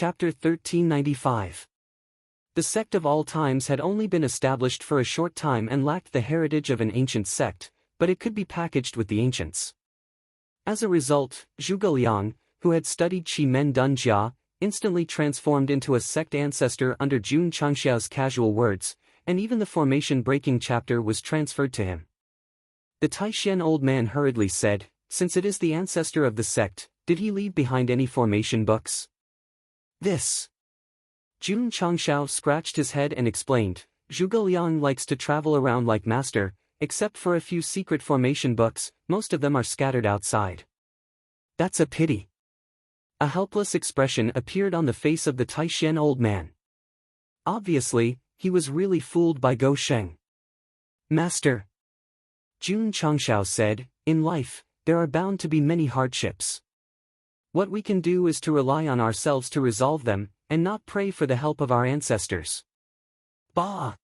Chapter 1395. The sect of all times had only been established for a short time and lacked the heritage of an ancient sect, but it could be packaged with the ancients. As a result, Zhuge Liang, who had studied Qi Men Dun Jia, instantly transformed into a sect ancestor under Jun Changxiao's casual words, and even the formation-breaking chapter was transferred to him. The Taishan old man hurriedly said, "Since it is the ancestor of the sect, did he leave behind any formation books?" This. Jun Changxiao scratched his head and explained, "Zhuge Liang likes to travel around like master, except for a few secret formation books, most of them are scattered outside." "That's a pity." A helpless expression appeared on the face of the Taishan old man. Obviously, he was really fooled by Go Sheng. "Master," Jun Changxiao said, "in life, there are bound to be many hardships. What we can do is to rely on ourselves to resolve them, and not pray for the help of our ancestors." Bah!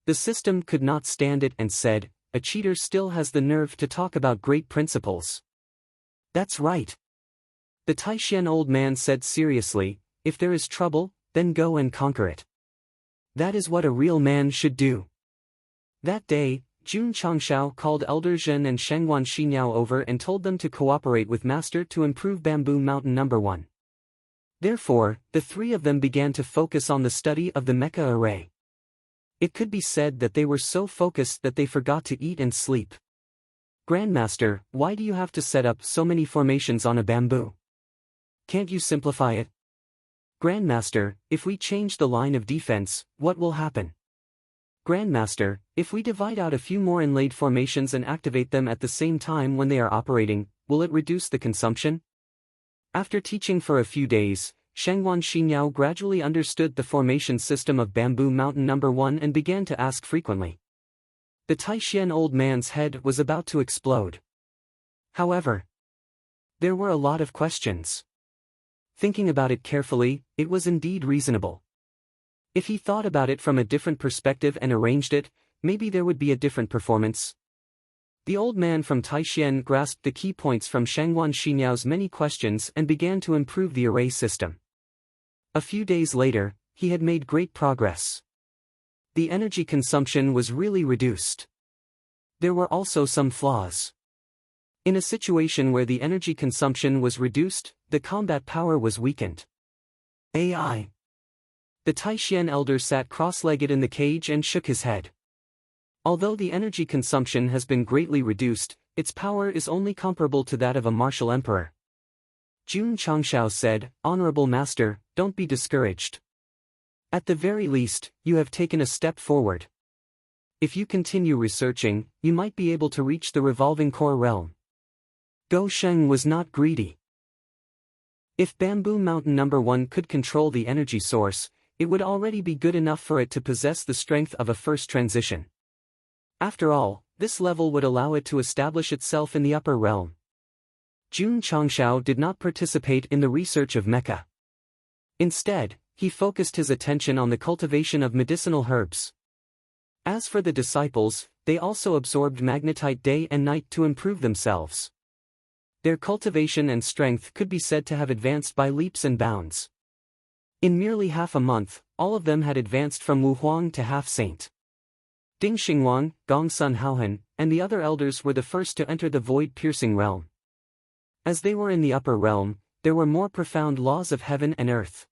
The system could not stand it and said, "A cheater still has the nerve to talk about great principles." "That's right." The Taishan old man said seriously, "If there is trouble, then go and conquer it. That is what a real man should do." That day, Jun Changxiao called Elder Zhen and Shengwan Xiniao over and told them to cooperate with Master to improve Bamboo Mountain No. 1. Therefore, the three of them began to focus on the study of the mecha array. It could be said that they were so focused that they forgot to eat and sleep. "Grandmaster, why do you have to set up so many formations on a bamboo? Can't you simplify it?" "Grandmaster, if we change the line of defense, what will happen?" "Grandmaster, if we divide out a few more inlaid formations and activate them at the same time when they are operating, will it reduce the consumption?" After teaching for a few days, Shengwan Xiniao gradually understood the formation system of Bamboo Mountain No. 1 and began to ask frequently. The Taishan old man's head was about to explode. However, there were a lot of questions. Thinking about it carefully, it was indeed reasonable. If he thought about it from a different perspective and arranged it, maybe there would be a different performance. The old man from Taishan grasped the key points from Shengwan Xiniao's many questions and began to improve the array system. A few days later, he had made great progress. The energy consumption was really reduced. There were also some flaws. In a situation where the energy consumption was reduced, the combat power was weakened. AI. The Taishan elder sat cross-legged in the cage and shook his head. Although the energy consumption has been greatly reduced, its power is only comparable to that of a martial emperor. Jun Changxiao said, "Honorable master, don't be discouraged. At the very least, you have taken a step forward. If you continue researching, you might be able to reach the revolving core realm." Go Sheng was not greedy. If Bamboo Mountain No. 1 could control the energy source, it would already be good enough for it to possess the strength of a first transition. After all, this level would allow it to establish itself in the upper realm. Jun Changxiao did not participate in the research of mecha. Instead, he focused his attention on the cultivation of medicinal herbs. As for the disciples, they also absorbed magnetite day and night to improve themselves. Their cultivation and strength could be said to have advanced by leaps and bounds. In merely half a month, all of them had advanced from Wu Huang to half-saint. Ding Xingwang, Gongsun Haohan, and the other elders were the first to enter the void-piercing realm. As they were in the upper realm, there were more profound laws of heaven and earth.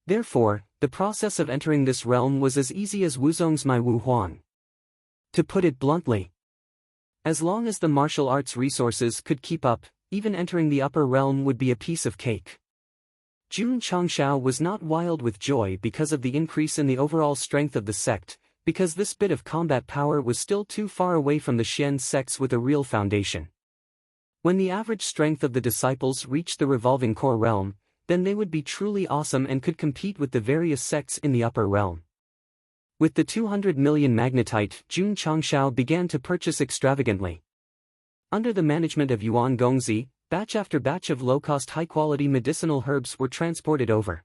Therefore, the process of entering this realm was as easy as Wuzong's My Wu Huang. To put it bluntly, as long as the martial arts resources could keep up, even entering the upper realm would be a piece of cake. Jun Changxiao was not wild with joy because of the increase in the overall strength of the sect, because this bit of combat power was still too far away from the Xian sects with a real foundation. When the average strength of the disciples reached the revolving core realm, then they would be truly awesome and could compete with the various sects in the upper realm. With the 200 million magnetite, Jun Changxiao began to purchase extravagantly. Under the management of Yuan Gongzi, batch after batch of low-cost high-quality medicinal herbs were transported over.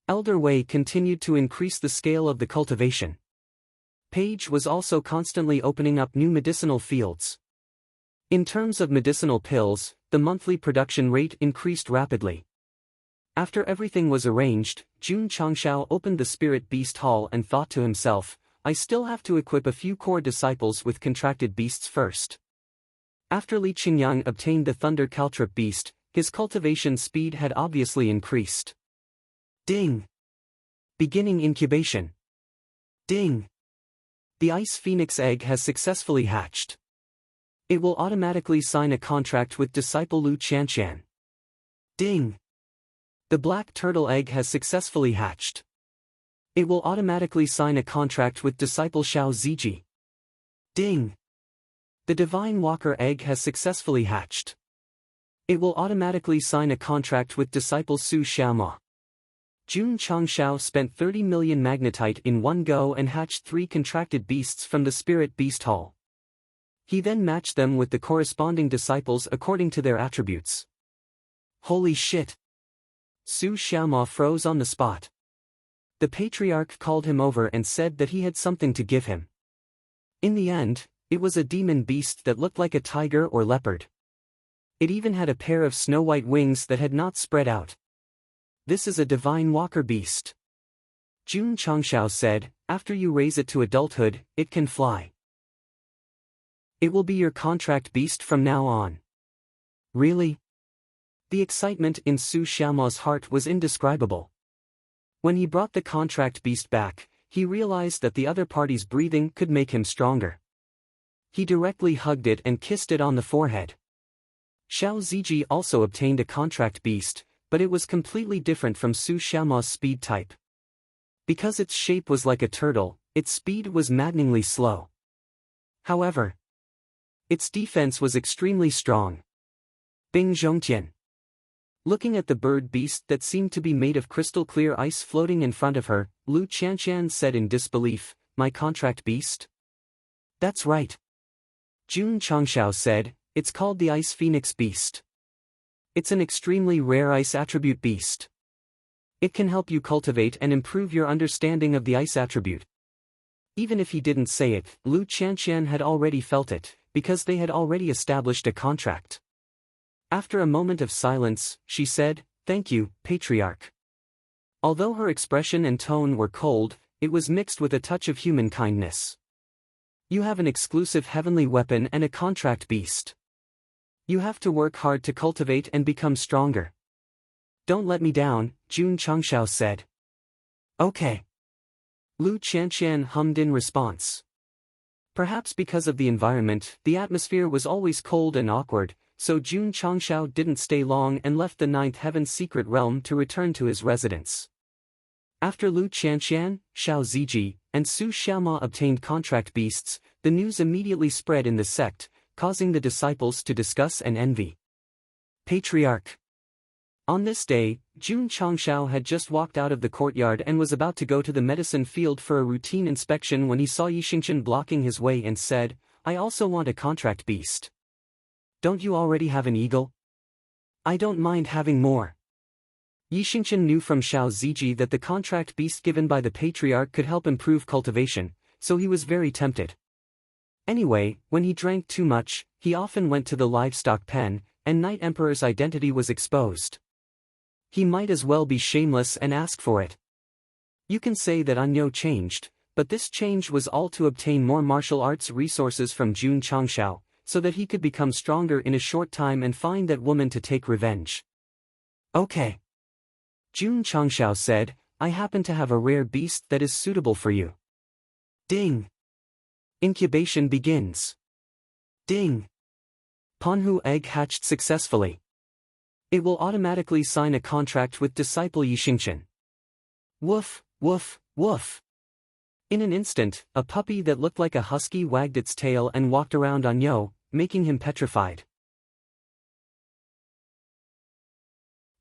Elder Wei continued to increase the scale of the cultivation. Page was also constantly opening up new medicinal fields. In terms of medicinal pills, the monthly production rate increased rapidly. After everything was arranged, Jun Changshao opened the Spirit Beast Hall and thought to himself, I still have to equip a few core disciples with contracted beasts first. After Li Qingyang obtained the Thunder Caltrip beast, his cultivation speed had obviously increased. Ding! Beginning incubation. Ding! The Ice Phoenix egg has successfully hatched. It will automatically sign a contract with disciple Lu Qianshan. Ding! The Black Turtle egg has successfully hatched. It will automatically sign a contract with disciple Xiao Ziji. Ding! The Divine Walker egg has successfully hatched. It will automatically sign a contract with disciple Su Xiaoma. Jun Changshao spent 30 million magnetite in one go and hatched 3 contracted beasts from the Spirit Beast Hall. He then matched them with the corresponding disciples according to their attributes. Holy shit! Su Xiaoma froze on the spot. The patriarch called him over and said that he had something to give him. In the end, it was a demon beast that looked like a tiger or leopard. It even had a pair of snow-white wings that had not spread out. This is a divine walker beast. Jun Changshao said, after you raise it to adulthood, it can fly. It will be your contract beast from now on. Really? The excitement in Su Xiaoma's heart was indescribable. When he brought the contract beast back, he realized that the other party's breathing could make him stronger. He directly hugged it and kissed it on the forehead. Xiao Ziji also obtained a contract beast, but it was completely different from Su Xiaoma's speed type. Because its shape was like a turtle, its speed was maddeningly slow. However, its defense was extremely strong. Bing Zhongtian. Looking at the bird beast that seemed to be made of crystal clear ice floating in front of her, Lu Qianshan said in disbelief, my contract beast? That's right. Jun Changshao said, it's called the Ice Phoenix beast. It's an extremely rare ice attribute beast. It can help you cultivate and improve your understanding of the ice attribute. Even if he didn't say it, Lu Qianshan had already felt it, because they had already established a contract. After a moment of silence, she said, thank you, Patriarch. Although her expression and tone were cold, it was mixed with a touch of human kindness. You have an exclusive heavenly weapon and a contract beast. You have to work hard to cultivate and become stronger. Don't let me down, Jun Changshao said. Okay. Lu Qianshan hummed in response. Perhaps because of the environment, the atmosphere was always cold and awkward, so Jun Changshao didn't stay long and left the Ninth Heaven's secret realm to return to his residence. After Lu Qianshan, Xiao Ziji, and Su Xiaoma obtained contract beasts, the news immediately spread in the sect, causing the disciples to discuss and envy. Patriarch. On this day, Jun Changshao had just walked out of the courtyard and was about to go to the medicine field for a routine inspection when he saw Yixingchen blocking his way and said, I also want a contract beast. Don't you already have an eagle? I don't mind having more. Yixingchen knew from Xiao Ziji that the contract beast given by the patriarch could help improve cultivation, so he was very tempted. Anyway, when he drank too much, he often went to the livestock pen, and Night Emperor's identity was exposed. He might as well be shameless and ask for it. You can say that Anyo changed, but this change was all to obtain more martial arts resources from Jun Changshao, so that he could become stronger in a short time and find that woman to take revenge. Okay. Jun Changshao said, I happen to have a rare beast that is suitable for you. Ding. Incubation begins. Ding. Panhu egg hatched successfully. It will automatically sign a contract with disciple Yixingchen. Woof, woof, woof. In an instant, a puppy that looked like a husky wagged its tail and walked around Anyo, making him petrified.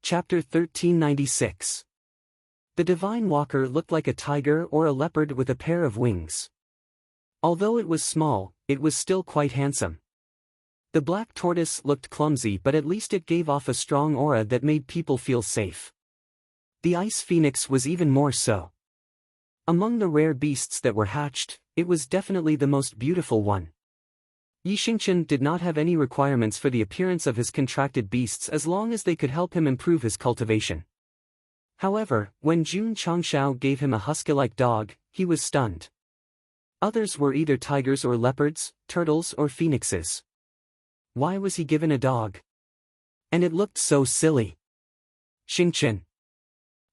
Chapter 1396. The Divine Walker looked like a tiger or a leopard with a pair of wings. Although it was small, it was still quite handsome. The black tortoise looked clumsy, but at least it gave off a strong aura that made people feel safe. The Ice Phoenix was even more so. Among the rare beasts that were hatched, it was definitely the most beautiful one. Yixingchen did not have any requirements for the appearance of his contracted beasts as long as they could help him improve his cultivation. However, when Jun Changshao gave him a husky-like dog, he was stunned. Others were either tigers or leopards, turtles or phoenixes. Why was he given a dog? And it looked so silly. Xingqian.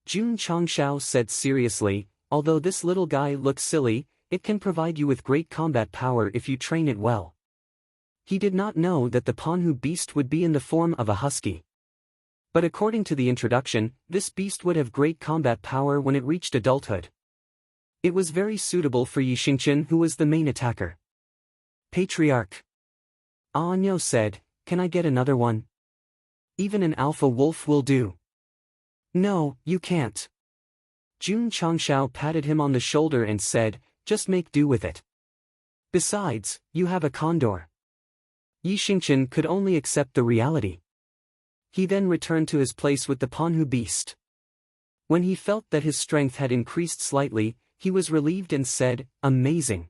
Jun Changshao said seriously, although this little guy looks silly, it can provide you with great combat power if you train it well. He did not know that the Panhu beast would be in the form of a husky. But according to the introduction, this beast would have great combat power when it reached adulthood. It was very suitable for Yi Xingqian, who was the main attacker. Patriarch. Anyo said, "Can I get another one? Even an alpha wolf will do." "No, you can't." Jun Changshao patted him on the shoulder and said, "Just make do with it. Besides, you have a condor." Yi Xingqian could only accept the reality. He then returned to his place with the Panhu beast. When he felt that his strength had increased slightly, he was relieved and said, "Amazing.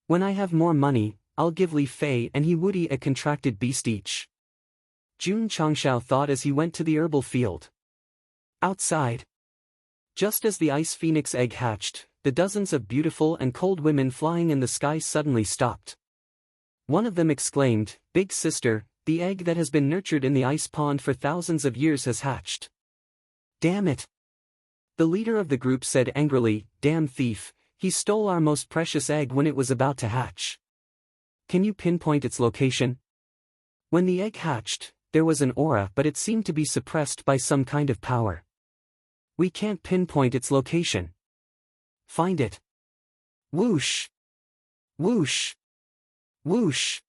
When I have more money, I'll give Li Fei and He Wudi a contracted beast each." Jun Changshao thought as he went to the herbal field. Outside. Just as the ice phoenix egg hatched, the dozens of beautiful and cold women flying in the sky suddenly stopped. One of them exclaimed, "Big sister, the egg that has been nurtured in the ice pond for thousands of years has hatched." "Damn it!" The leader of the group said angrily, "Damn thief, he stole our most precious egg when it was about to hatch. Can you pinpoint its location?" When the egg hatched, there was an aura, but it seemed to be suppressed by some kind of power. "We can't pinpoint its location." "Find it." Whoosh! Whoosh! Whoosh!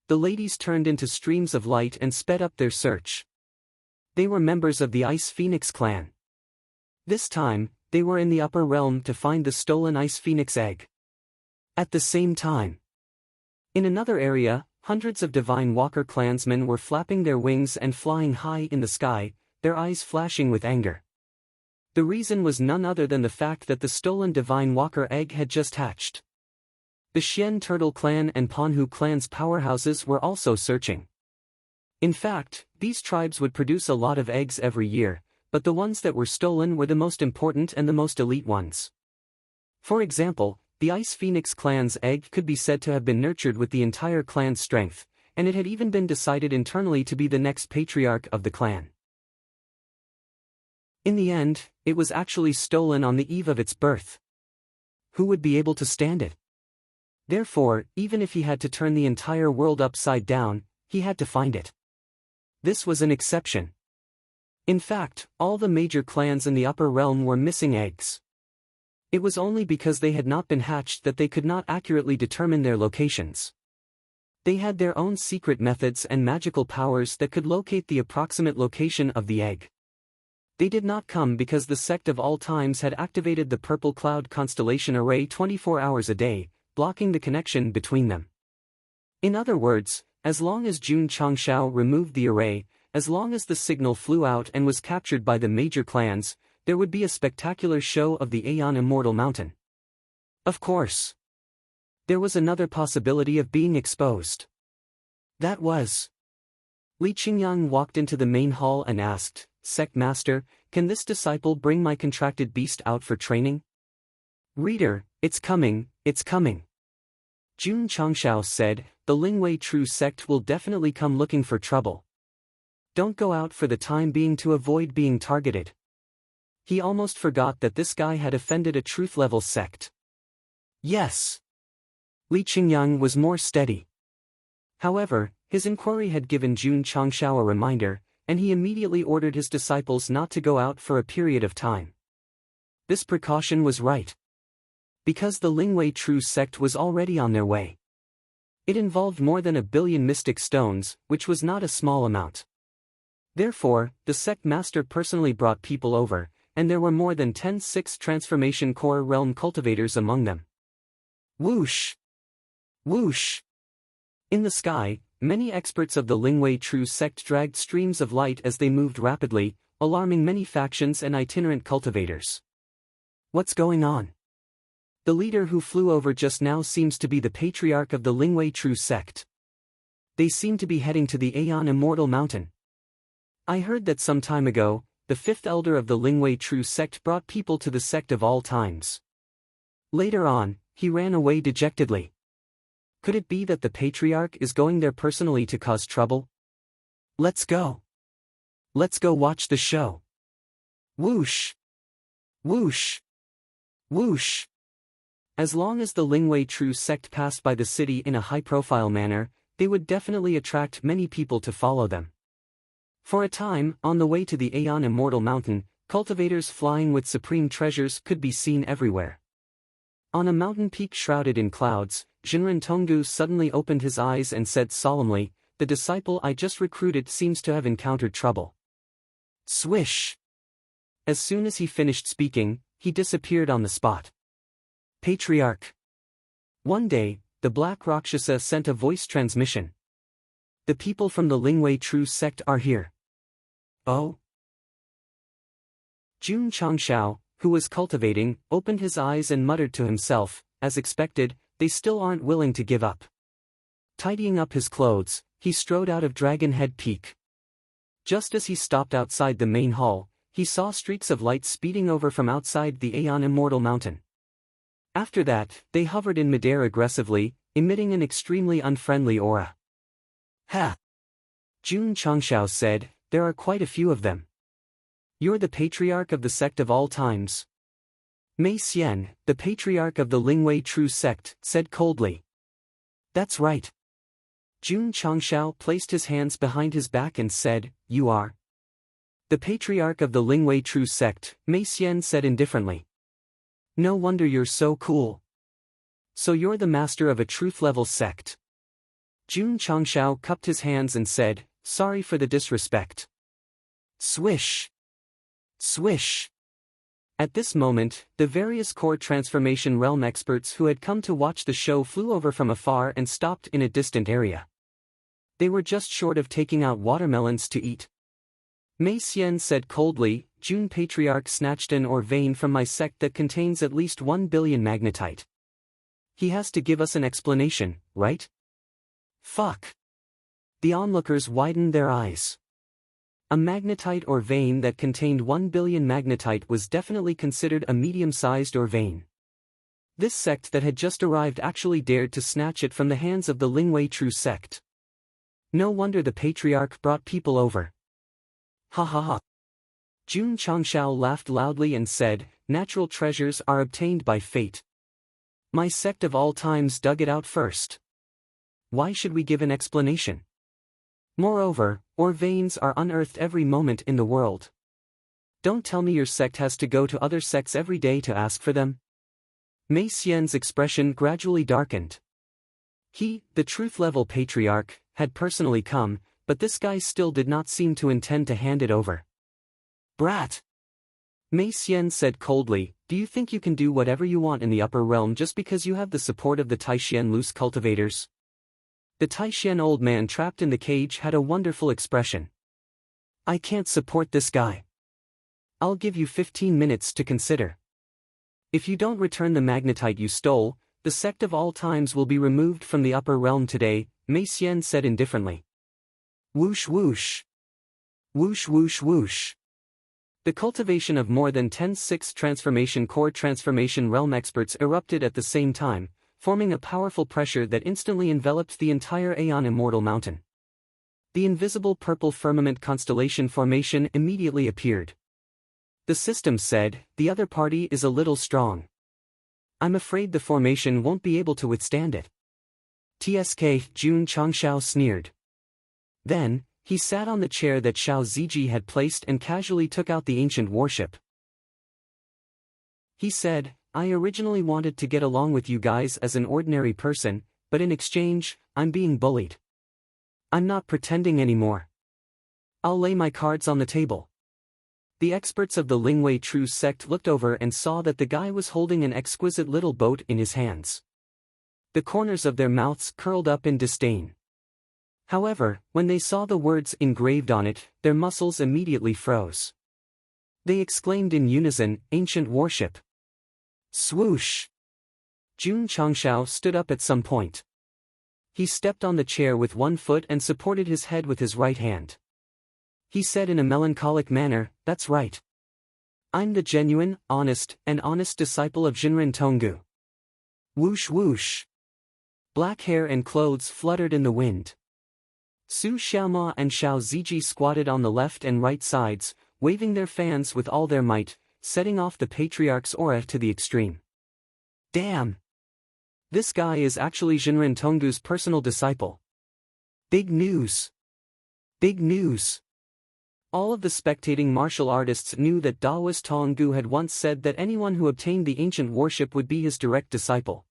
The ladies turned into streams of light and sped up their search. They were members of the Ice Phoenix clan. This time, they were in the upper realm to find the stolen Ice Phoenix egg. At the same time, in another area, hundreds of Divine Walker clansmen were flapping their wings and flying high in the sky, their eyes flashing with anger. The reason was none other than the fact that the stolen Divine Walker egg had just hatched. The Xian Turtle clan and Panhu clan's powerhouses were also searching. In fact, these tribes would produce a lot of eggs every year, but the ones that were stolen were the most important and the most elite ones. For example, the Ice Phoenix clan's egg could be said to have been nurtured with the entire clan's strength, and it had even been decided internally to be the next patriarch of the clan. In the end, it was actually stolen on the eve of its birth. Who would be able to stand it? Therefore, even if he had to turn the entire world upside down, he had to find it. This was an exception. In fact, all the major clans in the upper realm were missing eggs. It was only because they had not been hatched that they could not accurately determine their locations. They had their own secret methods and magical powers that could locate the approximate location of the egg. They did not come because the Sect of all times had activated the Purple Cloud constellation array 24 hours a day, blocking the connection between them. In other words, as long as Jun Changshao removed the array, as long as the signal flew out and was captured by the major clans, there would be a spectacular show of the Aeon Immortal Mountain. Of course, there was another possibility of being exposed. That was. Li Qingyang walked into the main hall and asked, "Sect Master, can this disciple bring my contracted beast out for training?" "Reader, it's coming, it's coming." Jun Changshao said, "The Lingwei True Sect will definitely come looking for trouble. Don't go out for the time being to avoid being targeted." He almost forgot that this guy had offended a truth-level sect. Yes. Li Qingyang was more steady. However, his inquiry had given Jun Changshao a reminder, and he immediately ordered his disciples not to go out for a period of time. This precaution was right. Because the Lingwei True Sect was already on their way. It involved more than 1 billion mystic stones, which was not a small amount. Therefore, the sect master personally brought people over, and there were more than 10 Sixth Transformation Core Realm cultivators among them. Whoosh! Whoosh! In the sky, many experts of the Lingwei True Sect dragged streams of light as they moved rapidly, alarming many factions and itinerant cultivators. What's going on? The leader who flew over just now seems to be the patriarch of the Lingwei True Sect. They seem to be heading to the Aeon Immortal Mountain. I heard that some time ago, the fifth elder of the Lingwei True Sect brought people to the Sect of All Times. Later on, he ran away dejectedly. Could it be that the Patriarch is going there personally to cause trouble? Let's go. Let's go watch the show. Whoosh! Whoosh! Whoosh! As long as the Lingwei True Sect passed by the city in a high-profile manner, they would definitely attract many people to follow them. For a time, on the way to the Aeon Immortal Mountain, cultivators flying with supreme treasures could be seen everywhere. On a mountain peak shrouded in clouds, Jinren Tonggu suddenly opened his eyes and said solemnly, "The disciple I just recruited seems to have encountered trouble." Swish! As soon as he finished speaking, he disappeared on the spot. Patriarch. One day, the Black Rakshasa sent a voice transmission. "The people from the Lingwei True Sect are here." Oh? Jun Changshao, who was cultivating, opened his eyes and muttered to himself, as expected, they still aren't willing to give up. Tidying up his clothes, he strode out of Dragon Head Peak. Just as he stopped outside the main hall, he saw streaks of light speeding over from outside the Aeon Immortal Mountain. After that, they hovered in midair aggressively, emitting an extremely unfriendly aura. "Ha!" Jun Changshao said, "There are quite a few of them." "You're the Patriarch of the Sect of All Times." Mei Xian, the Patriarch of the Lingwei True Sect, said coldly. "That's right." Jun Changshao placed his hands behind his back and said, "You are." "The Patriarch of the Lingwei True Sect," Mei Xian said indifferently. "No wonder you're so cool. So you're the master of a truth-level sect." Jun Changshao cupped his hands and said, "Sorry for the disrespect." Swish! Swish! At this moment, the various core transformation realm experts who had come to watch the show flew over from afar and stopped in a distant area. They were just short of taking out watermelons to eat. Mei Xian said coldly, "Jun Patriarch snatched an ore vein from my sect that contains at least 1 billion magnetite. He has to give us an explanation, right?" Fuck! The onlookers widened their eyes. A magnetite ore vein that contained 1 billion magnetite was definitely considered a medium-sized ore vein. This sect that had just arrived actually dared to snatch it from the hands of the Lingwei True Sect. No wonder the Patriarch brought people over. Ha ha ha. Jun Changshao laughed loudly and said, "Natural treasures are obtained by fate. My Sect of All Times dug it out first. Why should we give an explanation? Moreover, ore veins are unearthed every moment in the world. Don't tell me your sect has to go to other sects every day to ask for them." Mei Xian's expression gradually darkened. He, the truth-level Patriarch, had personally come, but this guy still did not seem to intend to hand it over. "Brat!" Mei Xian said coldly, "Do you think you can do whatever you want in the upper realm just because you have the support of the Taishian loose cultivators?" The Taishian old man trapped in the cage had a wonderful expression. "I can't support this guy. I'll give you 15 minutes to consider. If you don't return the magnetite you stole, the Sect of All Times will be removed from the upper realm today," Mei Xian said indifferently. Whoosh whoosh. Whoosh whoosh whoosh. The cultivation of more than 10 sixth transformation core transformation realm experts erupted at the same time, forming a powerful pressure that instantly enveloped the entire Aeon Immortal Mountain. The invisible purple firmament constellation formation immediately appeared. The system said, "The other party is a little strong. I'm afraid the formation won't be able to withstand it." "TSK," Jun Changshao sneered. Then, he sat on the chair that Xiao Ziji had placed and casually took out the ancient warship. He said, "I originally wanted to get along with you guys as an ordinary person, but in exchange, I'm being bullied. I'm not pretending anymore. I'll lay my cards on the table." The experts of the Lingwei True Sect looked over and saw that the guy was holding an exquisite little boat in his hands. The corners of their mouths curled up in disdain. However, when they saw the words engraved on it, their muscles immediately froze. They exclaimed in unison, "Ancient warship." Swoosh! Jun Changshao stood up at some point. He stepped on the chair with one foot and supported his head with his right hand. He said in a melancholic manner, "That's right. I'm the genuine, honest disciple of Jinren Tonggu." Whoosh whoosh. Black hair and clothes fluttered in the wind. Su Xiaoma and Xiao Ziji squatted on the left and right sides, waving their fans with all their might, setting off the patriarch's aura to the extreme. Damn! This guy is actually Jinren Tonggu's personal disciple. Big news! Big news! All of the spectating martial artists knew that Daoist Tonggu had once said that anyone who obtained the ancient worship would be his direct disciple.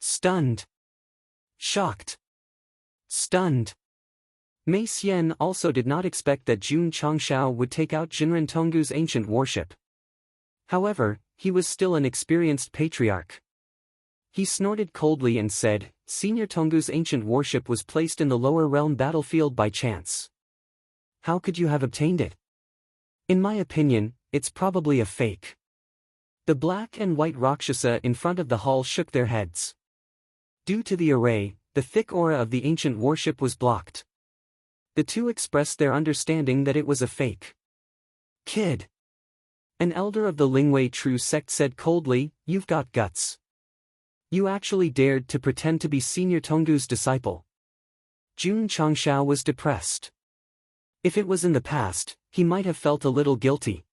Stunned. Shocked. Stunned. Mei Xian also did not expect that Jun Changshao would take out Jinren Tonggu's ancient worship. However, he was still an experienced patriarch. He snorted coldly and said, "Senior Tonggu's ancient worship was placed in the lower realm battlefield by chance. How could you have obtained it? In my opinion, it's probably a fake." The black and white Rakshasa in front of the hall shook their heads. Due to the array, the thick aura of the ancient worship was blocked. The two expressed their understanding that it was a fake. "Kid." An elder of the Lingwei True Sect said coldly, "You've got guts. You actually dared to pretend to be Senior Tonggu's disciple." Jun Changshao was depressed. If it was in the past, he might have felt a little guilty.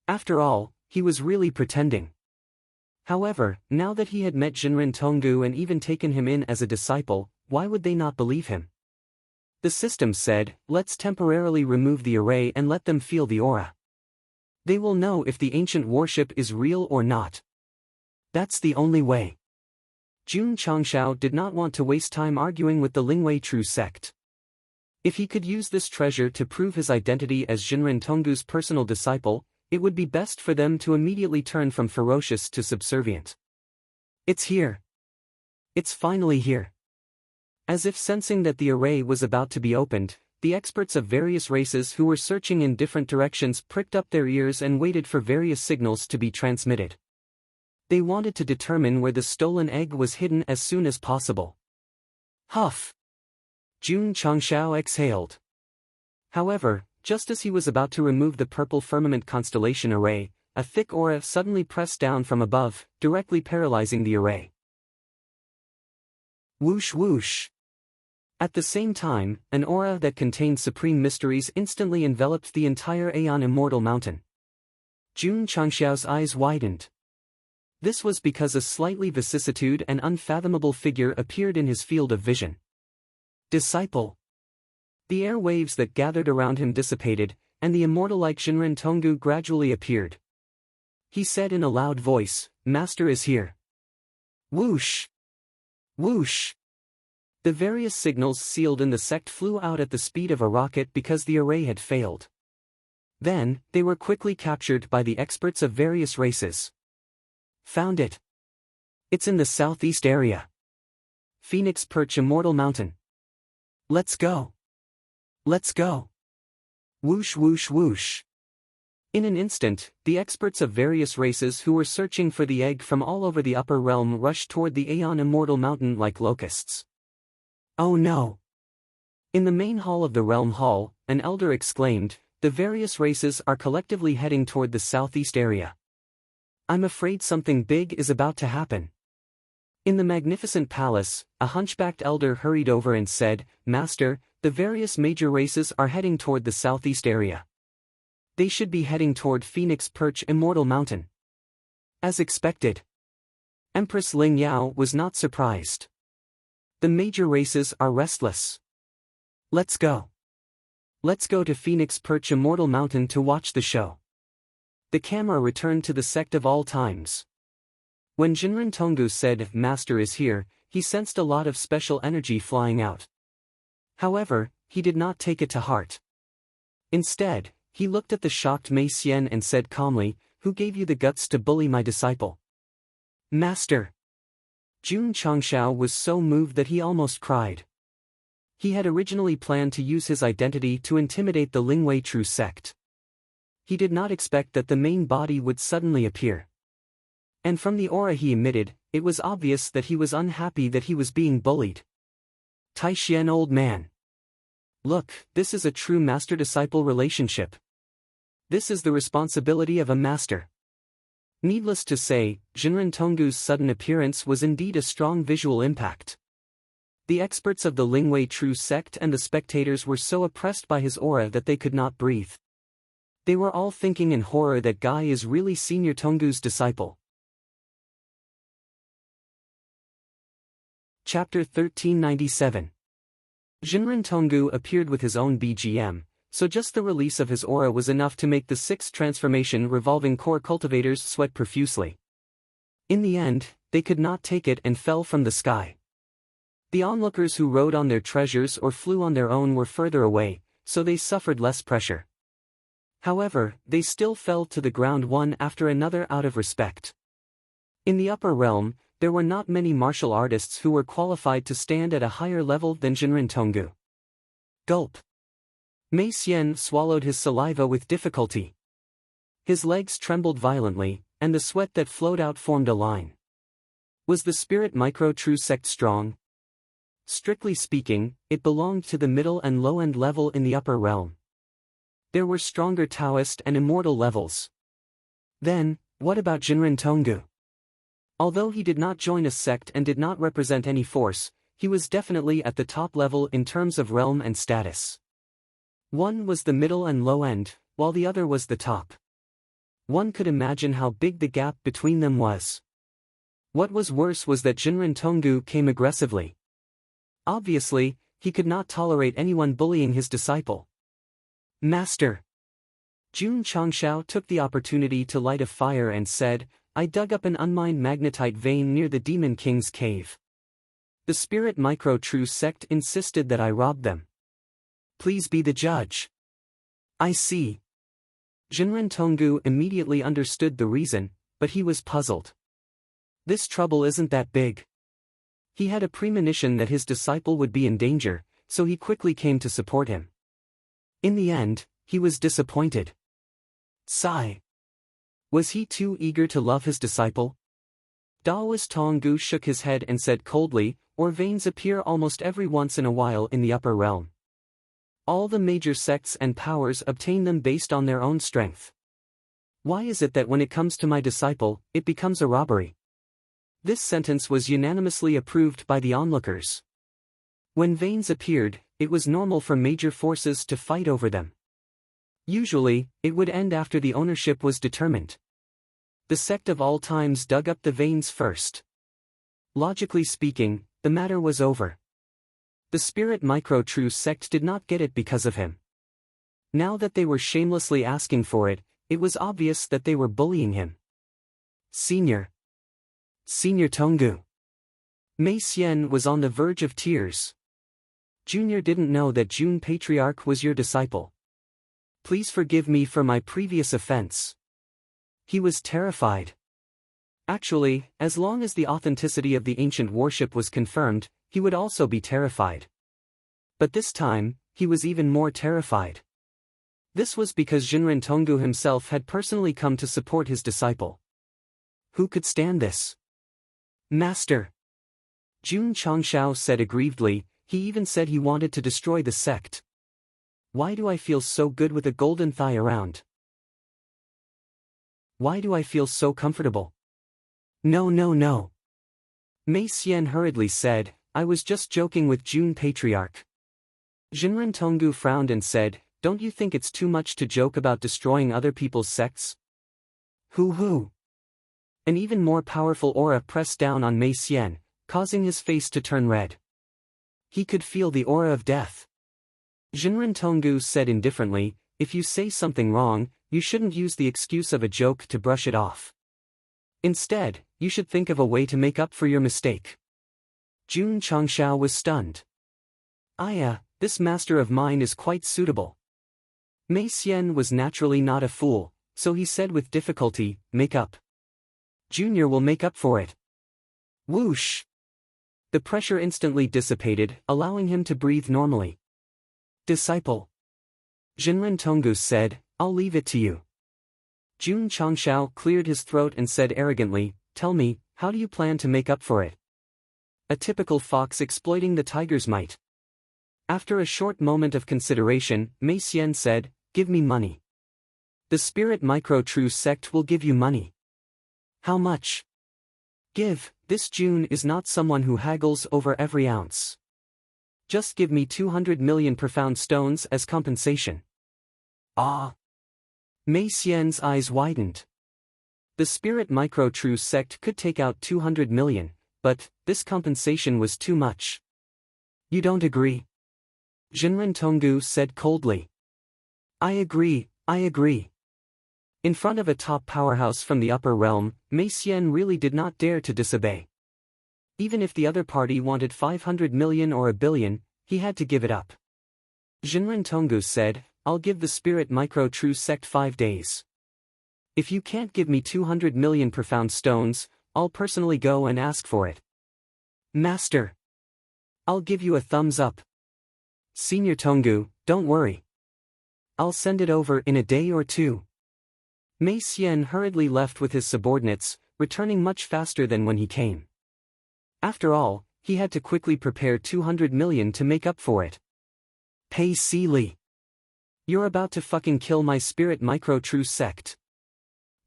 After all, he was really pretending. However, now that he had met Jinren Tonggu and even taken him in as a disciple, why would they not believe him? The system said, "Let's temporarily remove the array and let them feel the aura. They will know if the ancient worship is real or not. That's the only way." Jun Changshao did not want to waste time arguing with the Lingwei True Sect. If he could use this treasure to prove his identity as Jinren Tonggu's personal disciple, it would be best for them to immediately turn from ferocious to subservient. "It's here. It's finally here." As if sensing that the array was about to be opened, the experts of various races who were searching in different directions pricked up their ears and waited for various signals to be transmitted. They wanted to determine where the stolen egg was hidden as soon as possible. Huff! Jun Changshao exhaled. However, just as he was about to remove the purple firmament constellation array, a thick aura suddenly pressed down from above, directly paralyzing the array. Whoosh whoosh! At the same time, an aura that contained supreme mysteries instantly enveloped the entire Aeon Immortal Mountain. Jun Changshao's eyes widened. This was because a slightly vicissitude and unfathomable figure appeared in his field of vision. Disciple. The air waves that gathered around him dissipated, and the immortal-like Jinren Tonggu gradually appeared. He said in a loud voice, "Master is here." Whoosh! Whoosh! The various signals sealed in the sect flew out at the speed of a rocket because the array had failed. Then, they were quickly captured by the experts of various races. Found it. It's in the southeast area. Phoenix Perch Immortal Mountain. Let's go. Let's go. Whoosh whoosh whoosh. In an instant, the experts of various races who were searching for the egg from all over the upper realm rushed toward the Aeon Immortal Mountain like locusts. Oh no! In the main hall of the Realm Hall, an elder exclaimed, "The various races are collectively heading toward the southeast area. I'm afraid something big is about to happen." In the magnificent palace, a hunchbacked elder hurried over and said, "Master, the various major races are heading toward the southeast area. They should be heading toward Phoenix Perch Immortal Mountain." As expected. Empress Ling Yao was not surprised. The major races are restless. Let's go. Let's go to Phoenix Perch Immortal Mountain to watch the show. The camera returned to the Sect of All Times. When Jinren Tonggu said, "Master is here," he sensed a lot of special energy flying out. However, he did not take it to heart. Instead, he looked at the shocked Mei Xian and said calmly, "Who gave you the guts to bully my disciple?" "Master." Jun Changshao was so moved that he almost cried. He had originally planned to use his identity to intimidate the Lingwei True Sect. He did not expect that the main body would suddenly appear. And from the aura he emitted, it was obvious that he was unhappy that he was being bullied. Taishian old man. Look, this is a true master-disciple relationship. This is the responsibility of a master. Needless to say, Jinren Tonggu's sudden appearance was indeed a strong visual impact. The experts of the Lingwei True Sect and the spectators were so oppressed by his aura that they could not breathe. They were all thinking in horror that Guy is really Senior Tonggu's disciple. Chapter 1397. Jinren Tonggu appeared with his own BGM, so just the release of his aura was enough to make the sixth transformation revolving core cultivators sweat profusely. In the end, they could not take it and fell from the sky. The onlookers who rode on their treasures or flew on their own were further away, so they suffered less pressure. However, they still fell to the ground one after another out of respect. In the upper realm, there were not many martial artists who were qualified to stand at a higher level than Jinren Tonggu. Gulp. Mei Xian swallowed his saliva with difficulty. His legs trembled violently, and the sweat that flowed out formed a line. Was the spirit micro true sect strong? Strictly speaking, it belonged to the middle and low-end level in the upper realm. There were stronger Taoist and immortal levels. Then, what about Jinren Tonggu? Although he did not join a sect and did not represent any force, he was definitely at the top level in terms of realm and status. One was the middle and low end, while the other was the top. One could imagine how big the gap between them was. What was worse was that Jinren Tonggu came aggressively. Obviously, he could not tolerate anyone bullying his disciple. Master. Jun Changshao took the opportunity to light a fire and said, I dug up an unmined magnetite vein near the Demon King's cave. The Spirit Micro True Sect insisted that I rob them. Please be the judge. I see. Jinren Tonggu immediately understood the reason, but he was puzzled. This trouble isn't that big. He had a premonition that his disciple would be in danger, so he quickly came to support him. In the end, he was disappointed. Sigh. Was he too eager to love his disciple? Daoist Tonggu shook his head and said coldly, or veins appear almost every once in a while in the upper realm. All the major sects and powers obtain them based on their own strength. Why is it that when it comes to my disciple, it becomes a robbery? This sentence was unanimously approved by the onlookers. When veins appeared, it was normal for major forces to fight over them. Usually, it would end after the ownership was determined. The sect of all times dug up the veins first. Logically speaking, the matter was over. The Spirit Micro True Sect did not get it because of him. Now that they were shamelessly asking for it, it was obvious that they were bullying him. Senior Tonggu. Mei Xian was on the verge of tears. Junior didn't know that June Patriarch was your disciple. Please forgive me for my previous offense. He was terrified. Actually, as long as the authenticity of the ancient worship was confirmed, he would also be terrified. But this time, he was even more terrified. This was because Jinren Tonggu himself had personally come to support his disciple. Who could stand this? Master. Jun Changshao said aggrievedly, he even said he wanted to destroy the sect. Why do I feel so good with a golden thigh around? Why do I feel so comfortable? No. Mei Xian hurriedly said, I was just joking with June Patriarch. Jinren Tonggu frowned and said, don't you think it's too much to joke about destroying other people's sects? Hoo. An even more powerful aura pressed down on Mei Xian, causing his face to turn red. He could feel the aura of death. Jinren Tonggu said indifferently, if you say something wrong, you shouldn't use the excuse of a joke to brush it off. Instead, you should think of a way to make up for your mistake. Jun Changshao was stunned. This master of mine is quite suitable. Mei Xian was naturally not a fool, so he said with difficulty, make up. Junior will make up for it. Whoosh! The pressure instantly dissipated, allowing him to breathe normally. Disciple. Jinren Tonggu said, I'll leave it to you. Jun Changshao cleared his throat and said arrogantly, tell me, how do you plan to make up for it? A typical fox exploiting the tiger's might. After a short moment of consideration, Mei Xian said, "Give me money. The Spirit Micro True Sect will give you money." "How much?" "Give, this June is not someone who haggles over every ounce. Just give me 200 million profound stones as compensation." "Ah!" Mei Xian's eyes widened. The Spirit Micro True Sect could take out 200 million, but this compensation was too much. "You don't agree?" Jinren Tonggu said coldly. I agree. In front of a top powerhouse from the upper realm, Mei Xian really did not dare to disobey. Even if the other party wanted 500 million or a billion, he had to give it up. Jinren Tonggu said, "I'll give the Spirit Micro True Sect 5 days. If you can't give me 200 million profound stones, I'll personally go and ask for it." "Master, I'll give you a thumbs up." "Senior Tonggu, don't worry. I'll send it over in a day or two." Mei Xian hurriedly left with his subordinates, returning much faster than when he came. After all, he had to quickly prepare 200 million to make up for it. "Pei Si Li. You're about to fucking kill my Spirit Micro True Sect."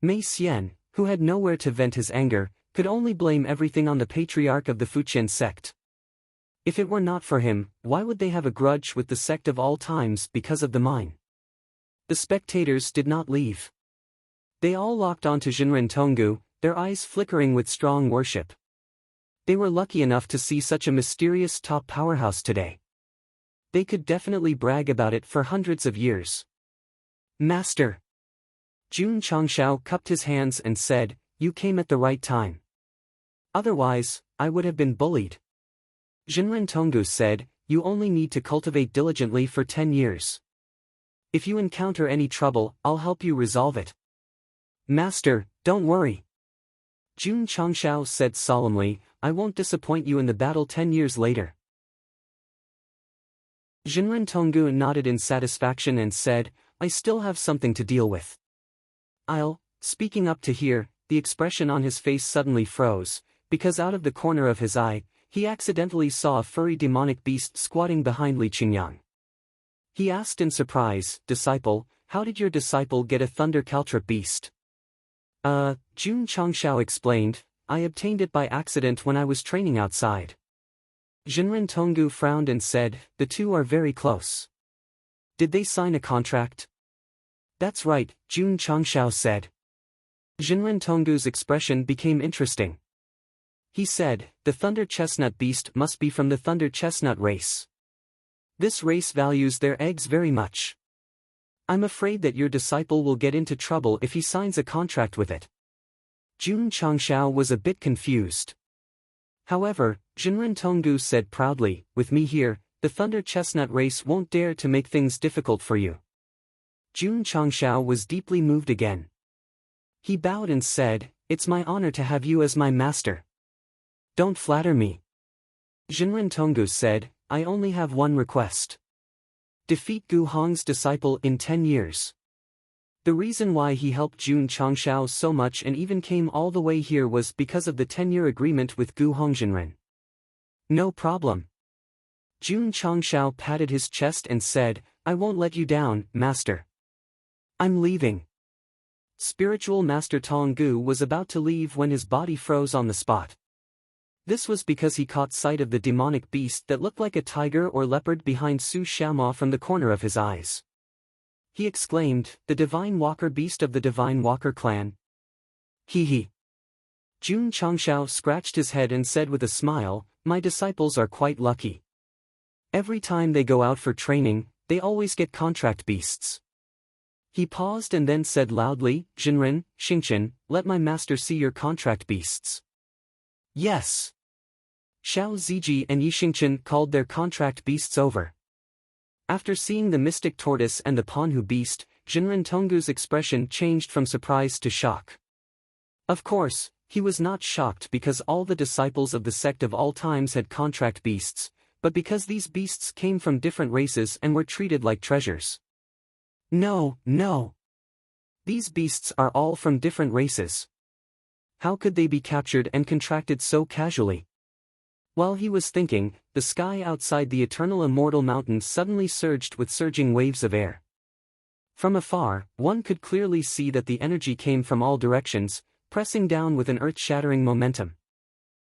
Mei Xian, who had nowhere to vent his anger, could only blame everything on the patriarch of the Fuqian sect. If it were not for him, why would they have a grudge with the Sect of all times because of the mine? The spectators did not leave. They all locked onto Jinren Tonggu, their eyes flickering with strong worship. They were lucky enough to see such a mysterious top powerhouse today. They could definitely brag about it for hundreds of years. "Master." Jun Changshao cupped his hands and said, "You came at the right time. Otherwise, I would have been bullied." Jinren Tonggu said, "You only need to cultivate diligently for 10 years. If you encounter any trouble, I'll help you resolve it." "Master, don't worry." Jun Changshao said solemnly, "I won't disappoint you in the battle 10 years later." Jinren Tonggu nodded in satisfaction and said, "I still have something to deal with. Speaking up to here." The expression on his face suddenly froze, because out of the corner of his eye, he accidentally saw a furry demonic beast squatting behind Li Qingyang. He asked in surprise, "Disciple, how did your disciple get a thunder caltrip beast?" Jun Changshao explained, "I obtained it by accident when I was training outside." Jinren Tonggu frowned and said, "The two are very close. Did they sign a contract?" "That's right," Jun Changshao said. Jinren Tonggu's expression became interesting. He said, "The thunder chestnut beast must be from the thunder chestnut race. This race values their eggs very much. I'm afraid that your disciple will get into trouble if he signs a contract with it." Jun Changshao was a bit confused. However, Jinren Tonggu said proudly, "With me here, the thunder chestnut race won't dare to make things difficult for you." Jun Changshao was deeply moved again. He bowed and said, "It's my honor to have you as my master. Don't flatter me." Jinren Tonggu said, "I only have one request. Defeat Gu Hong's disciple in 10 years. The reason why he helped Jun Changshao so much and even came all the way here was because of the 10-year agreement with Gu Hong Jinren." "No problem." Jun Changshao patted his chest and said, "I won't let you down, master. I'm leaving." Spiritual Master Tong Gu was about to leave when his body froze on the spot. This was because he caught sight of the demonic beast that looked like a tiger or leopard behind Su Xiaoma from the corner of his eyes. He exclaimed, "The Divine Walker beast of the Divine Walker clan." "Hee hee." Jun Changshao scratched his head and said with a smile, "My disciples are quite lucky. Every time they go out for training, they always get contract beasts." He paused and then said loudly, "Jinren, Xingqian, let my master see your contract beasts." "Yes." Xiao Ziji and Yi Xingqian called their contract beasts over. After seeing the mystic tortoise and the Panhu beast, Jinren Tonggu's expression changed from surprise to shock. Of course, he was not shocked because all the disciples of the Sect of all times had contract beasts, but because these beasts came from different races and were treated like treasures. No. These beasts are all from different races. How could they be captured and contracted so casually? While he was thinking, the the sky outside the eternal immortal mountain suddenly surged with surging waves of air. From afar, one could clearly see that the energy came from all directions, pressing down with an earth-shattering momentum.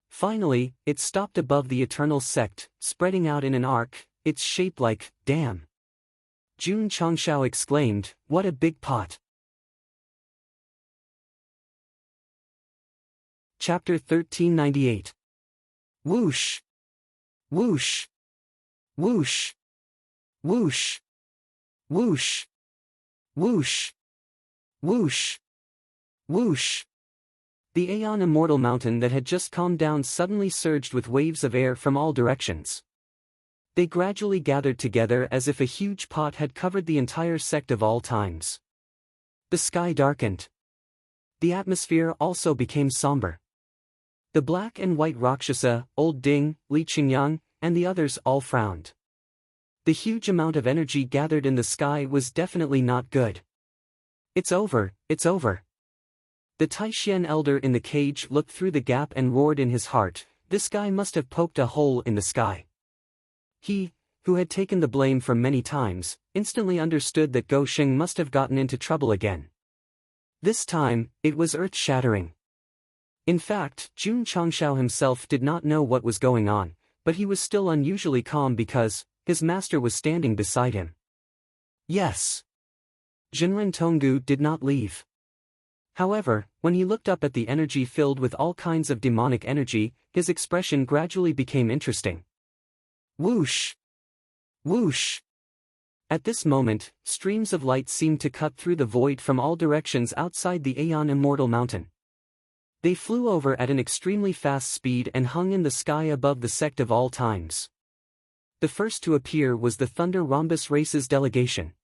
Finally, it stopped above the eternal sect, spreading out in an arc, its shape like, damn. Jun Changshao exclaimed, "What a big pot!" Chapter 1398. Whoosh! Whoosh! Whoosh! Whoosh! Whoosh! Whoosh! Whoosh! Whoosh! The Aeon Immortal Mountain that had just calmed down suddenly surged with waves of air from all directions. They gradually gathered together as if a huge pot had covered the entire sect of all times. The sky darkened. The atmosphere also became somber. The black and white Rakshasa, Old Ding, Li Qingyang, and the others all frowned. The huge amount of energy gathered in the sky was definitely not good. "It's over, it's over." The Taishian elder in the cage looked through the gap and roared in his heart, "This guy must have poked a hole in the sky." He, who had taken the blame for many times, instantly understood that Go Shing must have gotten into trouble again. This time, it was earth-shattering. In fact, Jun Changshao himself did not know what was going on, but he was still unusually calm because his master was standing beside him. Yes. Jinren Tonggu did not leave. However, when he looked up at the energy filled with all kinds of demonic energy, his expression gradually became interesting. Whoosh! Whoosh! At this moment, streams of light seemed to cut through the void from all directions outside the Aeon Immortal Mountain. They flew over at an extremely fast speed and hung in the sky above the sect of all times. The first to appear was the Thunder Rhombus Race's delegation.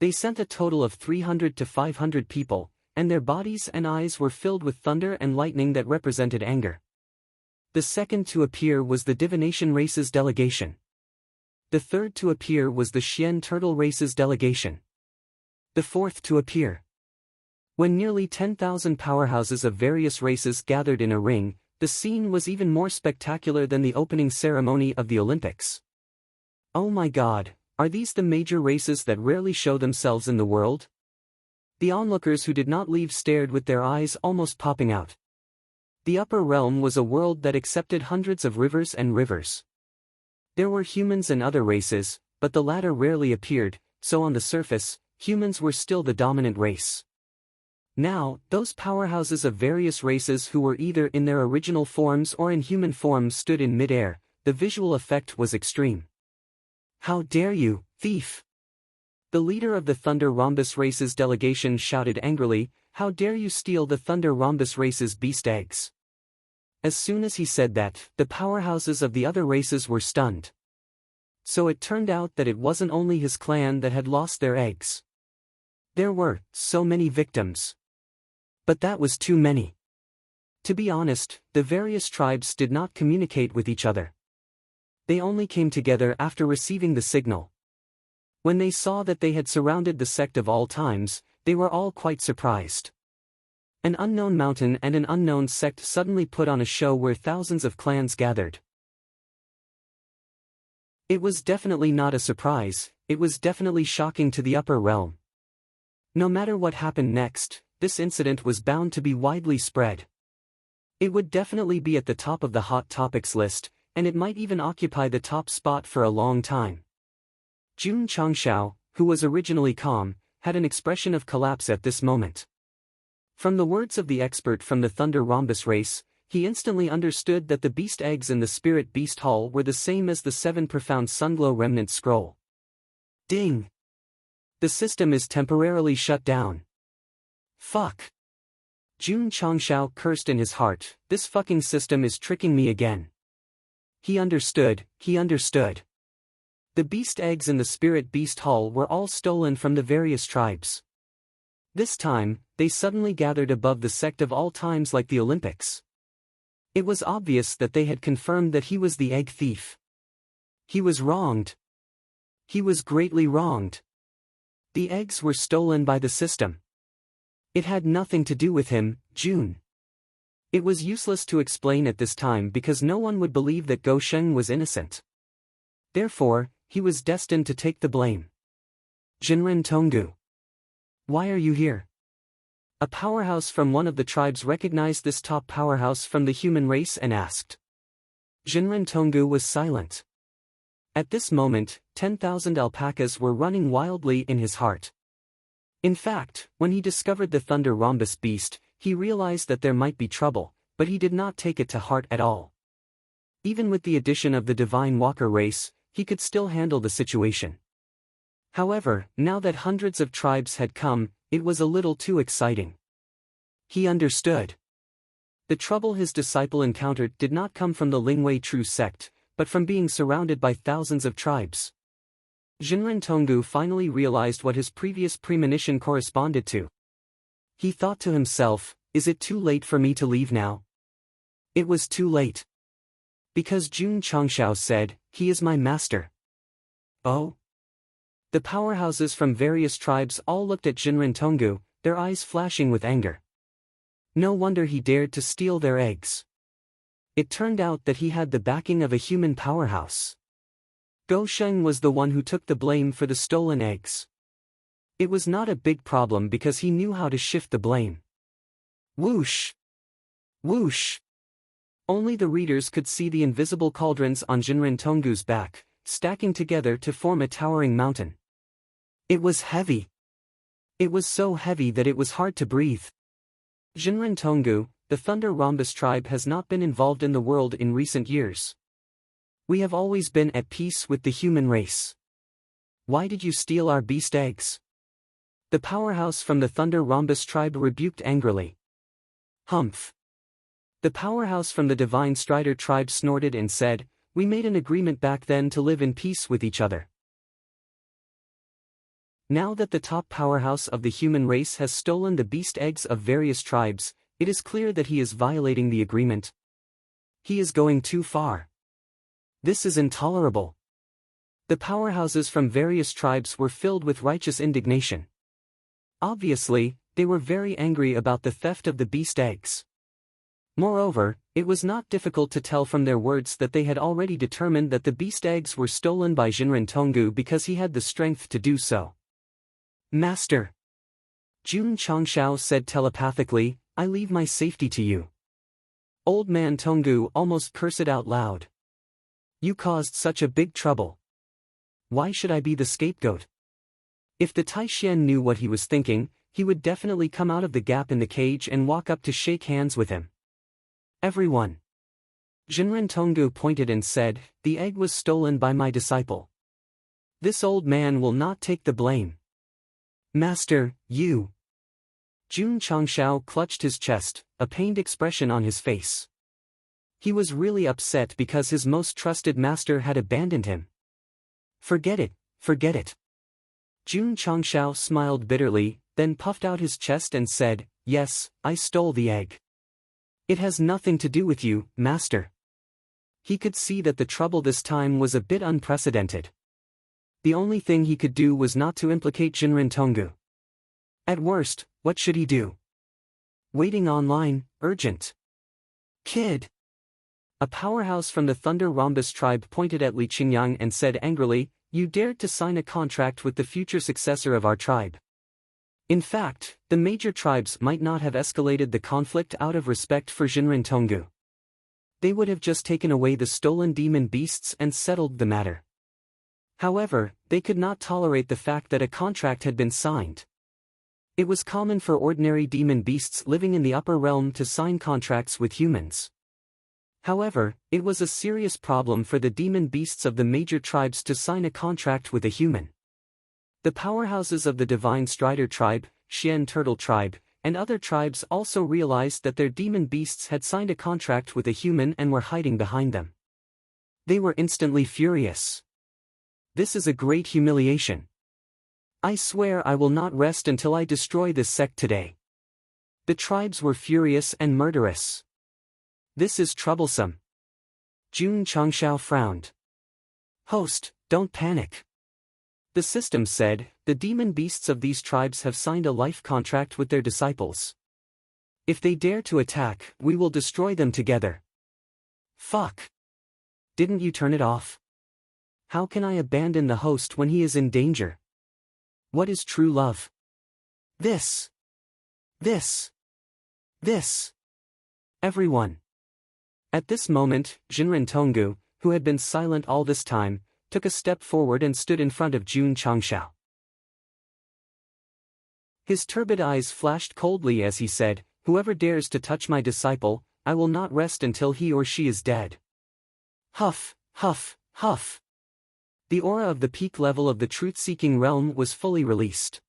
They sent a total of 300 to 500 people, and their bodies and eyes were filled with thunder and lightning that represented anger. The second to appear was the Divination Race's delegation. The third to appear was the Xian Turtle Race's delegation. The fourth to appear. When nearly 10,000 powerhouses of various races gathered in a ring, the scene was even more spectacular than the opening ceremony of the Olympics. Oh my God, are these the major races that rarely show themselves in the world? The onlookers who did not leave stared with their eyes almost popping out. The upper realm was a world that accepted hundreds of rivers and rivers. There were humans and other races, but the latter rarely appeared, so on the surface, humans were still the dominant race. Now, those powerhouses of various races who were either in their original forms or in human forms stood in mid-air. The visual effect was extreme. "How dare you, thief!" The leader of the Thunder Rhombus Race's delegation shouted angrily, "How dare you steal the Thunder Rhombus Race's beast eggs?" As soon as he said that, the powerhouses of the other races were stunned. So it turned out that it wasn't only his clan that had lost their eggs. There were so many victims. But that was too many. To be honest, the various tribes did not communicate with each other. They only came together after receiving the signal. When they saw that they had surrounded the sect of all times, they were all quite surprised. An unknown mountain and an unknown sect suddenly put on a show where thousands of clans gathered. It was definitely not a surprise, it was definitely shocking to the upper realm. No matter what happened next, this incident was bound to be widely spread. It would definitely be at the top of the hot topics list, and it might even occupy the top spot for a long time. Jun Changshao, who was originally calm, had an expression of collapse at this moment. From the words of the expert from the Thunder Rhombus race, he instantly understood that the beast eggs in the Spirit Beast Hall were the same as the 7 profound Sunglow Remnant Scroll. Ding! The system is temporarily shut down. Fuck! Jun Changshao cursed in his heart, this fucking system is tricking me again. He understood, he understood. The beast eggs in the Spirit Beast Hall were all stolen from the various tribes. This time, they suddenly gathered above the sect of all times like the Olympics. It was obvious that they had confirmed that he was the egg thief. He was wronged. He was greatly wronged. The eggs were stolen by the system. It had nothing to do with him, Jun. It was useless to explain at this time because no one would believe that Go Sheng was innocent. Therefore, he was destined to take the blame. Jinren Tonggu. Why are you here? A powerhouse from one of the tribes recognized this top powerhouse from the human race and asked. Jinren Tonggu was silent. At this moment, 10,000 alpacas were running wildly in his heart. In fact, when he discovered the Thunder Rhombus beast, he realized that there might be trouble, but he did not take it to heart at all. Even with the addition of the Divine Walker race, he could still handle the situation. However, now that hundreds of tribes had come, it was a little too exciting. He understood. The trouble his disciple encountered did not come from the Lingwei True Sect, but from being surrounded by thousands of tribes. Jinren Tonggu finally realized what his previous premonition corresponded to. He thought to himself, is it too late for me to leave now? It was too late. Because Jun Changshao said, he is my master. Oh? The powerhouses from various tribes all looked at Jinren Tonggu, their eyes flashing with anger. No wonder he dared to steal their eggs. It turned out that he had the backing of a human powerhouse. Go Sheng was the one who took the blame for the stolen eggs. It was not a big problem because he knew how to shift the blame. Whoosh! Whoosh! Only the readers could see the invisible cauldrons on Jinren Tonggu's back, stacking together to form a towering mountain. It was heavy. It was so heavy that it was hard to breathe. Jinren Tonggu, the Thunder Rhombus tribe has not been involved in the world in recent years. We have always been at peace with the human race. Why did you steal our beast eggs? The powerhouse from the Thunder Rhombus tribe rebuked angrily. Humph. The powerhouse from the Divine Strider tribe snorted and said, we made an agreement back then to live in peace with each other. Now that the top powerhouse of the human race has stolen the beast eggs of various tribes, it is clear that he is violating the agreement. He is going too far. This is intolerable. The powerhouses from various tribes were filled with righteous indignation. Obviously, they were very angry about the theft of the beast eggs. Moreover, it was not difficult to tell from their words that they had already determined that the beast eggs were stolen by Jinren Tonggu because he had the strength to do so. Master! Jun Changshao said telepathically, I leave my safety to you. Old man Tonggu almost cursed out loud. You caused such a big trouble. Why should I be the scapegoat? If the Taishian knew what he was thinking, he would definitely come out of the gap in the cage and walk up to shake hands with him. Everyone. Jinren Tonggu pointed and said, the egg was stolen by my disciple. This old man will not take the blame. Master, you. Jun Changshao clutched his chest, a pained expression on his face. He was really upset because his most trusted master had abandoned him. Forget it, forget it. Jun Changshao smiled bitterly, then puffed out his chest and said, yes, I stole the egg. It has nothing to do with you, master. He could see that the trouble this time was a bit unprecedented. The only thing he could do was not to implicate Jinren Tonggu. At worst, what should he do? Waiting online, urgent. Kid. A powerhouse from the Thunder Rhombus tribe pointed at Li Qingyang and said angrily, you dared to sign a contract with the future successor of our tribe. In fact, the major tribes might not have escalated the conflict out of respect for Jinren Tonggu. They would have just taken away the stolen demon beasts and settled the matter. However, they could not tolerate the fact that a contract had been signed. It was common for ordinary demon beasts living in the upper realm to sign contracts with humans. However, it was a serious problem for the demon beasts of the major tribes to sign a contract with a human. The powerhouses of the Divine Strider tribe, Xian Turtle tribe, and other tribes also realized that their demon beasts had signed a contract with a human and were hiding behind them. They were instantly furious. This is a great humiliation. I swear I will not rest until I destroy this sect today. The tribes were furious and murderous. This is troublesome. Jun Changshao frowned. Host, don't panic. The system said, the demon beasts of these tribes have signed a life contract with their disciples. If they dare to attack, we will destroy them together. Fuck. Didn't you turn it off? How can I abandon the host when he is in danger? What is true love? This. Everyone. At this moment, Jinren Tonggu, who had been silent all this time, took a step forward and stood in front of Jun Changshao. His turbid eyes flashed coldly as he said, "Whoever dares to touch my disciple, I will not rest until he or she is dead." Huff, huff, huff. The aura of the peak level of the truth-seeking realm was fully released.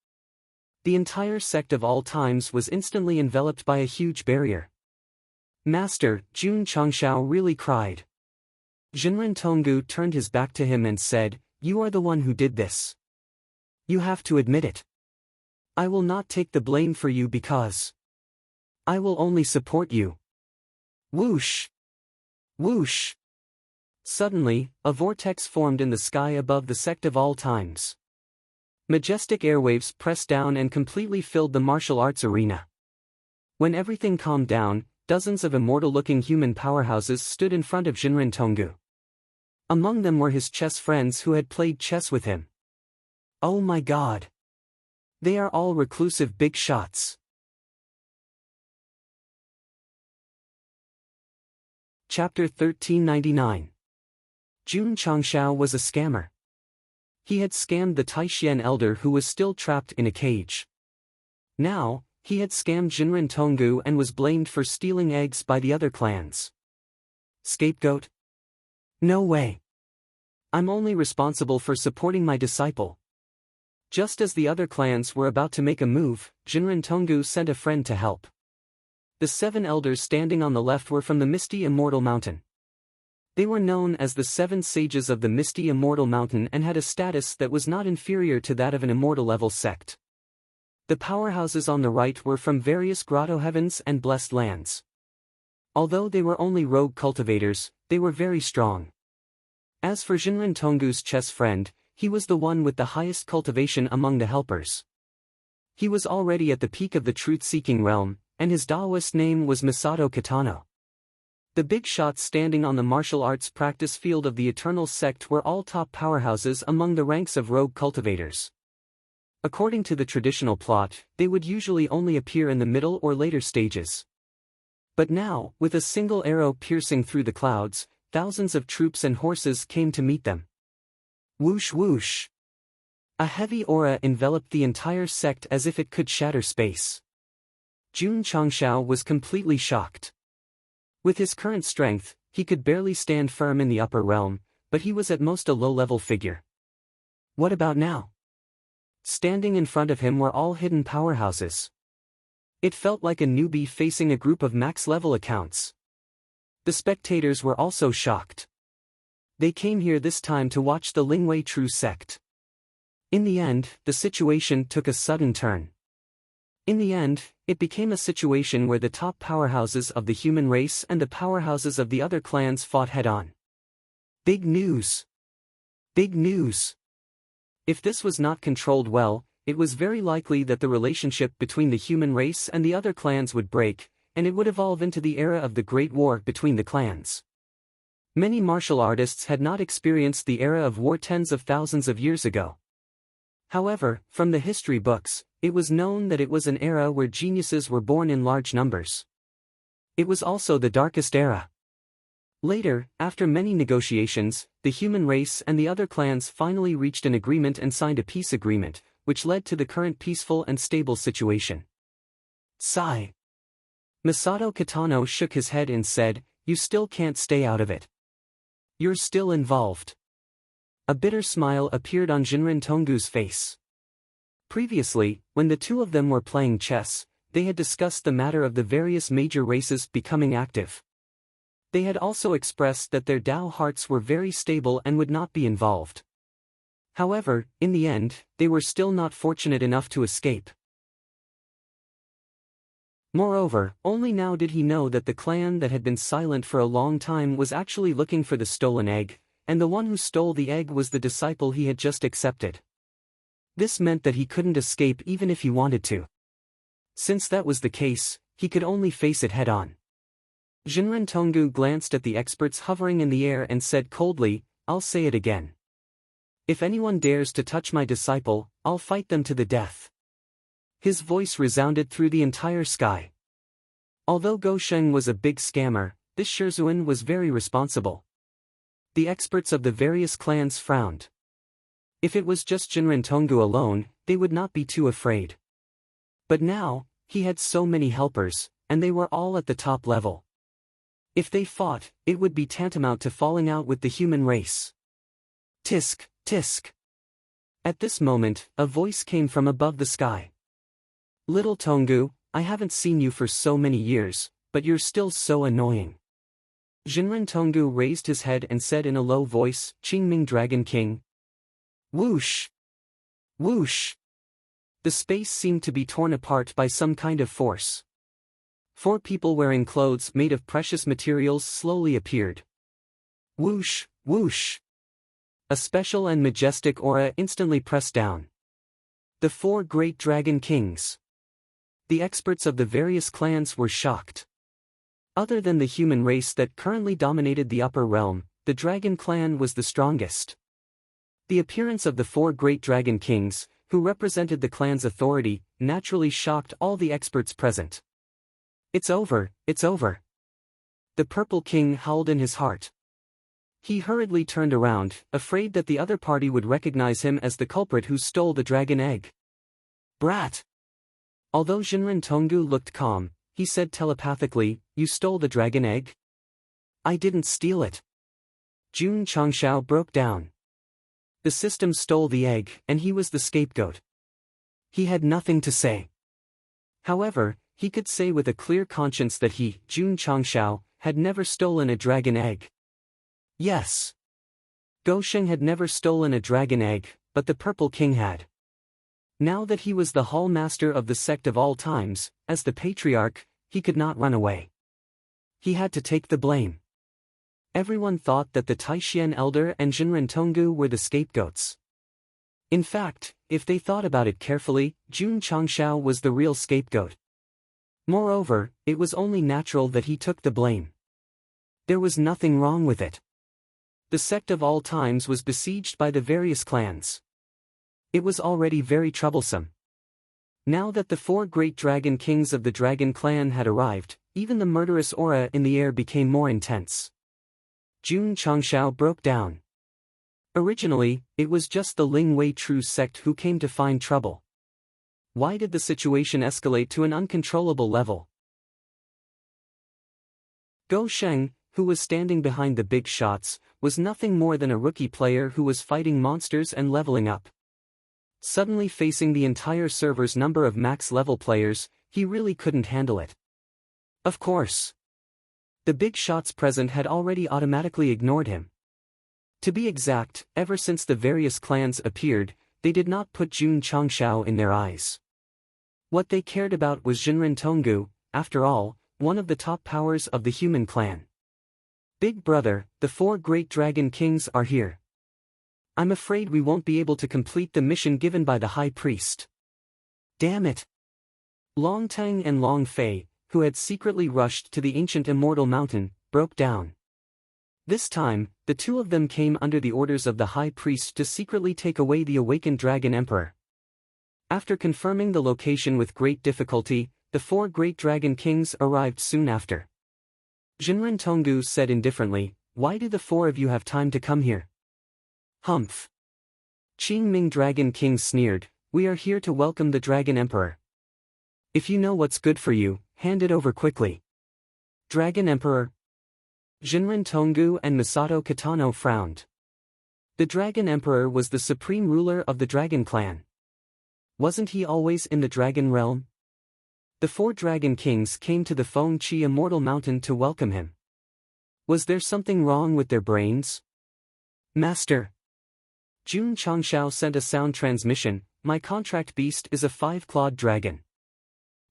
The entire sect of all times was instantly enveloped by a huge barrier. "Master," Jun Changshao really cried. Jinren Tonggu turned his back to him and said, "You are the one who did this. You have to admit it. I will not take the blame for you because I will only support you." Whoosh! Whoosh! Suddenly, a vortex formed in the sky above the sect of all times. Majestic airwaves pressed down and completely filled the martial arts arena. When everything calmed down, dozens of immortal-looking human powerhouses stood in front of Jinren Tonggu. Among them were his chess friends who had played chess with him. Oh my god! They are all reclusive big shots. Chapter 1399. Jun Changshao was a scammer. He had scammed the Taishian elder who was still trapped in a cage. Now, he had scammed Jinren Tonggu and was blamed for stealing eggs by the other clans. Scapegoat? No way. I'm only responsible for supporting my disciple. Just as the other clans were about to make a move, Jinren Tonggu sent a friend to help. The 7 elders standing on the left were from the Misty Immortal Mountain. They were known as the 7 sages of the Misty Immortal Mountain and had a status that was not inferior to that of an immortal-level sect. The powerhouses on the right were from various grotto heavens and blessed lands. Although they were only rogue cultivators, they were very strong. As for Jinren Tonggu's chess friend, he was the one with the highest cultivation among the helpers. He was already at the peak of the truth-seeking realm, and his Taoist name was Masato Kitano. The big shots standing on the martial arts practice field of the Eternal Sect were all top powerhouses among the ranks of rogue cultivators. According to the traditional plot, they would usually only appear in the middle or later stages. But now, with a single arrow piercing through the clouds, thousands of troops and horses came to meet them. Whoosh whoosh! A heavy aura enveloped the entire sect as if it could shatter space. Jun Changshao was completely shocked. With his current strength, he could barely stand firm in the upper realm, but he was at most a low-level figure. What about now? Standing in front of him were all hidden powerhouses. It felt like a newbie facing a group of max-level accounts. The spectators were also shocked. They came here this time to watch the Lingwei True Sect. In the end, the situation took a sudden turn. In the end, it became a situation where the top powerhouses of the human race and the powerhouses of the other clans fought head-on. Big news! Big news! If this was not controlled well, it was very likely that the relationship between the human race and the other clans would break, and it would evolve into the era of the Great War between the clans. Many martial artists had not experienced the era of war tens of thousands of years ago. However, from the history books, it was known that it was an era where geniuses were born in large numbers. It was also the darkest era. Later, after many negotiations, the human race and the other clans finally reached an agreement and signed a peace agreement, which led to the current peaceful and stable situation. Sigh. Masato Kitano shook his head and said, "You still can't stay out of it. You're still involved." A bitter smile appeared on Jinren Tonggu's face. Previously, when the two of them were playing chess, they had discussed the matter of the various major races becoming active. They had also expressed that their Tao hearts were very stable and would not be involved. However, in the end, they were still not fortunate enough to escape. Moreover, only now did he know that the clan that had been silent for a long time was actually looking for the stolen egg, and the one who stole the egg was the disciple he had just accepted. This meant that he couldn't escape even if he wanted to. Since that was the case, he could only face it head-on. Jinren Tonggu glanced at the experts hovering in the air and said coldly, "I'll say it again. If anyone dares to touch my disciple, I'll fight them to the death." His voice resounded through the entire sky. Although Go Sheng was a big scammer, this Shizhuan was very responsible. The experts of the various clans frowned. If it was just Jinren Tonggu alone, they would not be too afraid. But now, he had so many helpers, and they were all at the top level. If they fought, it would be tantamount to falling out with the human race. Tisk, tisk. At this moment, a voice came from above the sky. "Little Tonggu, I haven't seen you for so many years, but you're still so annoying." Jinren Tonggu raised his head and said in a low voice, "Qingming Dragon King." Whoosh! Whoosh! The space seemed to be torn apart by some kind of force. 4 people wearing clothes made of precious materials slowly appeared. Whoosh, whoosh. A special and majestic aura instantly pressed down. The 4 great dragon kings. The experts of the various clans were shocked. Other than the human race that currently dominated the upper realm, the dragon clan was the strongest. The appearance of the 4 great dragon kings, who represented the clan's authority, naturally shocked all the experts present. "It's over, it's over." The Purple King howled in his heart. He hurriedly turned around, afraid that the other party would recognize him as the culprit who stole the dragon egg. "Brat!" Although Jinren Tonggu looked calm, he said telepathically, "You stole the dragon egg?" "I didn't steal it." Jun Changshao broke down. The system stole the egg, and he was the scapegoat. He had nothing to say. However, he could say with a clear conscience that he, Jun Changshao, had never stolen a dragon egg. Yes. Go Sheng had never stolen a dragon egg, but the Purple King had. Now that he was the hall master of the sect of all times, as the patriarch, he could not run away. He had to take the blame. Everyone thought that the Taishian elder and Jinren Tonggu were the scapegoats. In fact, if they thought about it carefully, Jun Changshao was the real scapegoat. Moreover, it was only natural that he took the blame. There was nothing wrong with it. The sect of all times was besieged by the various clans. It was already very troublesome. Now that the 4 great dragon kings of the dragon clan had arrived, even the murderous aura in the air became more intense. Jun Changshao broke down. Originally, it was just the Ling Wei True sect who came to find trouble. Why did the situation escalate to an uncontrollable level? Go Sheng, who was standing behind the big shots, was nothing more than a rookie player who was fighting monsters and leveling up. Suddenly facing the entire server's number of max-level players, he really couldn't handle it. Of course. The big shots present had already automatically ignored him. To be exact, ever since the various clans appeared, they did not put Jun Changshao in their eyes. What they cared about was Jinren Tonggu, after all, one of the top powers of the human clan. "Big brother, the 4 great dragon kings are here. I'm afraid we won't be able to complete the mission given by the high priest." Damn it! Long Tang and Long Fei, who had secretly rushed to the ancient immortal mountain, broke down. This time, the 2 of them came under the orders of the high priest to secretly take away the awakened dragon emperor. After confirming the location with great difficulty, the 4 great dragon kings arrived soon after. Jinren Tonggu said indifferently, "Why do the 4 of you have time to come here?" "Humph." Qingming Dragon King sneered, "We are here to welcome the Dragon Emperor. If you know what's good for you, hand it over quickly." Dragon Emperor. Jinren Tonggu and Misato Kitano frowned. The Dragon Emperor was the supreme ruler of the Dragon Clan. Wasn't he always in the Dragon Realm? The 4 Dragon Kings came to the Feng Qi Immortal Mountain to welcome him. Was there something wrong with their brains? "Master." Jun Changshao sent a sound transmission, "My contract beast is a 5-clawed dragon."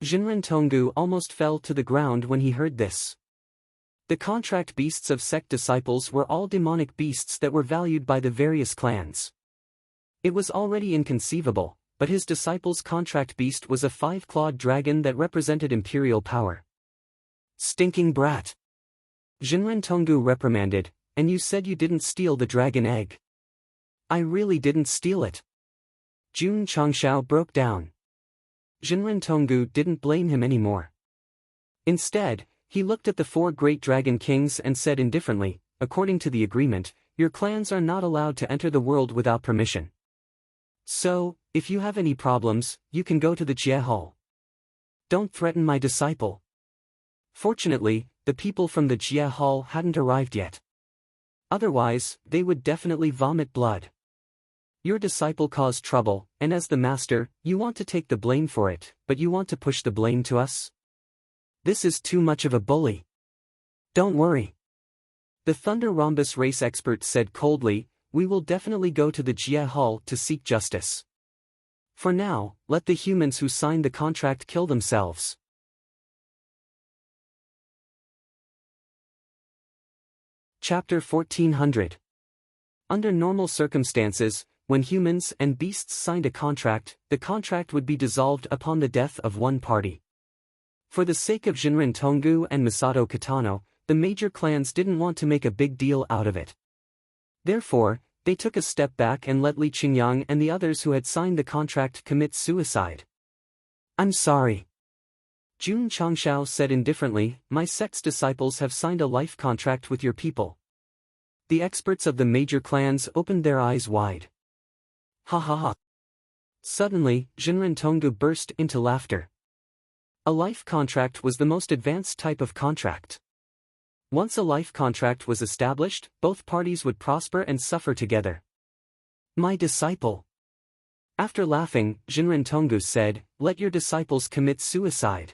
Jinren Tonggu almost fell to the ground when he heard this. The contract beasts of sect disciples were all demonic beasts that were valued by the various clans. It was already inconceivable, but his disciple's contract beast was a 5-clawed dragon that represented imperial power. Stinking brat! Jinren Tonggu reprimanded, and you said you didn't steal the dragon egg. I really didn't steal it. Jun Changshao broke down. Jinren Tonggu didn't blame him anymore. Instead, he looked at the 4 great dragon kings and said indifferently, according to the agreement, your clans are not allowed to enter the world without permission. So, if you have any problems, you can go to the Jie Hall. Don't threaten my disciple. Fortunately, the people from the Jie Hall hadn't arrived yet. Otherwise, they would definitely vomit blood. Your disciple caused trouble, and as the master, you want to take the blame for it, but you want to push the blame to us? This is too much of a bully. Don't worry. The Thunder Rhombus race expert said coldly, we will definitely go to the Jie Hall to seek justice. For now, let the humans who signed the contract kill themselves. Chapter 1400. Under normal circumstances, when humans and beasts signed a contract, the contract would be dissolved upon the death of one party. For the sake of Jinren Tonggu and Masato Kitano, the major clans didn't want to make a big deal out of it. Therefore, they took a step back and let Li Qingyang and the others who had signed the contract commit suicide. I'm sorry. Jun Changshao said indifferently, my sect's disciples have signed a life contract with your people. The experts of the major clans opened their eyes wide. Ha ha ha. Suddenly, Jinren Tonggu burst into laughter. A life contract was the most advanced type of contract. Once a life contract was established, both parties would prosper and suffer together. My disciple. After laughing, Jinren Tonggu said, let your disciples commit suicide.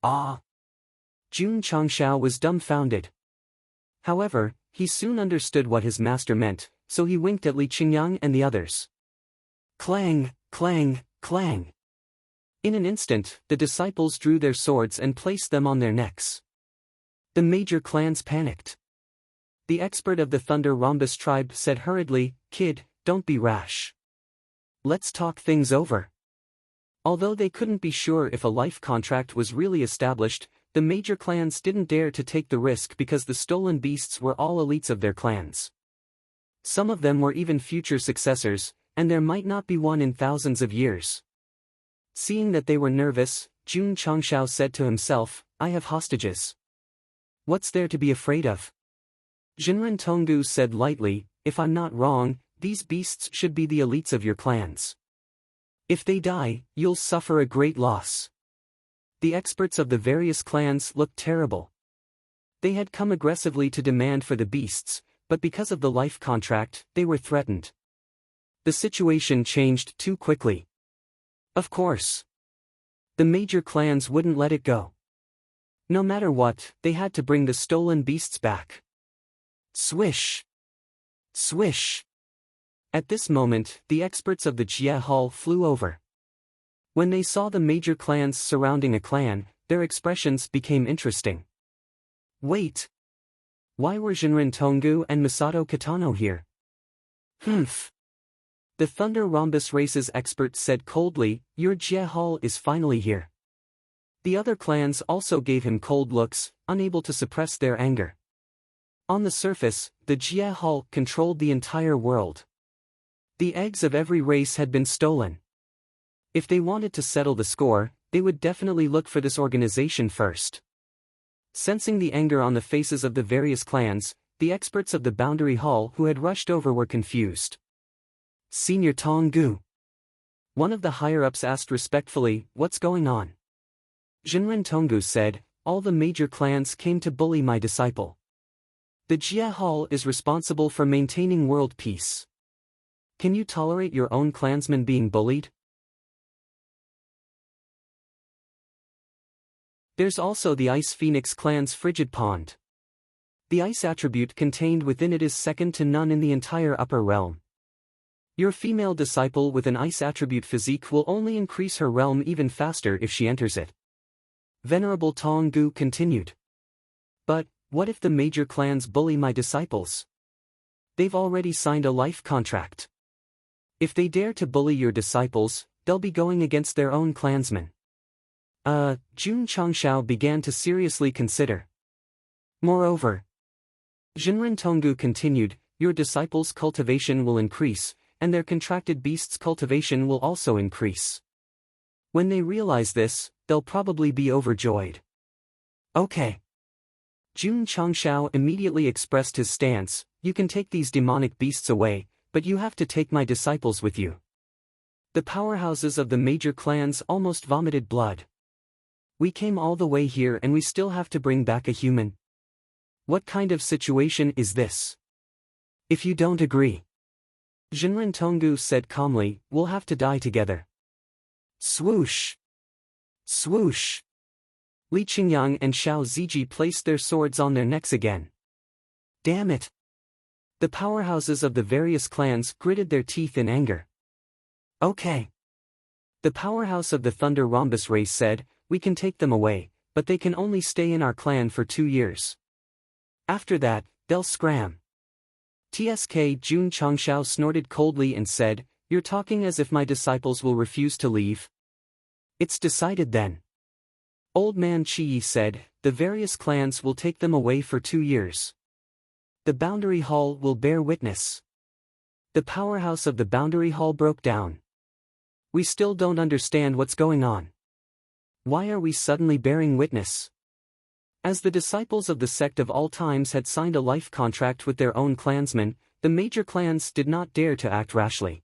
Ah! Jun Changshao was dumbfounded. However, he soon understood what his master meant, so he winked at Li Qingyang and the others. Clang, clang, clang. In an instant, the disciples drew their swords and placed them on their necks. The major clans panicked. The expert of the Thunder Rhombus tribe said hurriedly, kid, don't be rash. Let's talk things over. Although they couldn't be sure if a life contract was really established, the major clans didn't dare to take the risk because the stolen beasts were all elites of their clans. Some of them were even future successors, and there might not be one in thousands of years. Seeing that they were nervous, Jun Changshao said to himself, I have hostages. What's there to be afraid of? Jinren Tonggu said lightly, if I'm not wrong, these beasts should be the elites of your clans. If they die, you'll suffer a great loss. The experts of the various clans looked terrible. They had come aggressively to demand for the beasts, but because of the life contract, they were threatened. The situation changed too quickly. Of course. The major clans wouldn't let it go. No matter what, they had to bring the stolen beasts back. Swish! Swish! At this moment, the experts of the Jie Hall flew over. When they saw the major clans surrounding a clan, their expressions became interesting. Wait! Why were Jinren Tonggu and Masato Kitano here? Humph! The Thunder Rhombus Race's expert said coldly, your Jie Hall is finally here. The other clans also gave him cold looks, unable to suppress their anger. On the surface, the Jie Hall controlled the entire world. The eggs of every race had been stolen. If they wanted to settle the score, they would definitely look for this organization first. Sensing the anger on the faces of the various clans, the experts of the Boundary Hall who had rushed over were confused. Senior Tonggu. One of the higher-ups asked respectfully, what's going on? Jinren Tonggu said, all the major clans came to bully my disciple. The Jie Hall is responsible for maintaining world peace. Can you tolerate your own clansmen being bullied? There's also the Ice Phoenix clan's frigid pond. The ice attribute contained within it is second to none in the entire upper realm. Your female disciple with an ice attribute physique will only increase her realm even faster if she enters it. Venerable Tonggu continued. But, what if the major clans bully my disciples? They've already signed a life contract. If they dare to bully your disciples, they'll be going against their own clansmen. Jun Changshao began to seriously consider. Moreover, Jinren Tonggu continued, your disciples' cultivation will increase, and their contracted beasts' cultivation will also increase. When they realize this, they'll probably be overjoyed. Okay. Jun Changshao immediately expressed his stance, you can take these demonic beasts away, but you have to take my disciples with you. The powerhouses of the major clans almost vomited blood. We came all the way here and we still have to bring back a human. What kind of situation is this? If you don't agree, Jinren Tonggu said calmly, we'll have to die together. Swoosh! Swoosh! Li Qingyang and Xiao Ziji placed their swords on their necks again. Damn it! The powerhouses of the various clans gritted their teeth in anger. Okay. The powerhouse of the Thunder Rhombus race said, we can take them away, but they can only stay in our clan for 2 years. After that, they'll scram. TSK Jun Changshao snorted coldly and said, you're talking as if my disciples will refuse to leave. It's decided then. Old Man Chi said, the various clans will take them away for 2 years. The Boundary Hall will bear witness. The powerhouse of the Boundary Hall broke down. We still don't understand what's going on. Why are we suddenly bearing witness? As the disciples of the Sect of all times had signed a life contract with their own clansmen, the major clans did not dare to act rashly.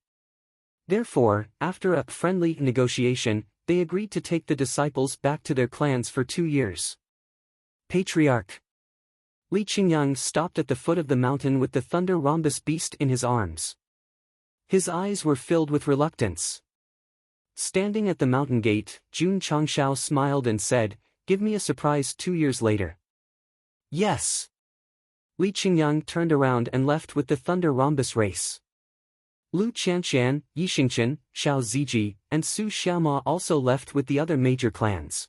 Therefore, after a friendly negotiation, they agreed to take the disciples back to their clans for 2 years. Patriarch Li Qingyang stopped at the foot of the mountain with the Thunder Rhombus beast in his arms. His eyes were filled with reluctance. Standing at the mountain gate, Jun Changshao smiled and said, give me a surprise 2 years later. Yes. Li Qingyang turned around and left with the Thunder Rhombus race. Lu Qianqian, Yixingqian, Xiao Ziji, and Su Xiaoma also left with the other major clans.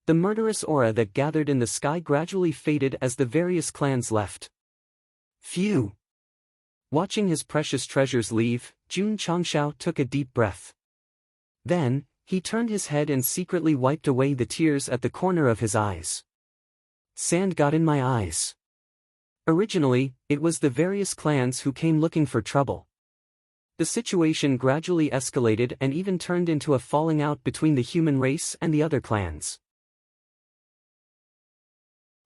The murderous aura that gathered in the sky gradually faded as the various clans left. Phew! Watching his precious treasures leave, Jun Changshao took a deep breath. Then, he turned his head and secretly wiped away the tears at the corner of his eyes. Sand got in my eyes. Originally, it was the various clans who came looking for trouble. The situation gradually escalated and even turned into a falling out between the human race and the other clans.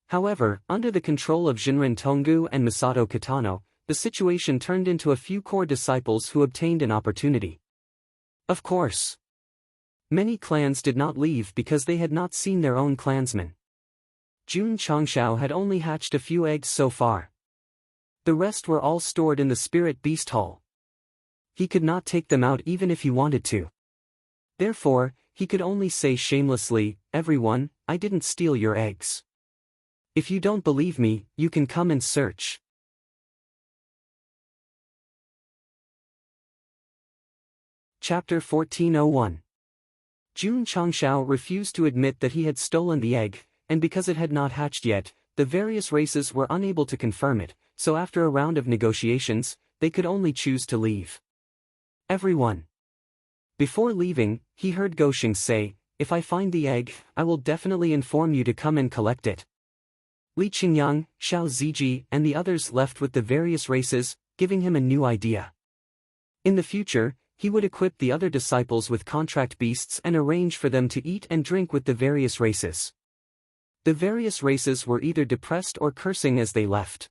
However, under the control of Jinren Tonggu and Masato Kitano, the situation turned into a few core disciples who obtained an opportunity. Of course, many clans did not leave because they had not seen their own clansmen. Jun Changshao had only hatched a few eggs so far. The rest were all stored in the Spirit Beast Hall. He could not take them out even if he wanted to. Therefore, he could only say shamelessly, everyone, I didn't steal your eggs. If you don't believe me, you can come and search. Chapter 1401. Jun Changshao refused to admit that he had stolen the egg, and because it had not hatched yet, the various races were unable to confirm it, so after a round of negotiations, they could only choose to leave. Everyone. Before leaving, he heard Goshing say, if I find the egg, I will definitely inform you to come and collect it. Li Qingyang, Xiao Ziji, and the others left with the various races, giving him a new idea. In the future, he would equip the other disciples with contract beasts and arrange for them to eat and drink with the various races. The various races were either depressed or cursing as they left.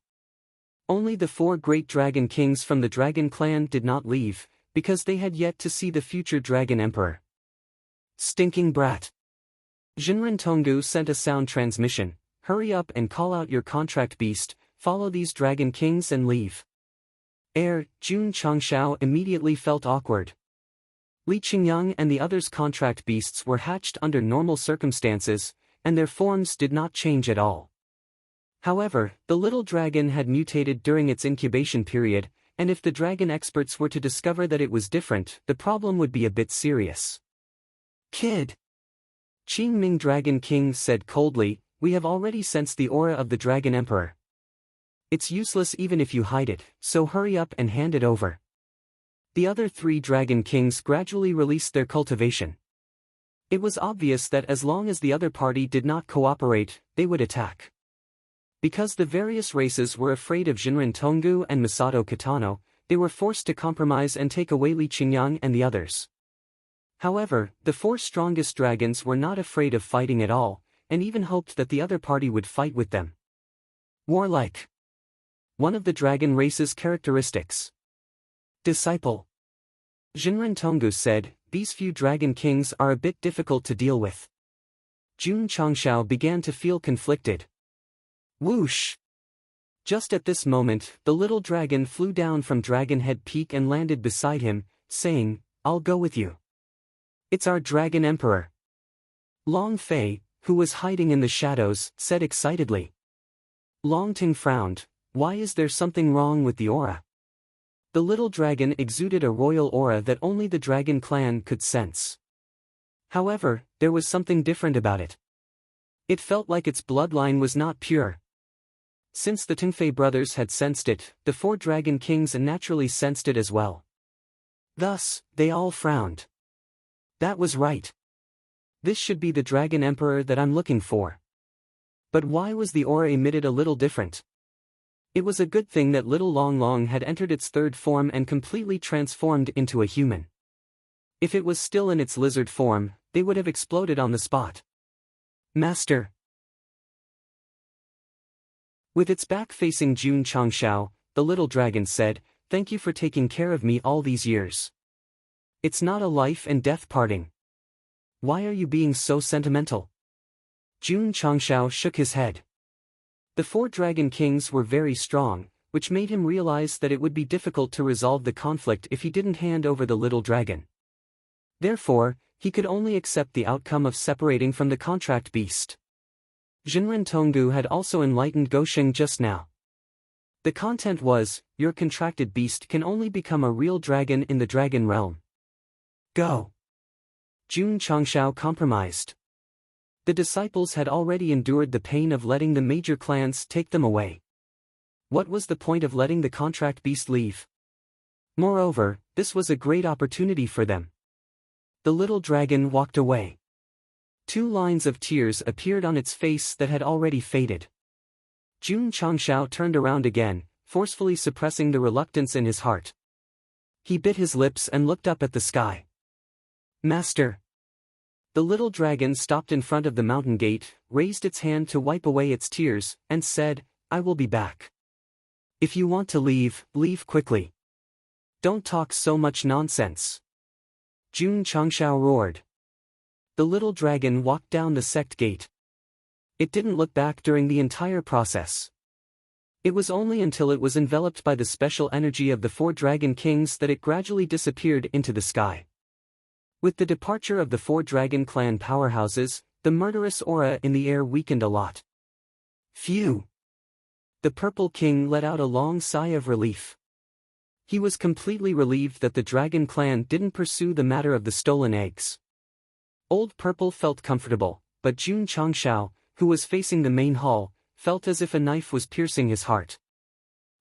Only the 4 great dragon kings from the dragon clan did not leave, because they had yet to see the future dragon emperor. Stinking brat! Jinren Tonggu sent a sound transmission, hurry up and call out your contract beast, follow these dragon kings and leave. Jun Changshao immediately felt awkward. Li Qingyang and the others' contract beasts were hatched under normal circumstances, and their forms did not change at all. However, the little dragon had mutated during its incubation period, and if the dragon experts were to discover that it was different, the problem would be a bit serious. Kid! Qingming Dragon King said coldly, we have already sensed the aura of the Dragon Emperor. It's useless even if you hide it, so hurry up and hand it over. The other 3 dragon kings gradually released their cultivation. It was obvious that as long as the other party did not cooperate, they would attack. Because the various races were afraid of Jinren Tonggu and Masato Kitano, they were forced to compromise and take away Li Qingyang and the others. However, the 4 strongest dragons were not afraid of fighting at all, and even hoped that the other party would fight with them. Warlike. One of the dragon race's characteristics. Disciple. Jinren Tonggu said, "These few dragon kings are a bit difficult to deal with." Jun Changshao began to feel conflicted. Whoosh! Just at this moment, the little dragon flew down from Dragon Head Peak and landed beside him, saying, "I'll go with you." "It's our Dragon Emperor." Long Fei, who was hiding in the shadows, said excitedly. Long Ting frowned. "Why is there something wrong with the aura?" The little dragon exuded a royal aura that only the dragon clan could sense. However, there was something different about it. It felt like its bloodline was not pure. Since the Tingfei brothers had sensed it, the 4 dragon kings naturally sensed it as well. Thus, they all frowned. That was right. This should be the dragon emperor that I'm looking for. But why was the aura emitted a little different? It was a good thing that little Long Long had entered its 3rd form and completely transformed into a human. If it was still in its lizard form, they would have exploded on the spot. Master. With its back facing Jun Changshao, the little dragon said, "Thank you for taking care of me all these years. It's not a life and death parting. Why are you being so sentimental?" Jun Changshao shook his head. The 4 dragon kings were very strong, which made him realize that it would be difficult to resolve the conflict if he didn't hand over the little dragon. Therefore, he could only accept the outcome of separating from the contract beast. Jinren Tonggu had also enlightened Gosheng just now. The content was, "Your contracted beast can only become a real dragon in the dragon realm." Go. Jun Changshao compromised. The disciples had already endured the pain of letting the major clans take them away. What was the point of letting the contract beast leave? Moreover, this was a great opportunity for them. The little dragon walked away. 2 lines of tears appeared on its face that had already faded. Jun Changshao turned around again, forcefully suppressing the reluctance in his heart. He bit his lips and looked up at the sky. "Master." The little dragon stopped in front of the mountain gate, raised its hand to wipe away its tears, and said, "I will be back. If you want to leave, leave quickly. Don't talk so much nonsense." Jun Changshao roared. The little dragon walked down the sect gate. It didn't look back during the entire process. It was only until it was enveloped by the special energy of the 4 dragon kings that it gradually disappeared into the sky. With the departure of the 4 dragon clan powerhouses, the murderous aura in the air weakened a lot. Phew! The purple king let out a long sigh of relief. He was completely relieved that the dragon clan didn't pursue the matter of the stolen eggs. Old Purple felt comfortable, but Jun Changshao, who was facing the main hall, felt as if a knife was piercing his heart.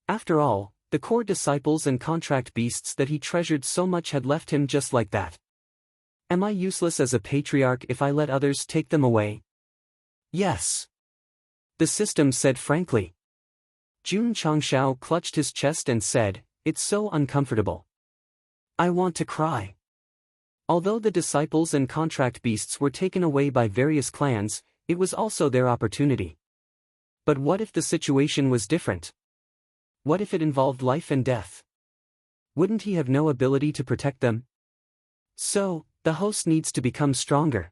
After all, the core disciples and contract beasts that he treasured so much had left him just like that. Am I useless as a patriarch if I let others take them away? Yes. The system said frankly. Jun Changshao clutched his chest and said, "It's so uncomfortable. I want to cry." Although the disciples and contract beasts were taken away by various clans, it was also their opportunity. But what if the situation was different? What if it involved life and death? Wouldn't he have no ability to protect them? So, the host needs to become stronger.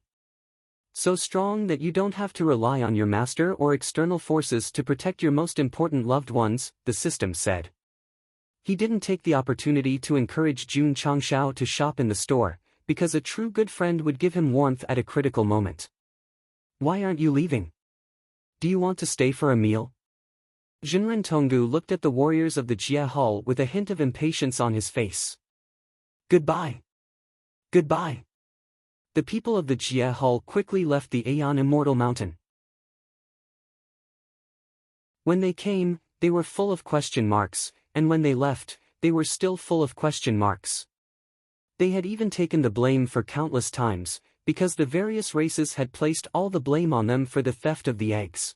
So strong that you don't have to rely on your master or external forces to protect your most important loved ones, the system said. He didn't take the opportunity to encourage Jun Changshao to shop in the store, because a true good friend would give him warmth at a critical moment. "Why aren't you leaving? Do you want to stay for a meal?" Jinren Tonggu looked at the warriors of the Jie Hall with a hint of impatience on his face. "Goodbye. Goodbye." The people of the Jie Hall quickly left the Aeon Immortal Mountain. When they came, they were full of question marks, and when they left, they were still full of question marks. They had even taken the blame for countless times, because the various races had placed all the blame on them for the theft of the eggs.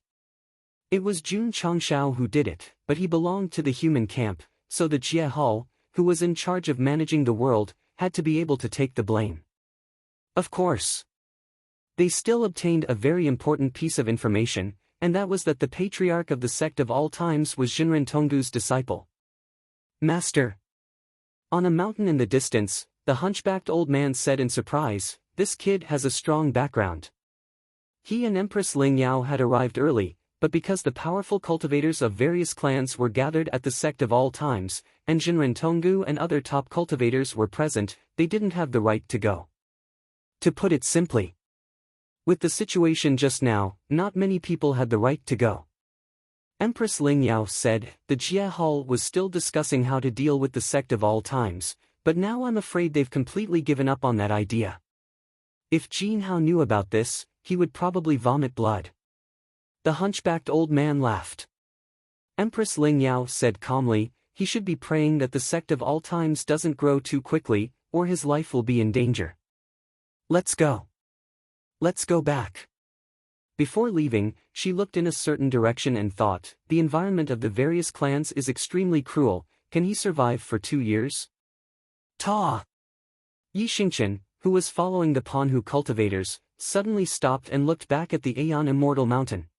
It was Jun Changshao who did it, but he belonged to the human camp, so the Jie Hall, who was in charge of managing the world, had to be able to take the blame. Of course. They still obtained a very important piece of information, and that was that the patriarch of the sect of all times was Jinren Tonggu's disciple. Master. On a mountain in the distance, the hunchbacked old man said in surprise, "This kid has a strong background." He and Empress Ling Yao had arrived early, but because the powerful cultivators of various clans were gathered at the sect of all times, and Jinren Tonggu and other top cultivators were present, they didn't have the right to go. To put it simply, with the situation just now, not many people had the right to go. Empress Ling Yao said, "The Jie Hall was still discussing how to deal with the sect of all times, but now I'm afraid they've completely given up on that idea. If Jin Hao knew about this, he would probably vomit blood." The hunchbacked old man laughed. Empress Ling Yao said calmly, "He should be praying that the sect of all times doesn't grow too quickly, or his life will be in danger. Let's go. Let's go back." Before leaving, she looked in a certain direction and thought, the environment of the various clans is extremely cruel. Can he survive for 2 years? Ta! Yi Xingchen, who was following the Panhu cultivators, suddenly stopped and looked back at the Aeon Immortal Mountain.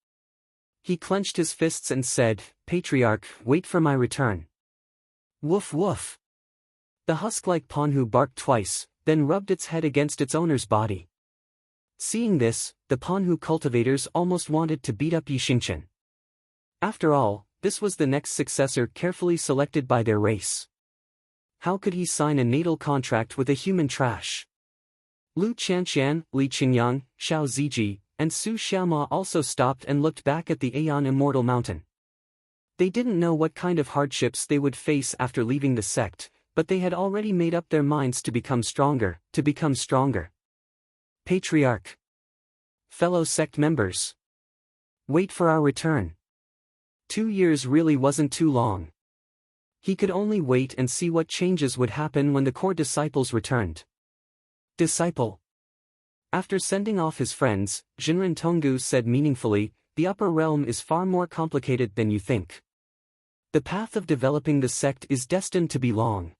He clenched his fists and said, "Patriarch, wait for my return." Woof woof. The husk-like Panhu barked twice, then rubbed its head against its owner's body. Seeing this, the Panhu cultivators almost wanted to beat up Yi Xingchen. After all, this was the next successor carefully selected by their race. How could he sign a natal contract with a human trash? Lu Qianqian, Li Qingyang, Xiao Ziji, and Su Xiaoma also stopped and looked back at the Aeon Immortal Mountain. They didn't know what kind of hardships they would face after leaving the sect, but they had already made up their minds to become stronger, Patriarch. Fellow sect members. Wait for our return. 2 years really wasn't too long. He could only wait and see what changes would happen when the core disciples returned. Disciple. After sending off his friends, Jinren Tonggu said meaningfully, "The upper realm is far more complicated than you think. The path of developing the sect is destined to be long."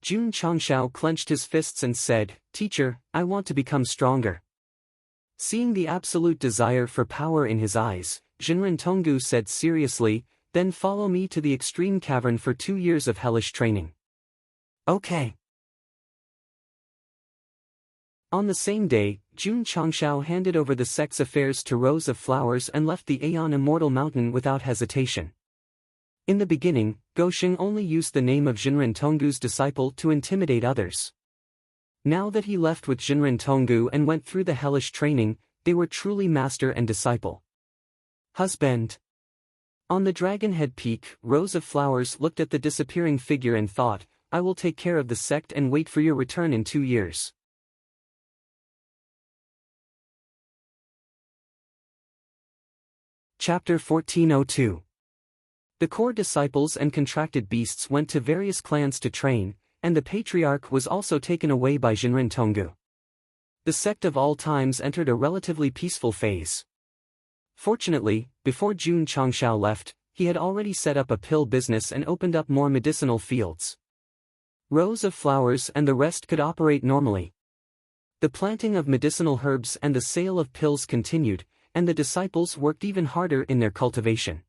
Jun Changshao clenched his fists and said, "Teacher, I want to become stronger." Seeing the absolute desire for power in his eyes, Jinren Tonggu said seriously, "Then follow me to the extreme cavern for 2 years of hellish training." Okay. On the same day, Jun Changshao handed over the sect's affairs to Rose of Flowers and left the Aeon Immortal Mountain without hesitation. In the beginning, Gosheng only used the name of Jinren Tonggu's disciple to intimidate others. Now that he left with Jinren Tonggu and went through the hellish training, they were truly master and disciple. Husband. On the Dragonhead Peak, Rose of Flowers looked at the disappearing figure and thought, "I will take care of the sect and wait for your return in 2 years. Chapter 1402. The core disciples and contracted beasts went to various clans to train, and the patriarch was also taken away by Jinren Tonggu. The sect of all times entered a relatively peaceful phase. Fortunately, before Jun Changshao left, he had already set up a pill business and opened up more medicinal fields. Rose of Flowers and the rest could operate normally. The planting of medicinal herbs and the sale of pills continued, and the disciples worked even harder in their cultivation.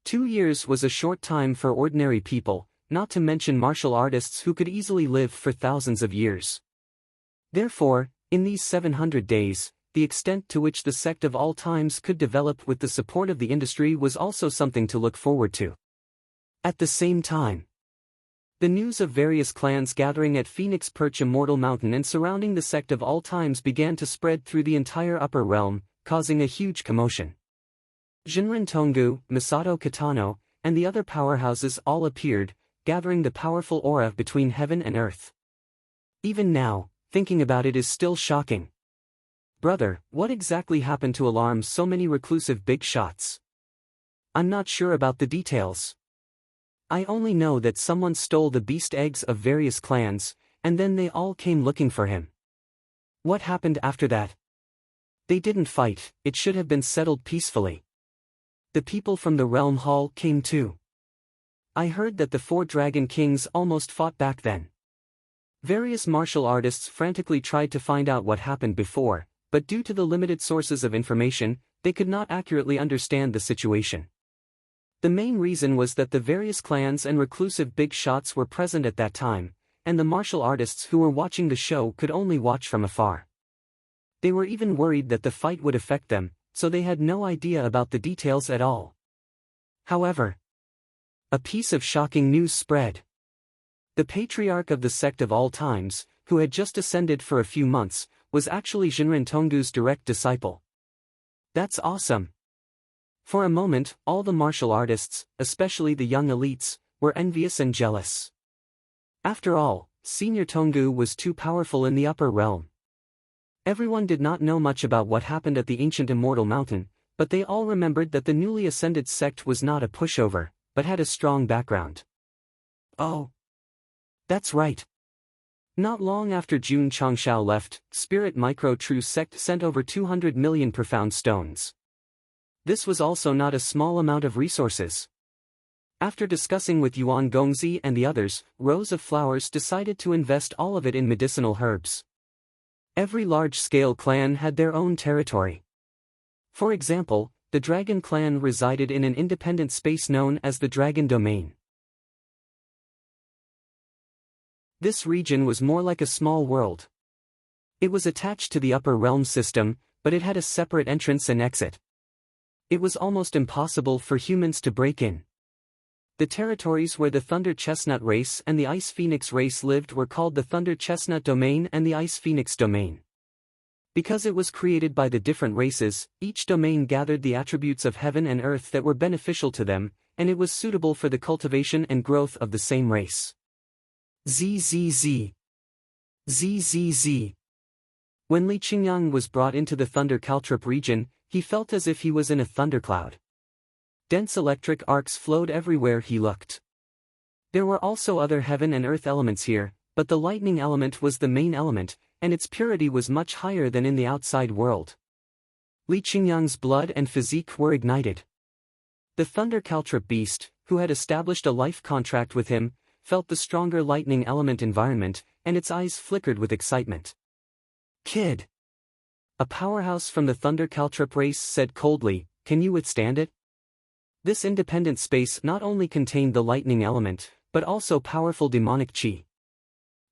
2 years was a short time for ordinary people, not to mention martial artists who could easily live for thousands of years. Therefore, in these 700 days, the extent to which the sect of all times could develop with the support of the industry was also something to look forward to. At the same time, the news of various clans gathering at Phoenix Perch Immortal Mountain and surrounding the sect of all times began to spread through the entire upper realm, causing a huge commotion. Jinren Tonggu, Masato Kitano, and the other powerhouses all appeared, gathering the powerful aura between heaven and earth. Even now, thinking about it is still shocking. Brother, what exactly happened to alarm so many reclusive big shots? I'm not sure about the details. I only know that someone stole the beast eggs of various clans, and then they all came looking for him. What happened after that? They didn't fight, it should have been settled peacefully. The people from the realm hall came too. I heard that the 4 dragon kings almost fought back then. Various martial artists frantically tried to find out what happened before, but due to the limited sources of information, they could not accurately understand the situation. The main reason was that the various clans and reclusive big shots were present at that time, and the martial artists who were watching the show could only watch from afar. They were even worried that the fight would affect them, so they had no idea about the details at all. However, a piece of shocking news spread. The patriarch of the sect of all times, who had just ascended for a few months, was actually Jinren Tonggu's direct disciple. That's awesome. For a moment, all the martial artists, especially the young elites, were envious and jealous. After all, Senior Tonggu was too powerful in the upper realm. Everyone did not know much about what happened at the ancient Immortal Mountain, but they all remembered that the newly ascended sect was not a pushover, but had a strong background. Oh. That's right. Not long after Jun Changshao left, Spirit Micro True Sect sent over 200 million profound stones. This was also not a small amount of resources. After discussing with Yuan Gongzi and the others, Rose of Flowers decided to invest all of it in medicinal herbs. Every large-scale clan had their own territory. For example, the Dragon clan resided in an independent space known as the Dragon Domain. This region was more like a small world. It was attached to the upper realm system, but it had a separate entrance and exit. It was almost impossible for humans to break in. The territories where the Thunder Chestnut race and the Ice Phoenix race lived were called the Thunder Chestnut Domain and the Ice Phoenix Domain. Because it was created by the different races, each domain gathered the attributes of heaven and earth that were beneficial to them, and it was suitable for the cultivation and growth of the same race. ZZZ. ZZZ. When Li Qingyang was brought into the Thunder Caltrip region, he felt as if he was in a thundercloud. Dense electric arcs flowed everywhere he looked. There were also other heaven and earth elements here, but the lightning element was the main element, and its purity was much higher than in the outside world. Li Qingyang's blood and physique were ignited. The Thunder Caltrip beast, who had established a life contract with him, felt the stronger lightning element environment, and its eyes flickered with excitement. Kid! A powerhouse from the Thunder Caltrip race said coldly, "Can you withstand it?" This independent space not only contained the lightning element, but also powerful demonic chi.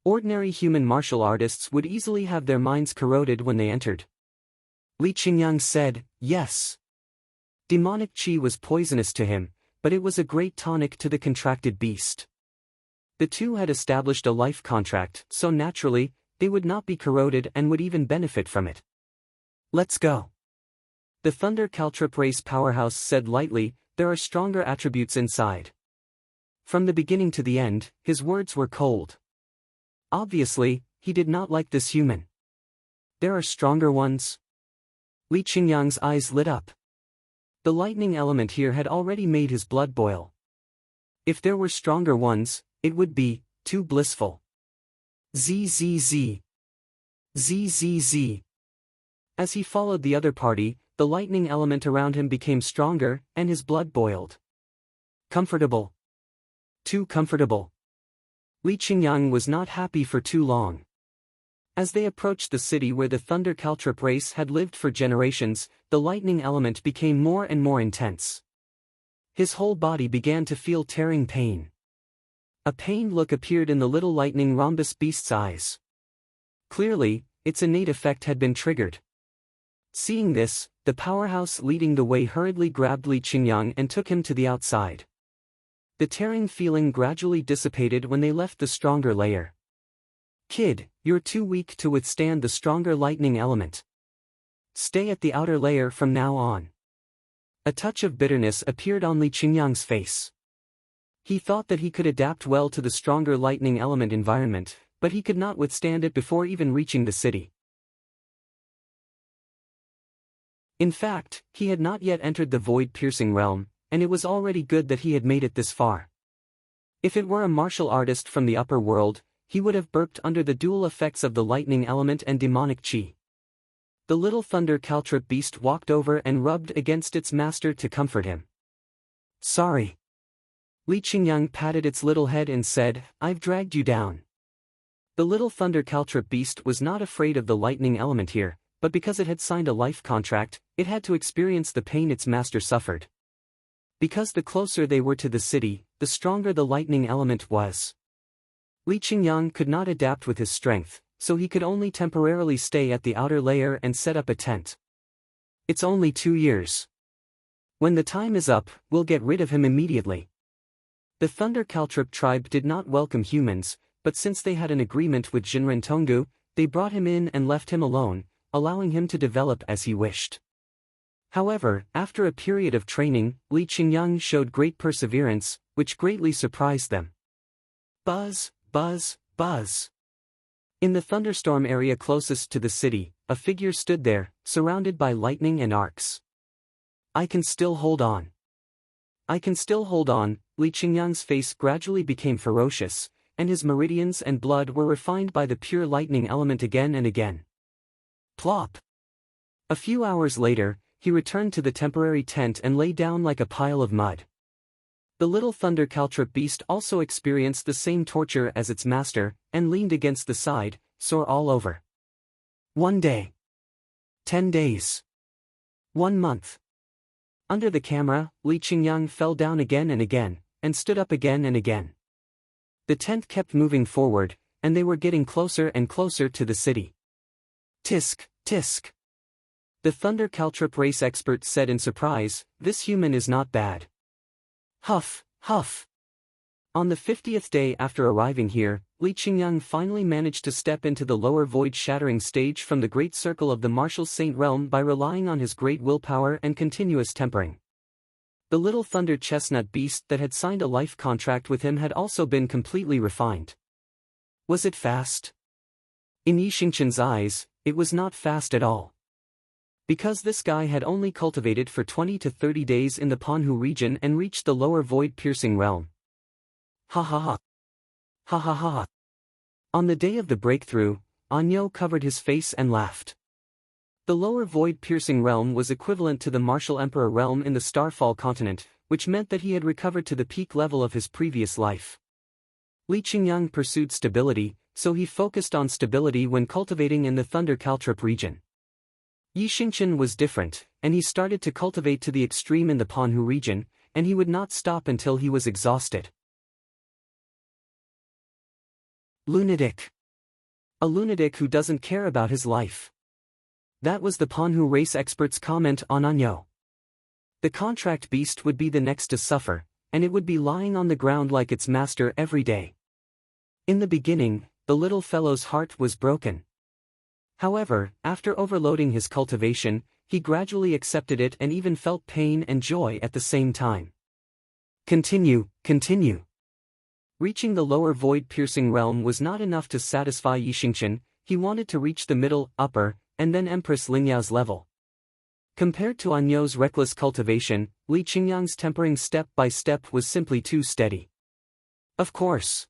Ordinary human martial artists would easily have their minds corroded when they entered. Li Qingyang said, "Yes." Demonic chi was poisonous to him, but it was a great tonic to the contracted beast. The two had established a life contract, so naturally, they would not be corroded and would even benefit from it. "Let's go." The Thunder Caltrip race powerhouse said lightly, "There are stronger attributes inside." From the beginning to the end, his words were cold. Obviously, he did not like this human. "There are stronger ones?" Li Qingyang's eyes lit up. The lightning element here had already made his blood boil. If there were stronger ones, it would be too blissful. ZZZ. ZZZ. As he followed the other party, the lightning element around him became stronger, and his blood boiled. Comfortable. Too comfortable. Li Qingyang was not happy for too long. As they approached the city where the Thunder Caltrip race had lived for generations, the lightning element became more and more intense. His whole body began to feel tearing pain. A pained look appeared in the little lightning rhombus beast's eyes. Clearly, its innate effect had been triggered. Seeing this, the powerhouse leading the way hurriedly grabbed Li Qingyang and took him to the outside. The tearing feeling gradually dissipated when they left the stronger layer. "Kid, you're too weak to withstand the stronger lightning element. Stay at the outer layer from now on." A touch of bitterness appeared on Li Qingyang's face. He thought that he could adapt well to the stronger lightning element environment, but he could not withstand it before even reaching the city. In fact, he had not yet entered the void-piercing realm, and it was already good that he had made it this far. If it were a martial artist from the upper world, he would have burped under the dual effects of the lightning element and demonic chi. The little thunder caltrip beast walked over and rubbed against its master to comfort him. "Sorry." Li Qingyang patted its little head and said, "I've dragged you down." The little thunder caltrip beast was not afraid of the lightning element here, but because it had signed a life contract, it had to experience the pain its master suffered. Because the closer they were to the city, the stronger the lightning element was. Li Qingyang could not adapt with his strength, so he could only temporarily stay at the outer layer and set up a tent. "It's only 2 years. When the time is up, we'll get rid of him immediately." The Thunder Caltrip tribe did not welcome humans, but since they had an agreement with Jinren Tonggu, they brought him in and left him alone, allowing him to develop as he wished. However, after a period of training, Li Qingyang showed great perseverance, which greatly surprised them. Buzz, buzz, buzz. In the thunderstorm area closest to the city, a figure stood there, surrounded by lightning and arcs. "I can still hold on. I can still hold on." Li Qingyang's face gradually became ferocious, and his meridians and blood were refined by the pure lightning element again and again. Plop! A few hours later, he returned to the temporary tent and lay down like a pile of mud. The little thunder caltrip beast also experienced the same torture as its master, and leaned against the side, sore all over. 1 day. 10 days. 1 month. Under the camera, Li Qingyang fell down again and again, and stood up again and again. The tent kept moving forward, and they were getting closer and closer to the city. Tisk, tisk. The Thunder Caltrip race expert said in surprise, "This human is not bad." Huff, huff. On the 50th day after arriving here, Li Qingyang finally managed to step into the lower void-shattering stage from the great circle of the martial saint realm by relying on his great willpower and continuous tempering. The little thunder chestnut beast that had signed a life contract with him had also been completely refined. Was it fast? In Yi Xingqian's eyes, it was not fast at all. Because this guy had only cultivated for 20 to 30 days in the Panhu region and reached the lower void-piercing realm. Ha ha ha. Ha ha ha. On the day of the breakthrough, Anyo covered his face and laughed. The lower void-piercing realm was equivalent to the martial emperor realm in the Starfall continent, which meant that he had recovered to the peak level of his previous life. Li Qingyang pursued stability, so he focused on stability when cultivating in the Thunder Caltrip region. Yi Xingqian was different, and he started to cultivate to the extreme in the Panhu region, and he would not stop until he was exhausted. Lunatic. A lunatic who doesn't care about his life. That was the Panhu race expert's comment on Anyo. The contract beast would be the next to suffer, and it would be lying on the ground like its master every day. In the beginning, the little fellow's heart was broken. However, after overloading his cultivation, he gradually accepted it and even felt pain and joy at the same time. Continue, continue. Reaching the lower void-piercing realm was not enough to satisfy Yi Xingqian. He wanted to reach the middle, upper, and then Empress Lingyao's level. Compared to Anyo's reckless cultivation, Li Qingyang's tempering step by step was simply too steady. Of course.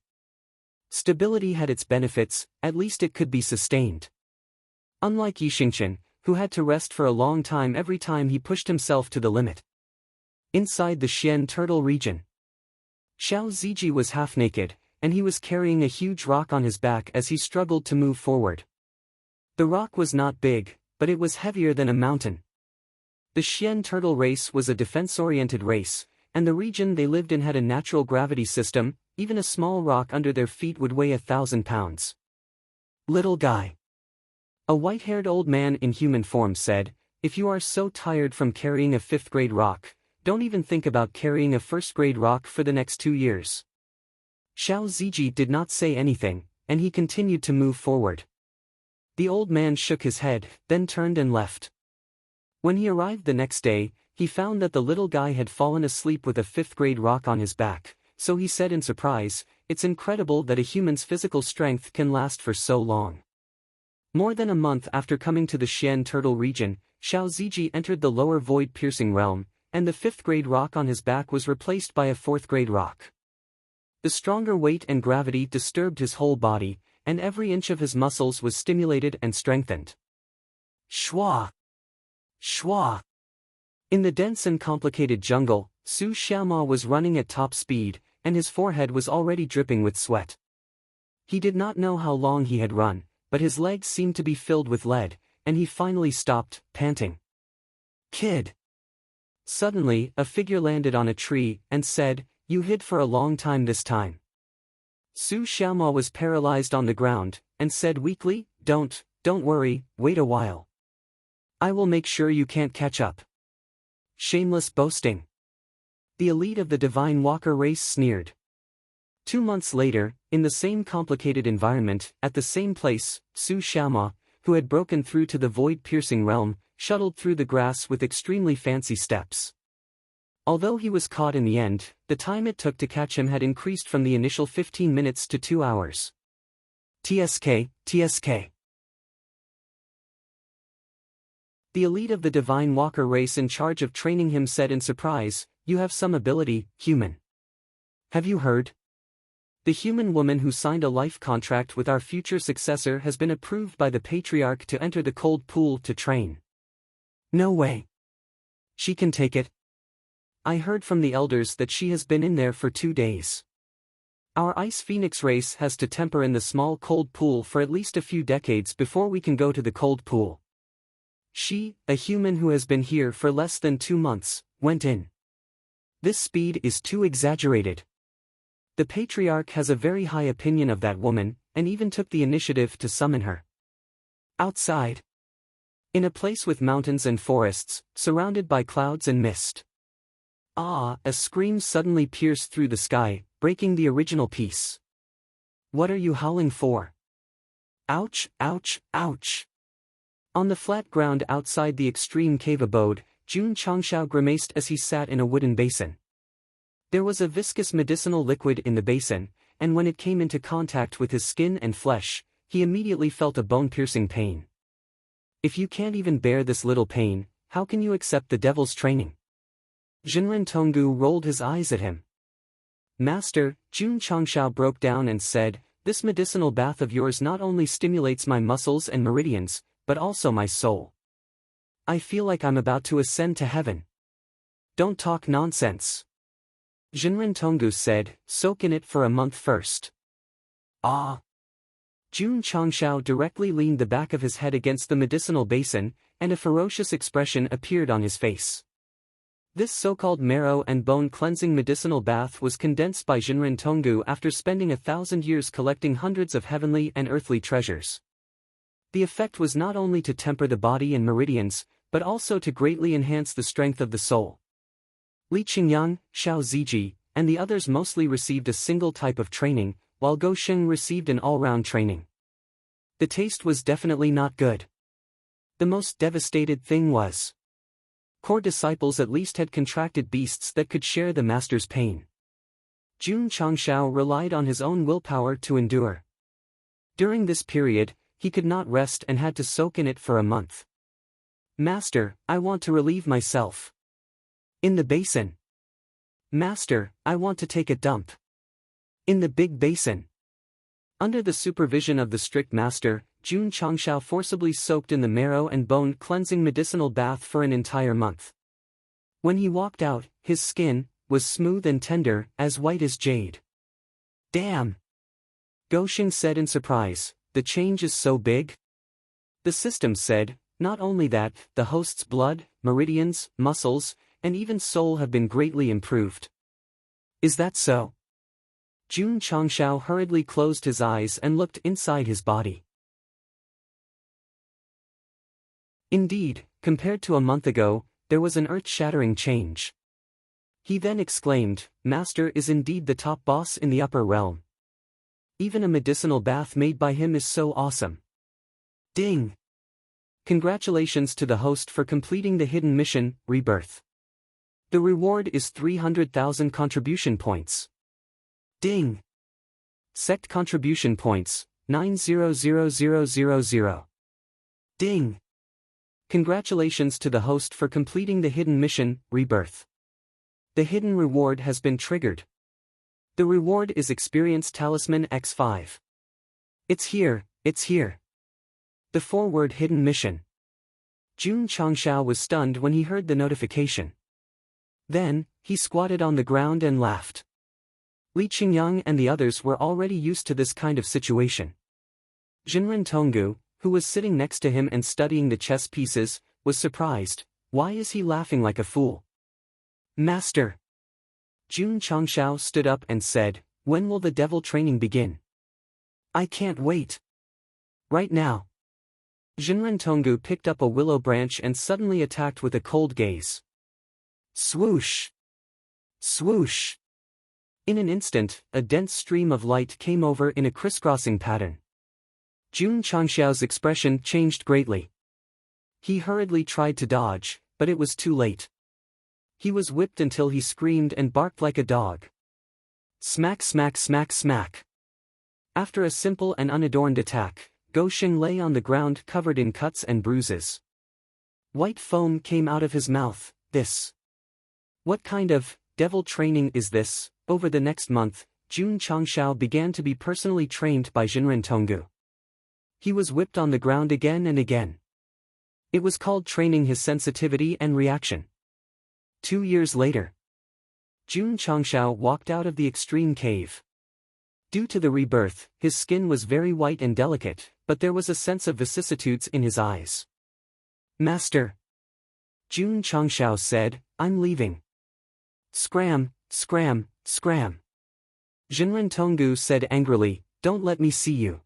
Stability had its benefits, at least it could be sustained. Unlike Yi Xingqian, who had to rest for a long time every time he pushed himself to the limit. Inside the Xian Turtle region, Xiao Ziji was half naked, and he was carrying a huge rock on his back as he struggled to move forward. The rock was not big, but it was heavier than a mountain. The Xian Turtle race was a defense-oriented race, and the region they lived in had a natural gravity system. Even a small rock under their feet would weigh 1,000 pounds. Little guy. A white-haired old man in human form said, "If you are so tired from carrying a 5th-grade rock, don't even think about carrying a 1st-grade rock for the next 2 years." Xiao Ziji did not say anything, and he continued to move forward. The old man shook his head, then turned and left. When he arrived the next day, he found that the little guy had fallen asleep with a 5th-grade rock on his back, so he said in surprise, "It's incredible that a human's physical strength can last for so long." More than a month after coming to the Xian Turtle region, Xiao Ziji entered the lower void-piercing realm, and the 5th-grade rock on his back was replaced by a 4th-grade rock. The stronger weight and gravity disturbed his whole body, and every inch of his muscles was stimulated and strengthened. Shwa! Shwa! In the dense and complicated jungle, Su Xiaoma was running at top speed, and his forehead was already dripping with sweat. He did not know how long he had run, but his legs seemed to be filled with lead, and he finally stopped, panting. Kid! Suddenly, a figure landed on a tree, and said, "You hid for a long time this time." Su Xiaoma was paralyzed on the ground, and said weakly, Don't worry, wait a while. I will make sure you can't catch up." Shameless boasting. The elite of the Divine Walker race sneered. 2 months later, in the same complicated environment, at the same place, Su Xiaoma, who had broken through to the void-piercing realm, shuttled through the grass with extremely fancy steps. Although he was caught in the end, the time it took to catch him had increased from the initial 15 minutes to 2 hours. TSK. The elite of the Divine Walker race in charge of training him said in surprise, "You have some ability, human. Have you heard? The human woman who signed a life contract with our future successor has been approved by the Patriarch to enter the cold pool to train." "No way. She can take it. I heard from the elders that she has been in there for 2 days. Our Ice Phoenix race has to temper in the small cold pool for at least a few decades before we can go to the cold pool. She, a human who has been here for less than 2 months, went in. This speed is too exaggerated. The Patriarch has a very high opinion of that woman, and even took the initiative to summon her. Outside. In a place with mountains and forests, surrounded by clouds and mist. Ah! A scream suddenly pierced through the sky, breaking the original peace. What are you howling for? Ouch, ouch, ouch! On the flat ground outside the extreme cave abode, Jun Changshao grimaced as he sat in a wooden basin. There was a viscous medicinal liquid in the basin, and when it came into contact with his skin and flesh, he immediately felt a bone-piercing pain. If you can't even bear this little pain, how can you accept the devil's training? Jinren Tonggu rolled his eyes at him. Master, Jun Changshao broke down and said, "This medicinal bath of yours not only stimulates my muscles and meridians, but also my soul. I feel like I'm about to ascend to heaven." "Don't talk nonsense," Jinren Tonggu said, "soak in it for a month first." Ah! Jun Changshao directly leaned the back of his head against the medicinal basin, and a ferocious expression appeared on his face. This so-called marrow and bone cleansing medicinal bath was condensed by Jinren Tonggu after spending 1,000 years collecting hundreds of heavenly and earthly treasures. The effect was not only to temper the body and meridians, but also to greatly enhance the strength of the soul. Li Qingyang, Xiao Ziji, and the others mostly received a single type of training, while Go Sheng received an all-round training. The taste was definitely not good. The most devastated thing was, core disciples at least had contracted beasts that could share the master's pain. Jun Changshao relied on his own willpower to endure. During this period, he could not rest and had to soak in it for a month. "Master, I want to relieve myself." "In the basin." "Master, I want to take a dump." "In the big basin." Under the supervision of the strict master, Jun Changshao forcibly soaked in the marrow and bone cleansing medicinal bath for an entire month. When he walked out, his skin was smooth and tender, as white as jade. "Damn!" Gosheng said in surprise, "The change is so big?" The system said, "Not only that, the host's blood, meridians, muscles, and even soul have been greatly improved." "Is that so?" Jun Changshao hurriedly closed his eyes and looked inside his body. Indeed, compared to a month ago, there was an earth-shattering change. He then exclaimed, "Master is indeed the top boss in the upper realm. Even a medicinal bath made by him is so awesome. Ding! Congratulations to the host for completing the hidden mission, Rebirth. The reward is 300,000 contribution points. Ding! Sect contribution points, 900,000. Ding! Congratulations to the host for completing the hidden mission, Rebirth. The hidden reward has been triggered. The reward is Experience Talisman X5. It's here, it's here. The 4-word hidden mission. Jun Changshao was stunned when he heard the notification. Then, he squatted on the ground and laughed. Li Qingyang and the others were already used to this kind of situation. Jinren Tonggu, who was sitting next to him and studying the chess pieces, was surprised. Why is he laughing like a fool? Master! Jun Changshao stood up and said, when will the devil training begin? I can't wait. Right now. Jinren Tonggu picked up a willow branch and suddenly attacked with a cold gaze. Swoosh! Swoosh! In an instant, a dense stream of light came over in a crisscrossing pattern. Jun Changshao's expression changed greatly. He hurriedly tried to dodge, but it was too late. He was whipped until he screamed and barked like a dog. Smack smack smack smack. After a simple and unadorned attack, Gou Sheng lay on the ground covered in cuts and bruises. White foam came out of his mouth. This. What kind of devil training is this? Over the next month, Jun Changshao began to be personally trained by Jinren Tonggu. He was whipped on the ground again and again. It was called training his sensitivity and reaction. 2 years later, Jun Changshao walked out of the extreme cave. Due to the rebirth, his skin was very white and delicate, but there was a sense of vicissitudes in his eyes. Master! Jun Changshao said, I'm leaving. Scram, scram, scram. Jinren Tonggu said angrily, don't let me see you.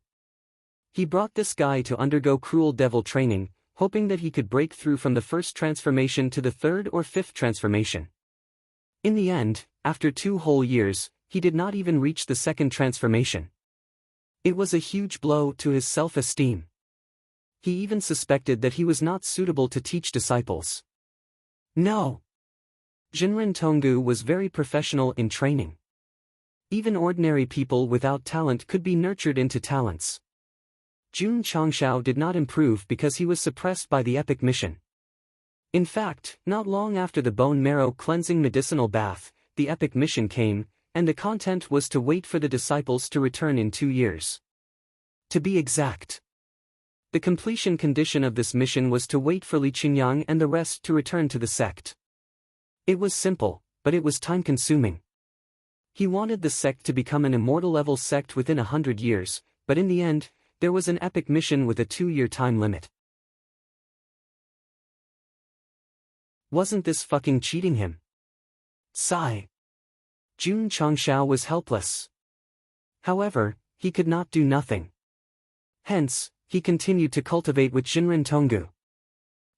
He brought this guy to undergo cruel devil training, hoping that he could break through from the first transformation to the 3rd or 5th transformation. In the end, after 2 whole years, he did not even reach the 2nd transformation. It was a huge blow to his self-esteem. He even suspected that he was not suitable to teach disciples. No! Jinren Tonggu was very professional in training. Even ordinary people without talent could be nurtured into talents. Jun Changshao did not improve because he was suppressed by the epic mission. In fact, not long after the bone marrow cleansing medicinal bath, the epic mission came, and the content was to wait for the disciples to return in 2 years. To be exact, the completion condition of this mission was to wait for Li Qingyang and the rest to return to the sect. It was simple, but it was time-consuming. He wanted the sect to become an immortal-level sect within 100 years, but in the end, there was an epic mission with a 2-year time limit. Wasn't this fucking cheating him? Sigh. Jun Changshao was helpless. However, he could not do nothing. Hence, he continued to cultivate with Jinren Tonggu.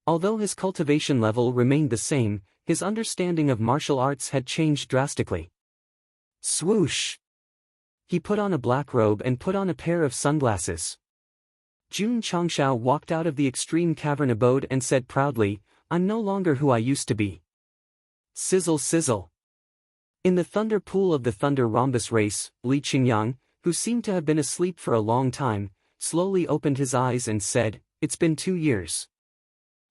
Although his cultivation level remained the same, his understanding of martial arts had changed drastically. Swoosh! He put on a black robe and put on a pair of sunglasses. Jun Changshao walked out of the extreme cavern abode and said proudly, I'm no longer who I used to be. Sizzle sizzle. In the thunder pool of the thunder rhombus race, Li Qingyang, who seemed to have been asleep for a long time, slowly opened his eyes and said, it's been 2 years.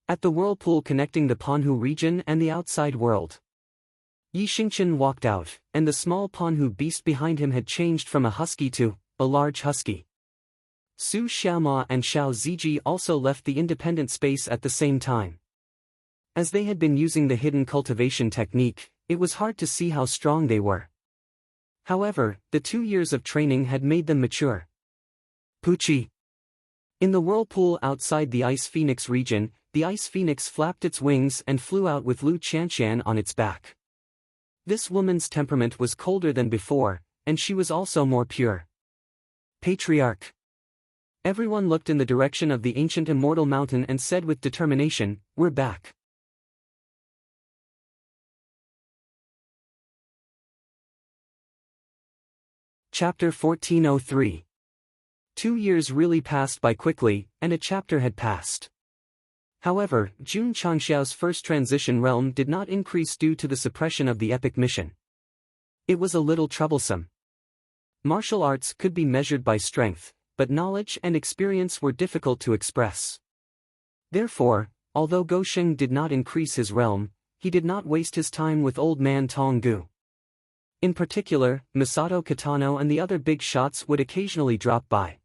At the whirlpool connecting the Panhu region and the outside world. Yi Xingqian walked out, and the small Panhu beast behind him had changed from a husky to a large husky. Su Xiaoma and Xiao Ziji also left the independent space at the same time. As they had been using the hidden cultivation technique, it was hard to see how strong they were. However, the 2 years of training had made them mature. Pucci. In the whirlpool outside the Ice Phoenix region, the Ice Phoenix flapped its wings and flew out with Lu Qianqian on its back. This woman's temperament was colder than before, and she was also more pure. Patriarch. Everyone looked in the direction of the ancient immortal mountain and said with determination, we're back. Chapter 1403. 2 years really passed by quickly, and a chapter had passed. However, Jun Changshao's first transition realm did not increase due to the suppression of the epic mission. It was a little troublesome. Martial arts could be measured by strength, but knowledge and experience were difficult to express. Therefore, although Gou Sheng did not increase his realm, he did not waste his time with old man Tong Gu. In particular, Masato Kitano and the other big shots would occasionally drop by.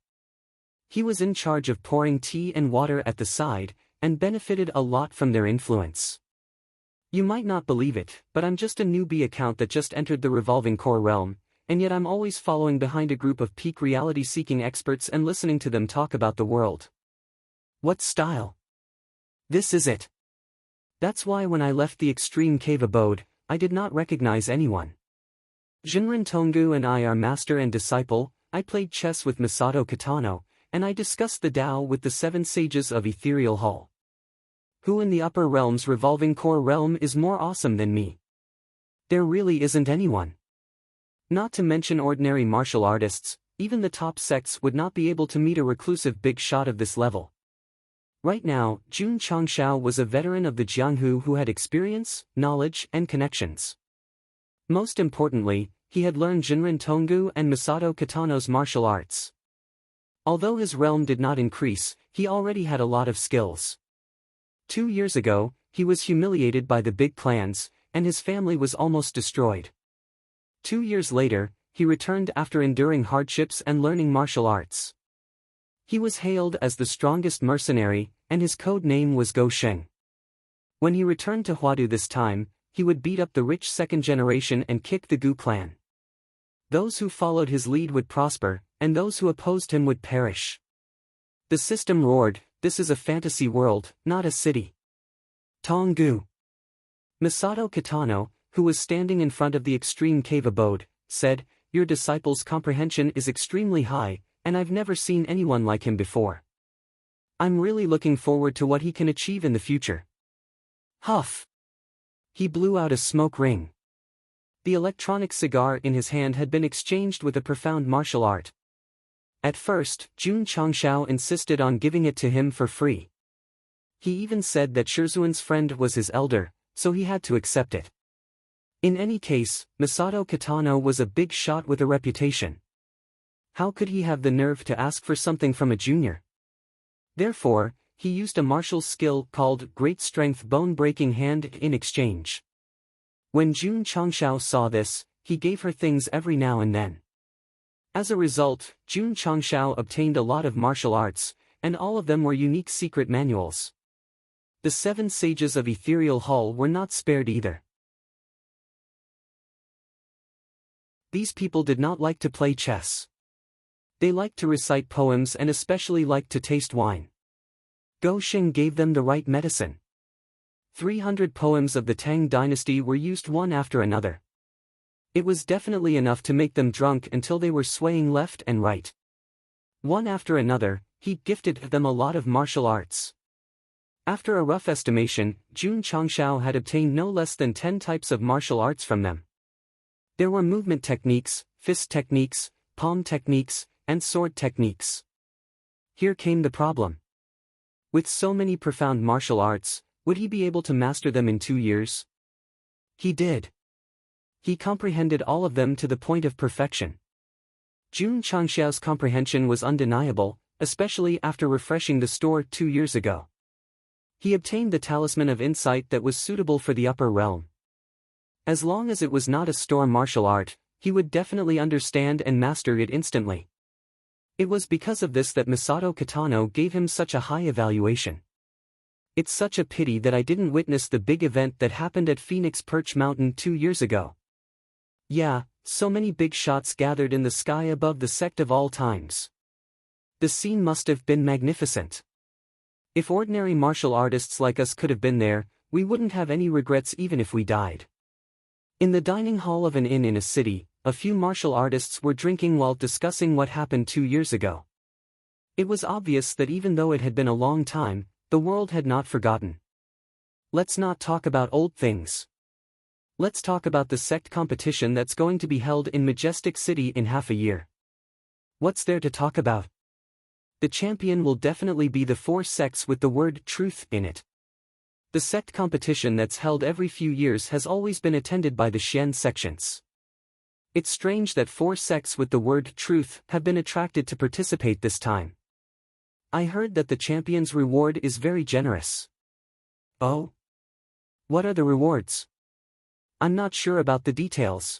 He was in charge of pouring tea and water at the side, and benefited a lot from their influence. You might not believe it, but I'm just a newbie account that just entered the revolving core realm, and yet I'm always following behind a group of peak reality-seeking experts and listening to them talk about the world. What style? This is it. That's why when I left the extreme cave abode, I did not recognize anyone. Jinrin Tongu and I are master and disciple. I played chess with Masato Kitano, and I discussed the Tao with the 7 sages of Ethereal Hall. Who in the upper realms revolving core realm is more awesome than me? There really isn't anyone. Not to mention ordinary martial artists, even the top sects would not be able to meet a reclusive big shot of this level. Right now, Jun Changshao was a veteran of the Jianghu who had experience, knowledge, and connections. Most importantly, he had learned Jinrin Tongu and Masato Kitano's martial arts. Although his realm did not increase, he already had a lot of skills. 2 years ago, he was humiliated by the big clans, and his family was almost destroyed. 2 years later, he returned after enduring hardships and learning martial arts. He was hailed as the strongest mercenary, and his code name was Go Sheng. When he returned to Huadu this time, he would beat up the rich second generation and kick the Gu clan. Those who followed his lead would prosper, and those who opposed him would perish. The system roared, "This is a fantasy world, not a city." Tongu. Masato Kitano, who was standing in front of the extreme cave abode, said, "Your disciple's comprehension is extremely high, and I've never seen anyone like him before. I'm really looking forward to what he can achieve in the future." Huff. He blew out a smoke ring. The electronic cigar in his hand had been exchanged with a profound martial art. At first, Jun Changshao insisted on giving it to him for free. He even said that Shizun's friend was his elder, so he had to accept it. In any case, Masato Kitano was a big shot with a reputation. How could he have the nerve to ask for something from a junior? Therefore, he used a martial skill called Great Strength Bone-Breaking Hand in exchange. When Jun Changshao saw this, he gave her things every now and then. As a result, Jun Changshao obtained a lot of martial arts, and all of them were unique secret manuals. The 7 sages of Ethereal Hall were not spared either. These people did not like to play chess. They liked to recite poems and especially liked to taste wine. Go Sheng gave them the right medicine. 300 poems of the Tang dynasty were used one after another. It was definitely enough to make them drunk until they were swaying left and right. One after another, he gifted them a lot of martial arts. After a rough estimation, Jun Changshao had obtained no less than 10 types of martial arts from them. There were movement techniques, fist techniques, palm techniques, and sword techniques. Here came the problem. With so many profound martial arts, would he be able to master them in 2 years? He did. He comprehended all of them to the point of perfection. Jun Changshao's comprehension was undeniable, especially after refreshing the store 2 years ago. He obtained the talisman of insight that was suitable for the upper realm. As long as it was not a store martial art, he would definitely understand and master it instantly. It was because of this that Masato Kitano gave him such a high evaluation. It's such a pity that I didn't witness the big event that happened at Phoenix Perch Mountain 2 years ago. Yeah, so many big shots gathered in the sky above the Sect of all times. The scene must have been magnificent. If ordinary martial artists like us could have been there, we wouldn't have any regrets even if we died. In the dining hall of an inn in a city, a few martial artists were drinking while discussing what happened 2 years ago. It was obvious that even though it had been a long time, the world had not forgotten. Let's not talk about old things. Let's talk about the Sect competition that's going to be held in Majestic City in half a year. What's there to talk about? The champion will definitely be the 4 sects with the word truth in it. The Sect competition that's held every few years has always been attended by the Xian sections. It's strange that 4 sects with the word truth have been attracted to participate this time. I heard that the champion's reward is very generous. Oh? What are the rewards? I'm not sure about the details.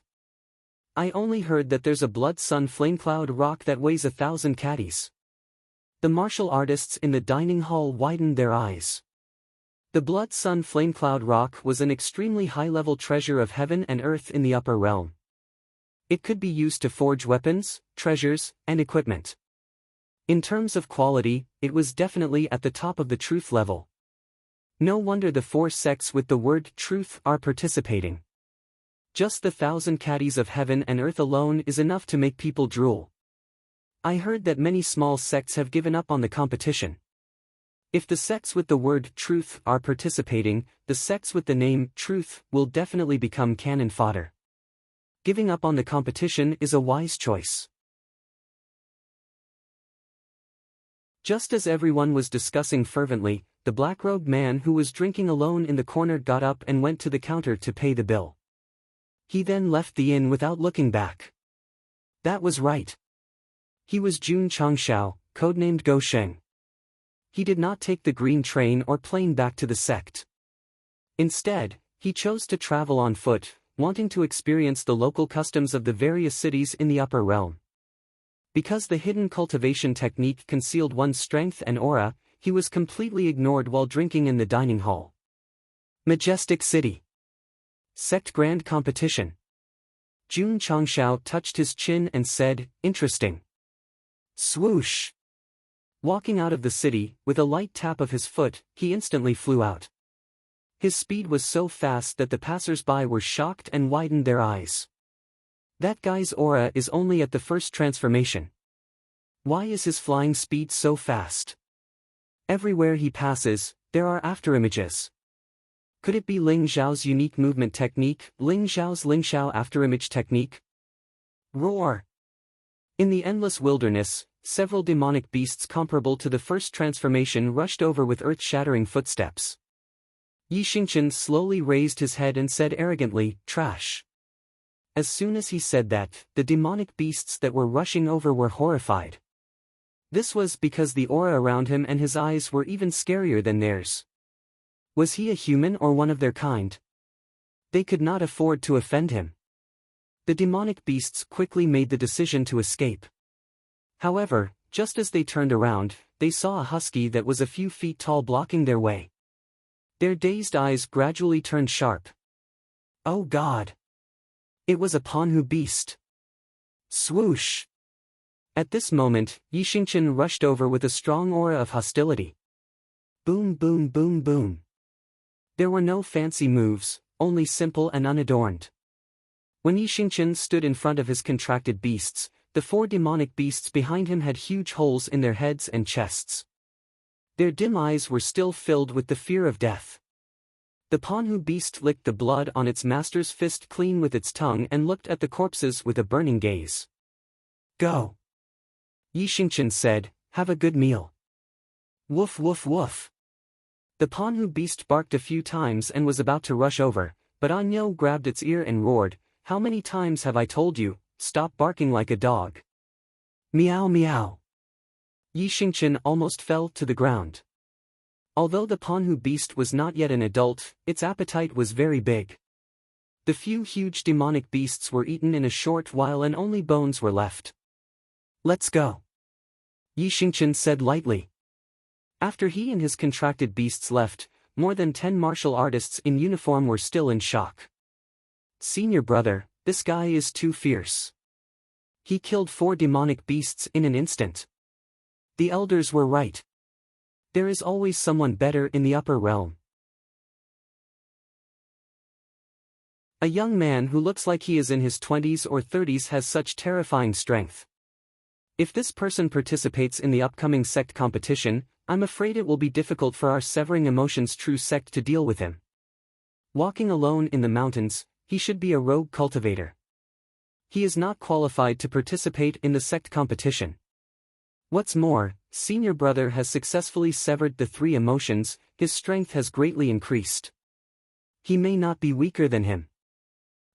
I only heard that there's a blood sun flamecloud rock that weighs 1,000 caddies. The martial artists in the dining hall widened their eyes. The blood sun flamecloud rock was an extremely high-level treasure of heaven and earth in the upper realm. It could be used to forge weapons, treasures, and equipment. In terms of quality, it was definitely at the top of the truth level. No wonder the 4 sects with the word truth are participating. Just the 1,000 caddies of heaven and earth alone is enough to make people drool. I heard that many small sects have given up on the competition. If the sects with the word truth are participating, the sects with the name truth will definitely become cannon fodder. Giving up on the competition is a wise choice. Just as everyone was discussing fervently, the black-robed man who was drinking alone in the corner got up and went to the counter to pay the bill. He then left the inn without looking back. That was right. He was Jun Changshao, codenamed Go Sheng. He did not take the green train or plane back to the sect. Instead, he chose to travel on foot, wanting to experience the local customs of the various cities in the upper realm. Because the hidden cultivation technique concealed one's strength and aura, he was completely ignored while drinking in the dining hall. Majestic City. Sect Grand Competition. Jun Changshao touched his chin and said, "Interesting." Swoosh! Walking out of the city, with a light tap of his foot, he instantly flew out. His speed was so fast that the passers-by were shocked and widened their eyes. That guy's aura is only at the first transformation. Why is his flying speed so fast? Everywhere he passes, there are afterimages. Could it be Ling Zhao's unique movement technique, Ling Zhao's Ling Xiao afterimage technique? Roar! In the endless wilderness, several demonic beasts comparable to the first transformation rushed over with earth-shattering footsteps. Yi Xingchen slowly raised his head and said arrogantly, "Trash." As soon as he said that, the demonic beasts that were rushing over were horrified. This was because the aura around him and his eyes were even scarier than theirs. Was he a human or one of their kind? They could not afford to offend him. The demonic beasts quickly made the decision to escape. However, just as they turned around, they saw a husky that was a few feet tall blocking their way. Their dazed eyes gradually turned sharp. Oh God! It was a Panhu beast. Swoosh! At this moment, Yi Xingchen rushed over with a strong aura of hostility. Boom boom boom boom. There were no fancy moves, only simple and unadorned. When Yi Xingchen stood in front of his contracted beasts, the 4 demonic beasts behind him had huge holes in their heads and chests. Their dim eyes were still filled with the fear of death. The Panhu beast licked the blood on its master's fist clean with its tongue and looked at the corpses with a burning gaze. Go! Yi Xingchen said, "Have a good meal." Woof woof woof. The Panhu beast barked a few times and was about to rush over, but Anyo grabbed its ear and roared, "How many times have I told you, stop barking like a dog?" Meow meow. Yi Xingchen almost fell to the ground. Although the Panhu beast was not yet an adult, its appetite was very big. The few huge demonic beasts were eaten in a short while and only bones were left. Let's go. Yi Xingchen said lightly. After he and his contracted beasts left, more than 10 martial artists in uniform were still in shock. Senior brother, this guy is too fierce. He killed 4 demonic beasts in an instant. The elders were right. There is always someone better in the upper realm. A young man who looks like he is in his 20s or 30s has such terrifying strength. If this person participates in the upcoming sect competition, I'm afraid it will be difficult for our Severing Emotions true sect to deal with him. Walking alone in the mountains, he should be a rogue cultivator. He is not qualified to participate in the sect competition. What's more, senior brother has successfully severed the 3 emotions, his strength has greatly increased. He may not be weaker than him.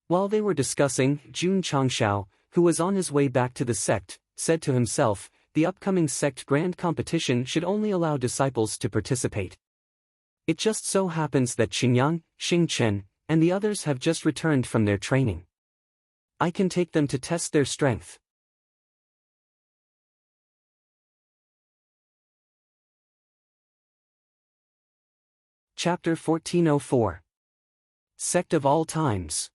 While they were discussing, Jun Changshao, who was on his way back to the sect, said to himself, the upcoming sect grand competition should only allow disciples to participate. It just so happens that Xingyang, Xingchen, and the others have just returned from their training. I can take them to test their strength. Chapter 1404. Sect of All Times.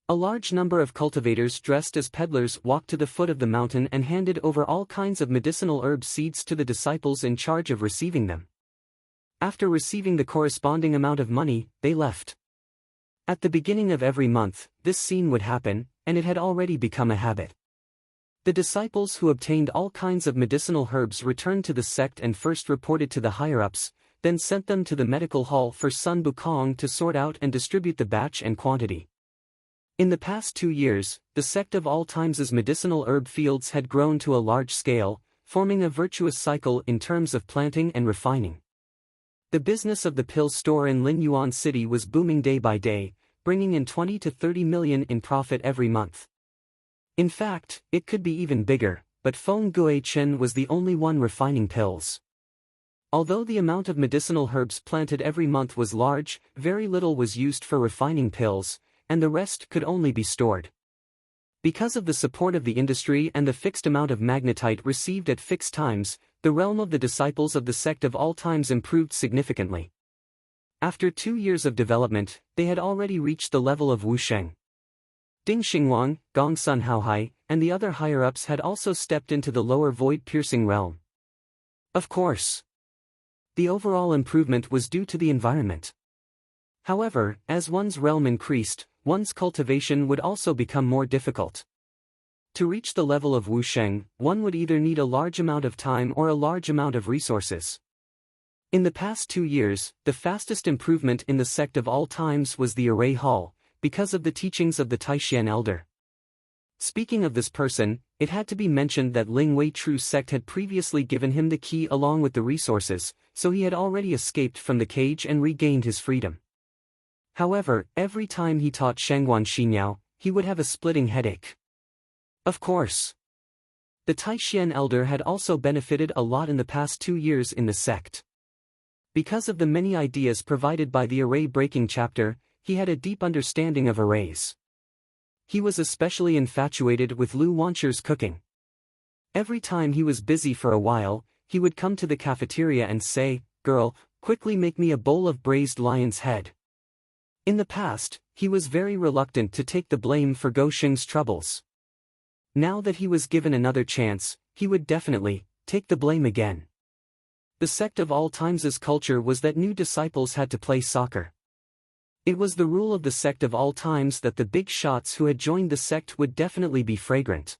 A large number of cultivators dressed as peddlers walked to the foot of the mountain and handed over all kinds of medicinal herb seeds to the disciples in charge of receiving them. After receiving the corresponding amount of money, they left. At the beginning of every month, this scene would happen, and it had already become a habit. The disciples who obtained all kinds of medicinal herbs returned to the sect and first reported to the higher-ups, then sent them to the medical hall for Sun Bukong to sort out and distribute the batch and quantity. In the past 2 years, the Sect of All Times' medicinal herb fields had grown to a large scale, forming a virtuous cycle in terms of planting and refining. The business of the pill store in Linyuan City was booming day by day, bringing in 20 to 30 million in profit every month. In fact, it could be even bigger, but Feng Guichen was the only one refining pills. Although the amount of medicinal herbs planted every month was large, very little was used for refining pills, and the rest could only be stored. Because of the support of the industry and the fixed amount of magnetite received at fixed times, the realm of the disciples of the Sect of All Times improved significantly. After 2 years of development, they had already reached the level of Wusheng. Ding Xingwang, Gong Sun Haohai, and the other higher-ups had also stepped into the lower void-piercing realm. Of course, the overall improvement was due to the environment. However, as one's realm increased, one's cultivation would also become more difficult. To reach the level of Wusheng, one would either need a large amount of time or a large amount of resources. In the past 2 years, the fastest improvement in the Sect of All Times was the Array Hall, because of the teachings of the Taishan Elder. Speaking of this person, it had to be mentioned that Ling Wei True Sect had previously given him the key along with the resources, so he had already escaped from the cage and regained his freedom. However, every time he taught Shangguan Xinyao, he would have a splitting headache. Of course, the Taishan Elder had also benefited a lot in the past 2 years in the sect. Because of the many ideas provided by the array-breaking chapter, he had a deep understanding of arrays. He was especially infatuated with Lu Wancher's cooking. Every time he was busy for a while, he would come to the cafeteria and say, "Girl, quickly make me a bowl of braised lion's head." In the past, he was very reluctant to take the blame for Go Sheng's troubles. Now that he was given another chance, he would definitely take the blame again. The Sect of All Times' culture was that new disciples had to play soccer. It was the rule of the Sect of All Times that the big shots who had joined the sect would definitely be fragrant.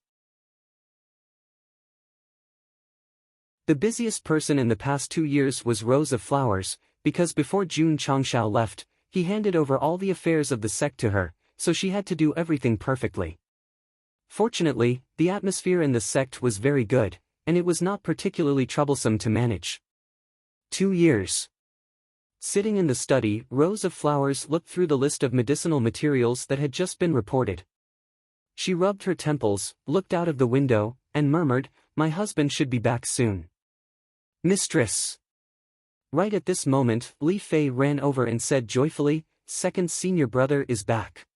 The busiest person in the past 2 years was Rose of Flowers, because before Jun Changshao left, he handed over all the affairs of the sect to her, so she had to do everything perfectly. Fortunately, the atmosphere in the sect was very good, and it was not particularly troublesome to manage. 2 years. Sitting in the study, Rose of Flowers looked through the list of medicinal materials that had just been reported. She rubbed her temples, looked out of the window, and murmured, "My husband should be back soon." "Mistress." Right at this moment, Li Fei ran over and said joyfully, "Second senior brother is back."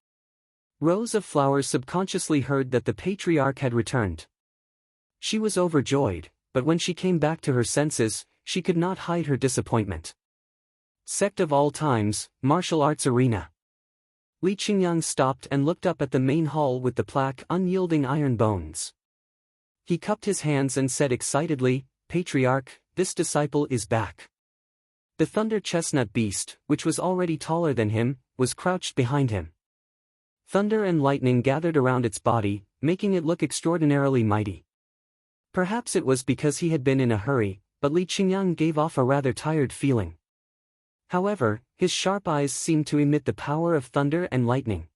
Rose of Flowers subconsciously heard that the patriarch had returned. She was overjoyed, but when she came back to her senses, she could not hide her disappointment. Sect of All Times, Martial Arts Arena. Li Qingyang stopped and looked up at the main hall with the plaque Unyielding Iron Bones. He cupped his hands and said excitedly, "Patriarch, this disciple is back." The thunder chestnut beast, which was already taller than him, was crouched behind him. Thunder and lightning gathered around its body, making it look extraordinarily mighty. Perhaps it was because he had been in a hurry, but Li Qingyang gave off a rather tired feeling. However, his sharp eyes seemed to emit the power of thunder and lightning.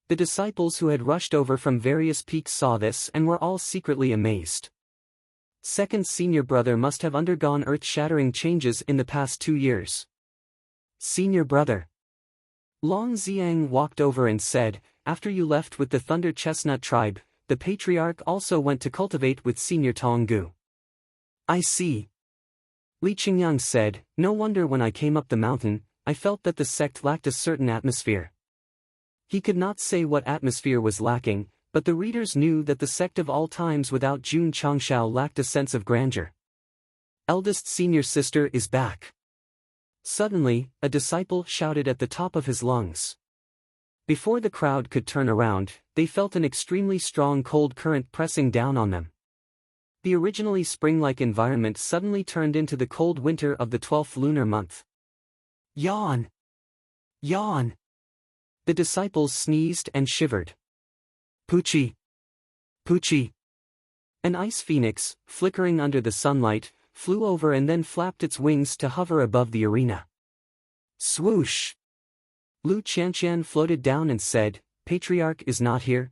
The disciples who had rushed over from various peaks saw this and were all secretly amazed. Second senior brother must have undergone earth-shattering changes in the past 2 years. Senior brother. Long Xiang walked over and said, "After you left with the Thunder Chestnut tribe, the patriarch also went to cultivate with Senior Tonggu." "I see." Li Qingyang said, "No wonder when I came up the mountain, I felt that the sect lacked a certain atmosphere. He could not say what atmosphere was lacking, but the readers knew that the sect of all times without Jun Changshao lacked a sense of grandeur. Eldest senior sister is back. Suddenly, a disciple shouted at the top of his lungs. Before the crowd could turn around, they felt an extremely strong cold current pressing down on them. The originally spring-like environment suddenly turned into the cold winter of the 12th lunar month. Yawn! Yawn! The disciples sneezed and shivered. Poochie! Poochie! An ice phoenix, flickering under the sunlight, flew over and then flapped its wings to hover above the arena. Swoosh! Lu Qianqian floated down and said, "Patriarch is not here?"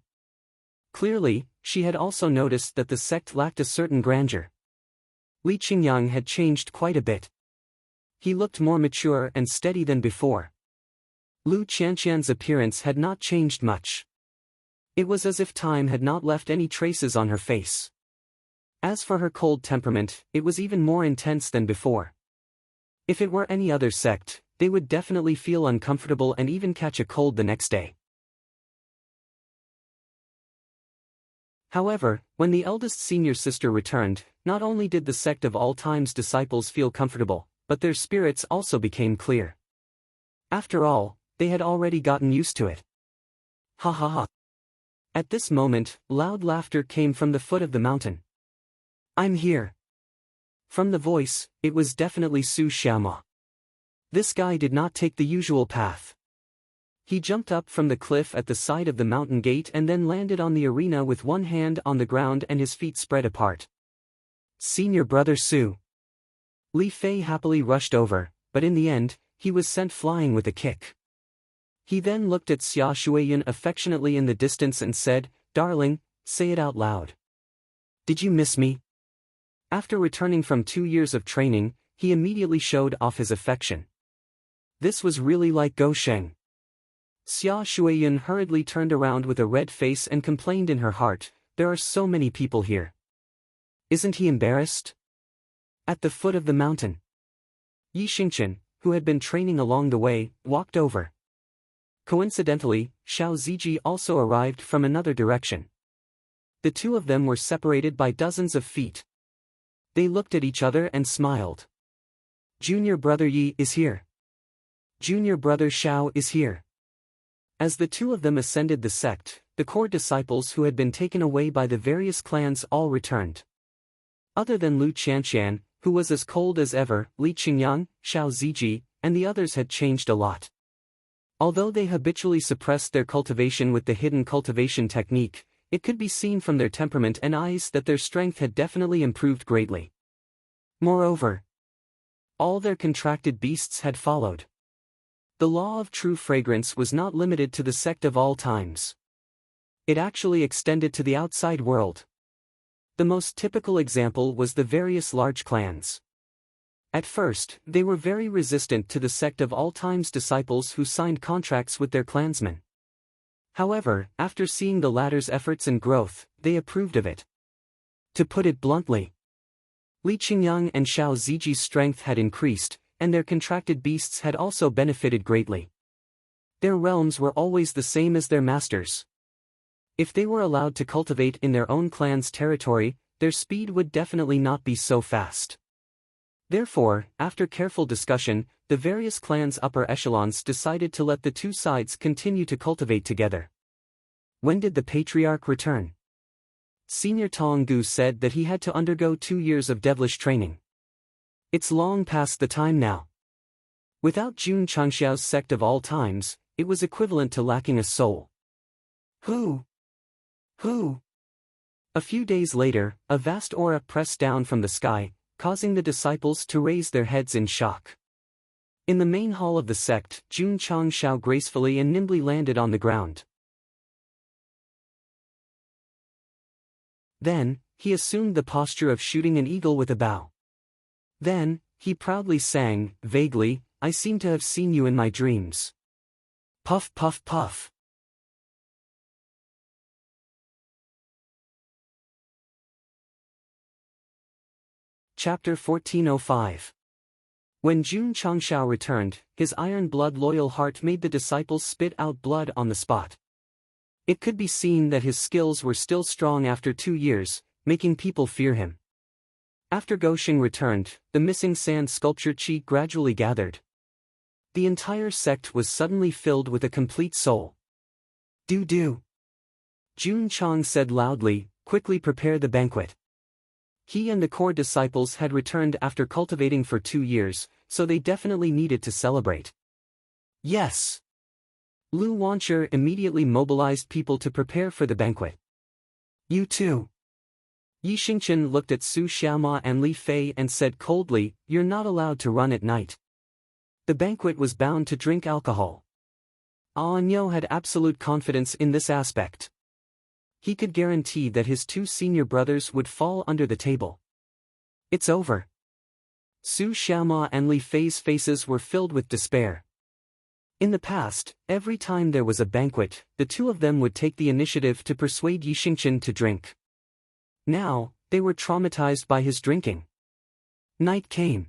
Clearly, she had also noticed that the sect lacked a certain grandeur. Li Qingyang had changed quite a bit. He looked more mature and steady than before. Lu Qianqian's appearance had not changed much. It was as if time had not left any traces on her face. As for her cold temperament, it was even more intense than before. If it were any other sect, they would definitely feel uncomfortable and even catch a cold the next day. However, when the eldest senior sister returned, not only did the sect of all times disciples feel comfortable, but their spirits also became clear. After all, they had already gotten used to it. Ha ha ha. At this moment, loud laughter came from the foot of the mountain. I'm here. From the voice, it was definitely Su Xiaoma. This guy did not take the usual path. He jumped up from the cliff at the side of the mountain gate and then landed on the arena with one hand on the ground and his feet spread apart. Senior brother Su. Li Fei happily rushed over, but in the end, he was sent flying with a kick. He then looked at Xia Shuiyan affectionately in the distance and said, "Darling, say it out loud. Did you miss me?" After returning from 2 years of training, he immediately showed off his affection. This was really like Go Sheng. Xia Shuiyan hurriedly turned around with a red face and complained in her heart, "There are so many people here. Isn't he embarrassed?" At the foot of the mountain, Yi Xingchen, who had been training along the way, walked over. Coincidentally, Xiao Ziji also arrived from another direction. The two of them were separated by dozens of feet. They looked at each other and smiled. Junior brother Yi is here. Junior brother Xiao is here. As the two of them ascended the sect, the core disciples who had been taken away by the various clans all returned. Other than Lu Qianqian, who was as cold as ever, Li Qingyang, Xiao Ziji, and the others had changed a lot. Although they habitually suppressed their cultivation with the hidden cultivation technique, it could be seen from their temperament and eyes that their strength had definitely improved greatly. Moreover, all their contracted beasts had followed. The law of true fragrance was not limited to the sect of all times. It actually extended to the outside world. The most typical example was the various large clans. At first, they were very resistant to the sect of all times disciples who signed contracts with their clansmen. However, after seeing the latter's efforts and growth, they approved of it. To put it bluntly, Li Qingyang and Xiao Ziji's strength had increased, and their contracted beasts had also benefited greatly. Their realms were always the same as their masters. If they were allowed to cultivate in their own clan's territory, their speed would definitely not be so fast. Therefore, after careful discussion, the various clans' upper echelons decided to let the two sides continue to cultivate together. When did the patriarch return? Senior Tonggu said that he had to undergo 2 years of devilish training. It's long past the time now. Without Jun Changxiao's sect of all times, it was equivalent to lacking a soul. Who? A few days later, a vast aura pressed down from the sky, causing the disciples to raise their heads in shock. In the main hall of the sect, Jun Changxiao gracefully and nimbly landed on the ground. Then, he assumed the posture of shooting an eagle with a bow. Then, he proudly sang, vaguely, "I seem to have seen you in my dreams." Puff puff puff. Chapter 1405. When Jun Changshao returned, his iron blood loyal heart made the disciples spit out blood on the spot. It could be seen that his skills were still strong after 2 years, making people fear him. After Gosheng returned, the missing sand sculpture chi gradually gathered. The entire sect was suddenly filled with a complete soul. Do. Jun Chang said loudly, quickly prepare the banquet. He and the core disciples had returned after cultivating for 2 years, so they definitely needed to celebrate. Yes. Lu Wancher immediately mobilized people to prepare for the banquet. You too. Yi Xingchen looked at Su Xiaoma and Li Fei and said coldly, you're not allowed to run at night. The banquet was bound to drink alcohol. Anyo had absolute confidence in this aspect. He could guarantee that his 2 senior brothers would fall under the table. It's over. Su Xiaoma and Li Fei's faces were filled with despair. In the past, every time there was a banquet, the 2 of them would take the initiative to persuade Yi Xingchen to drink. Now, they were traumatized by his drinking. Night came.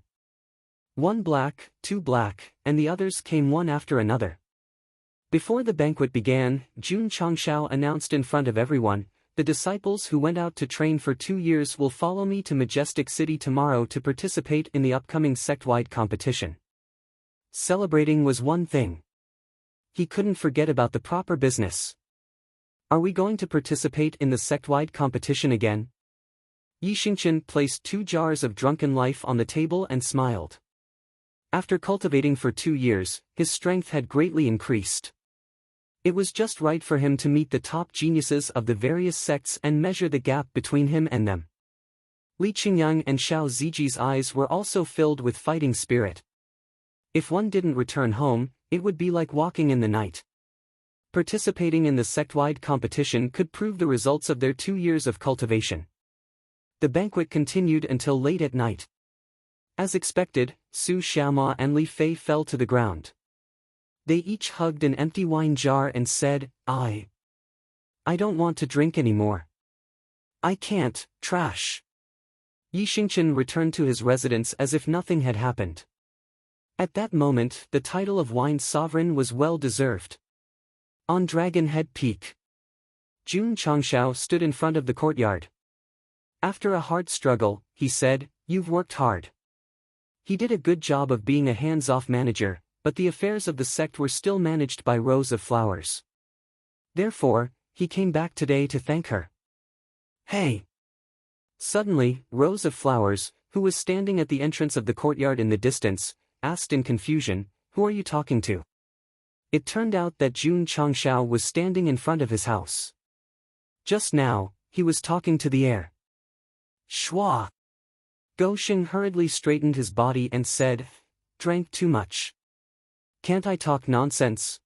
1 black, 2 black, and the others came one after another. Before the banquet began, Jun Changshao announced in front of everyone, the disciples who went out to train for 2 years will follow me to Majestic City tomorrow to participate in the upcoming sect-wide competition. Celebrating was one thing. He couldn't forget about the proper business. Are we going to participate in the sect-wide competition again? Yi Xingchen placed 2 jars of drunken life on the table and smiled. After cultivating for 2 years, his strength had greatly increased. It was just right for him to meet the top geniuses of the various sects and measure the gap between him and them. Li Qingyang and Xiao Ziji's eyes were also filled with fighting spirit. If one didn't return home, it would be like walking in the night. Participating in the sect-wide competition could prove the results of their 2 years of cultivation. The banquet continued until late at night. As expected, Su Xiaoma and Li Fei fell to the ground. They each hugged an empty wine jar and said, I don't want to drink anymore. I can't, trash. Yi Xingchen returned to his residence as if nothing had happened. At that moment, the title of wine sovereign was well deserved. On Dragon Head Peak, Jun Changshao stood in front of the courtyard. After a hard struggle, he said, you've worked hard. He did a good job of being a hands-off manager, but the affairs of the sect were still managed by Rose of Flowers. Therefore, he came back today to thank her. Hey! Suddenly, Rose of Flowers, who was standing at the entrance of the courtyard in the distance, asked in confusion, who are you talking to? It turned out that Jun Changshao was standing in front of his house. Just now, he was talking to the air. Shua! Gosheng hurriedly straightened his body and said, drank too much. Can't I talk nonsense?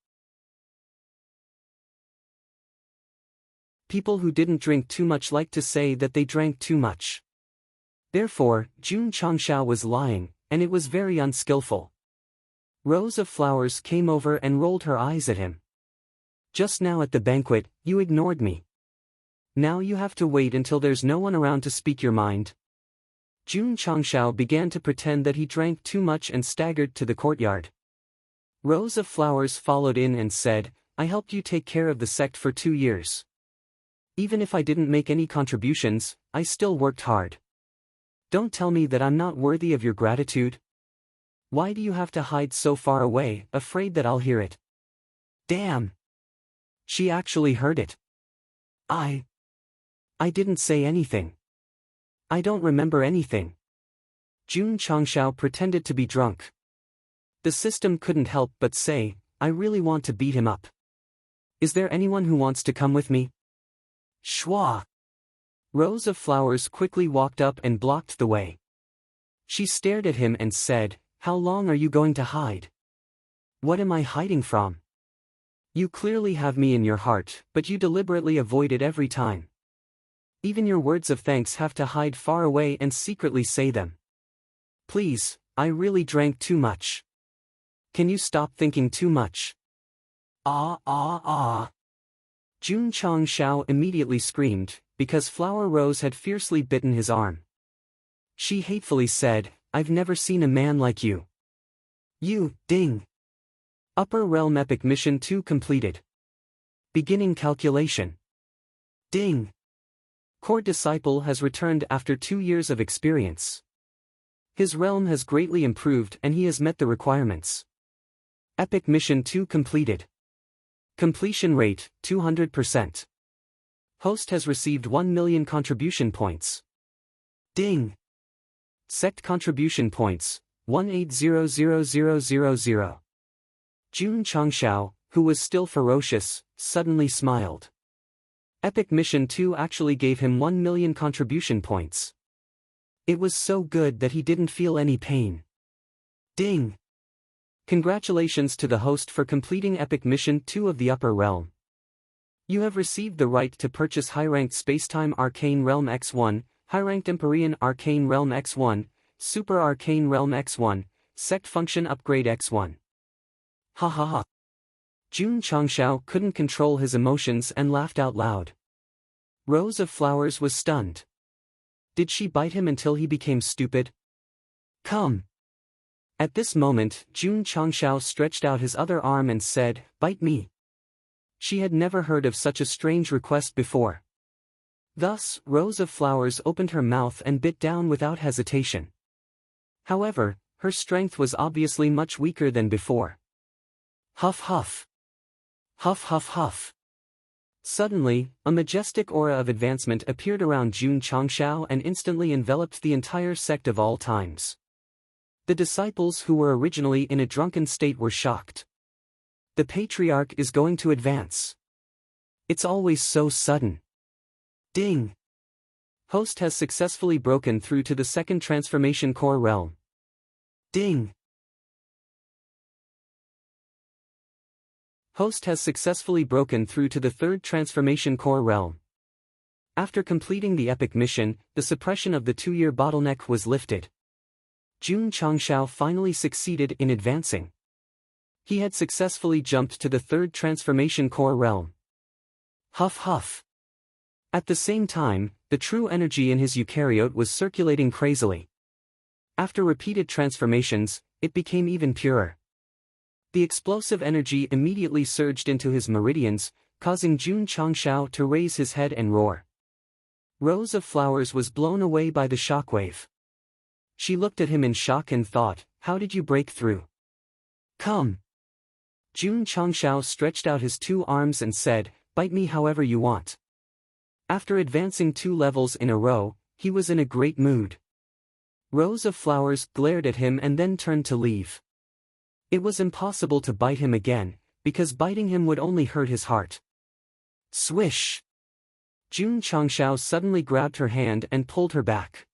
People who didn't drink too much like to say that they drank too much. Therefore, Jun Changshao was lying, and it was very unskillful. Rose of Flowers came over and rolled her eyes at him. Just now at the banquet, you ignored me. Now you have to wait until there's no one around to speak your mind. Jun Changshao began to pretend that he drank too much and staggered to the courtyard. Rose of Flowers followed in and said, I helped you take care of the sect for 2 years. Even if I didn't make any contributions, I still worked hard. Don't tell me that I'm not worthy of your gratitude. Why do you have to hide so far away, afraid that I'll hear it? Damn! She actually heard it. I didn't say anything. I don't remember anything. Jun Changshao pretended to be drunk. The system couldn't help but say, I really want to beat him up. Is there anyone who wants to come with me? Shua! Rose of Flowers quickly walked up and blocked the way. She stared at him and said, how long are you going to hide? What am I hiding from? You clearly have me in your heart, but you deliberately avoid it every time. Even your words of thanks have to hide far away and secretly say them. Please, I really drank too much. Can you stop thinking too much? Jun Changshao immediately screamed, because Flower Rose had fiercely bitten his arm. She hatefully said, I've never seen a man like you. Ding. Upper Realm Epic Mission 2 completed. Beginning calculation. Ding. Core Disciple has returned after 2 years of experience. His realm has greatly improved and he has met the requirements. Epic Mission 2 completed. Completion rate, 200%. Host has received 1 million contribution points. Ding. Sect contribution points, 1800000. Jun Changshao, who was still ferocious, suddenly smiled. Epic Mission 2 actually gave him 1 million contribution points. It was so good that he didn't feel any pain. Ding. Congratulations to the host for completing Epic Mission 2 of the Upper Realm. You have received the right to purchase high-ranked Spacetime Arcane Realm X1, high-ranked Empyrean Arcane Realm X1, Super Arcane Realm X1, Sect Function Upgrade X1. Ha ha ha. Jun Changshao couldn't control his emotions and laughed out loud. Rose of Flowers was stunned. Did she bite him until he became stupid? Come. At this moment, Jun Changshao stretched out his other arm and said, "Bite me." She had never heard of such a strange request before. Thus, Rose of Flowers opened her mouth and bit down without hesitation. However, her strength was obviously much weaker than before. Huff huff. Huff huff huff. Suddenly, a majestic aura of advancement appeared around Jun Changshao and instantly enveloped the entire sect of all times. The disciples who were originally in a drunken state were shocked. The patriarch is going to advance. It's always so sudden. Ding. Host has successfully broken through to the second transformation core realm. Ding. Host has successfully broken through to the third transformation core realm. After completing the epic mission, the suppression of the 2-year bottleneck was lifted. Jun Changshao finally succeeded in advancing. He had successfully jumped to the third transformation core realm. Huff huff. At the same time, the true energy in his eukaryote was circulating crazily. After repeated transformations, it became even purer. The explosive energy immediately surged into his meridians, causing Jun Changshao to raise his head and roar. Rose of Flowers was blown away by the shockwave. She looked at him in shock and thought, "How did you break through?" Come. Jun Changshao stretched out his 2 arms and said, "Bite me however you want." After advancing 2 levels in a row, he was in a great mood. Rose of Flowers glared at him and then turned to leave. It was impossible to bite him again, because biting him would only hurt his heart. Swish! Jun Changshao suddenly grabbed her hand and pulled her back.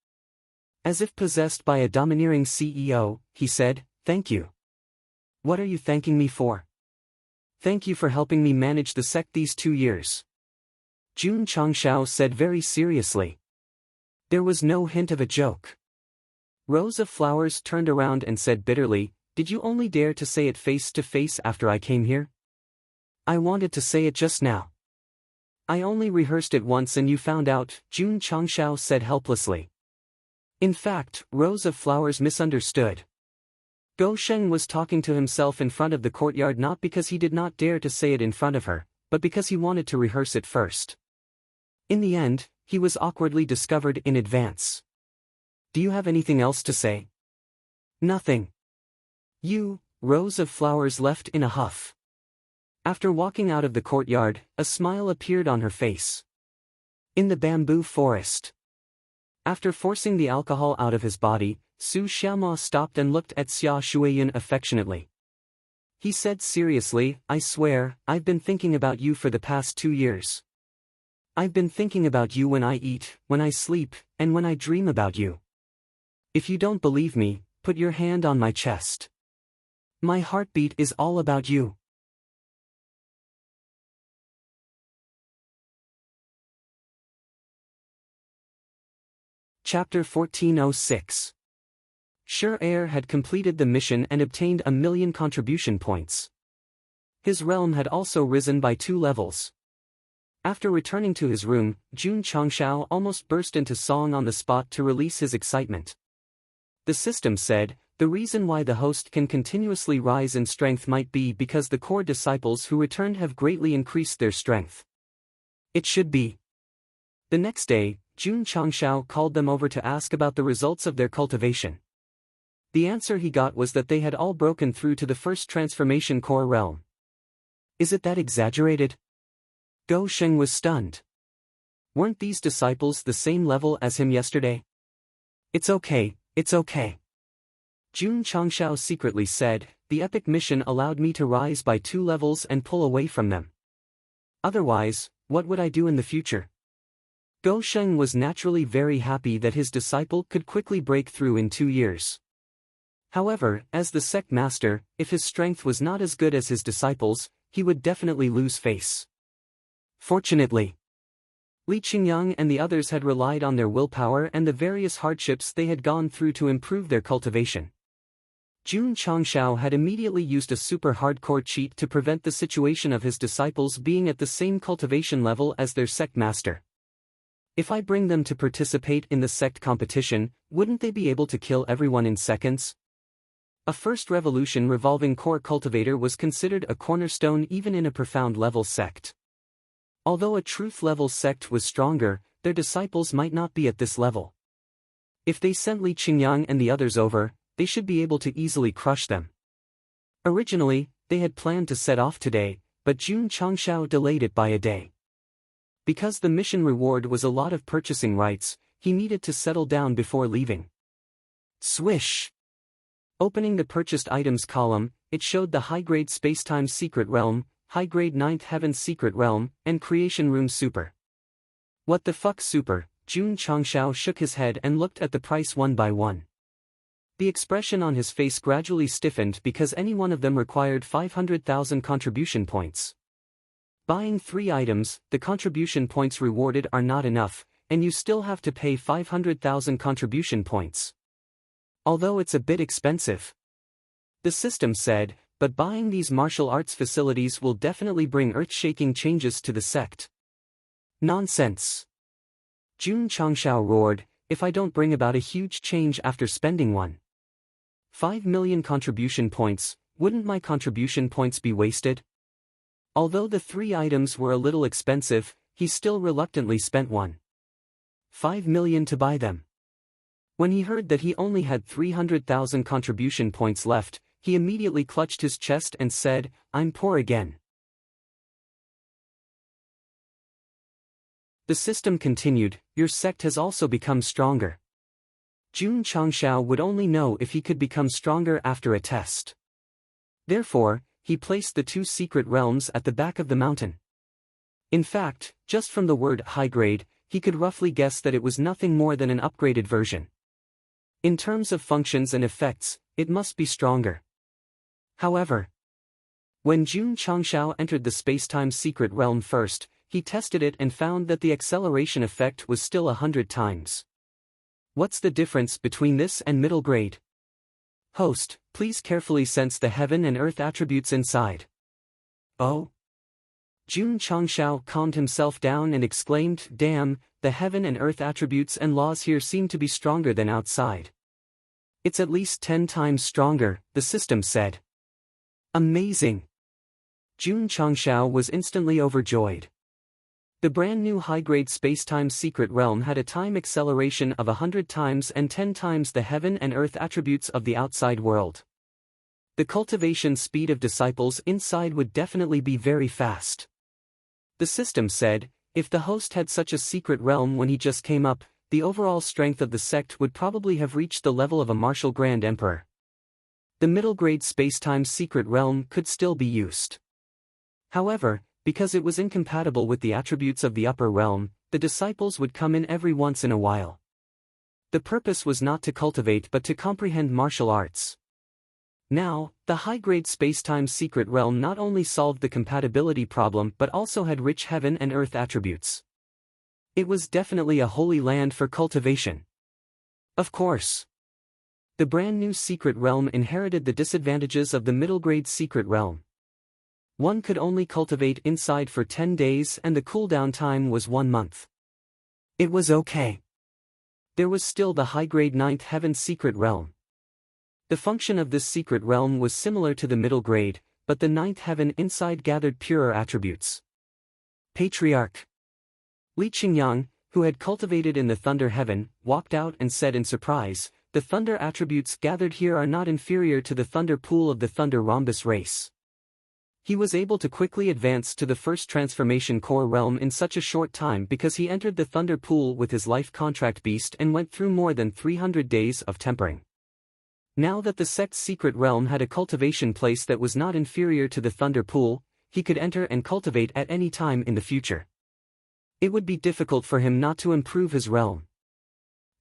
As if possessed by a domineering CEO, he said, "Thank you." "What are you thanking me for?" "Thank you for helping me manage the sect these 2 years." Jun Changshao said very seriously. There was no hint of a joke. Rose of Flowers turned around and said bitterly, "Did you only dare to say it face to face after I came here?" "I wanted to say it just now." "I only rehearsed it once and you found out," Jun Changshao said helplessly. In fact, Rose of Flowers misunderstood. Go Sheng was talking to himself in front of the courtyard not because he did not dare to say it in front of her, but because he wanted to rehearse it first. In the end, he was awkwardly discovered in advance. "Do you have anything else to say?" "Nothing." Rose of Flowers left in a huff. After walking out of the courtyard, a smile appeared on her face. In the bamboo forest. After forcing the alcohol out of his body, Su Xiaoma stopped and looked at Xia Shuiyan affectionately. He said seriously, "I swear, I've been thinking about you for the past 2 years. I've been thinking about you when I eat, when I sleep, and when I dream about you. If you don't believe me, put your hand on my chest. My heartbeat is all about you." Chapter 1406. Sure Air had completed the mission and obtained 1 million contribution points. His realm had also risen by 2 levels. After returning to his room, Jun Changshao almost burst into song on the spot to release his excitement. The system said, the reason why the host can continuously rise in strength might be because the core disciples who returned have greatly increased their strength. It should be. The next day, Jun Changshao called them over to ask about the results of their cultivation. The answer he got was that they had all broken through to the first transformation core realm. Is it that exaggerated? Gou Sheng was stunned. Weren't these disciples the same level as him yesterday? It's okay, it's okay. Jun Changshao secretly said, the epic mission allowed me to rise by 2 levels and pull away from them. Otherwise, what would I do in the future? Gou Sheng was naturally very happy that his disciple could quickly break through in 2 years. However, as the sect master, if his strength was not as good as his disciples, he would definitely lose face. Fortunately, Li Qingyang and the others had relied on their willpower and the various hardships they had gone through to improve their cultivation. Jun Changshao had immediately used a super hardcore cheat to prevent the situation of his disciples being at the same cultivation level as their sect master. If I bring them to participate in the sect competition, wouldn't they be able to kill everyone in seconds? A first revolution revolving core cultivator was considered a cornerstone even in a profound level sect. Although a truth level sect was stronger, their disciples might not be at this level. If they sent Li Qingyang and the others over, they should be able to easily crush them. Originally, they had planned to set off today, but Jun Changshao delayed it by a day. Because the mission reward was a lot of purchasing rights, he needed to settle down before leaving. Swish! Opening the purchased items column, it showed the high-grade Spacetime Secret Realm, high-grade 9th Heaven Secret Realm, and Creation Room Super. What the fuck super? Jun Changshao shook his head and looked at the price one by one. The expression on his face gradually stiffened because any one of them required 500,000 contribution points. Buying 3 items, the contribution points rewarded are not enough, and you still have to pay 500,000 contribution points. Although it's a bit expensive. The system said, but buying these martial arts facilities will definitely bring earth-shaking changes to the sect. Nonsense. Jun Changshao roared, if I don't bring about a huge change after spending 5 million contribution points, wouldn't my contribution points be wasted? Although the 3 items were a little expensive, he still reluctantly spent 5 million to buy them. When he heard that he only had 300,000 contribution points left, he immediately clutched his chest and said, I'm poor again. The system continued, your sect has also become stronger. Jun Changshao would only know if he could become stronger after a test. Therefore, he placed the 2 secret realms at the back of the mountain. In fact, just from the word high grade, he could roughly guess that it was nothing more than an upgraded version. In terms of functions and effects, it must be stronger. However, when Jun Changshao entered the Spacetime Secret Realm first, he tested it and found that the acceleration effect was still 100 times. What's the difference between this and middle grade? Host, please carefully sense the heaven and earth attributes inside. Oh? Jun Changshao calmed himself down and exclaimed, damn, the heaven and earth attributes and laws here seem to be stronger than outside. It's at least 10 times stronger, the system said. Amazing! Jun Changshao was instantly overjoyed. The brand new high-grade Spacetime Secret Realm had a time acceleration of 100 times and 10 times the heaven and earth attributes of the outside world. The cultivation speed of disciples inside would definitely be very fast. The system said, if the host had such a secret realm when he just came up, the overall strength of the sect would probably have reached the level of a martial Grand Emperor. The middle-grade Spacetime Secret Realm could still be used. However, because it was incompatible with the attributes of the upper realm, the disciples would come in every once in a while. The purpose was not to cultivate but to comprehend martial arts. Now, the high-grade Spacetime Secret Realm not only solved the compatibility problem but also had rich heaven and earth attributes. It was definitely a holy land for cultivation. Of course. The brand new Secret Realm inherited the disadvantages of the middle-grade Secret Realm. One could only cultivate inside for 10 days and the cooldown time was 1 month. It was okay. There was still the high-grade 9th Heaven Secret Realm. The function of this secret realm was similar to the middle grade, but the ninth heaven inside gathered purer attributes. Patriarch Li Qingyang, who had cultivated in the thunder heaven, walked out and said in surprise, "The thunder attributes gathered here are not inferior to the thunder pool of the thunder rhombus race." He was able to quickly advance to the first transformation core realm in such a short time because he entered the thunder pool with his life contract beast and went through more than 300 days of tempering. Now that the sect's secret realm had a cultivation place that was not inferior to the thunder pool, he could enter and cultivate at any time in the future. It would be difficult for him not to improve his realm.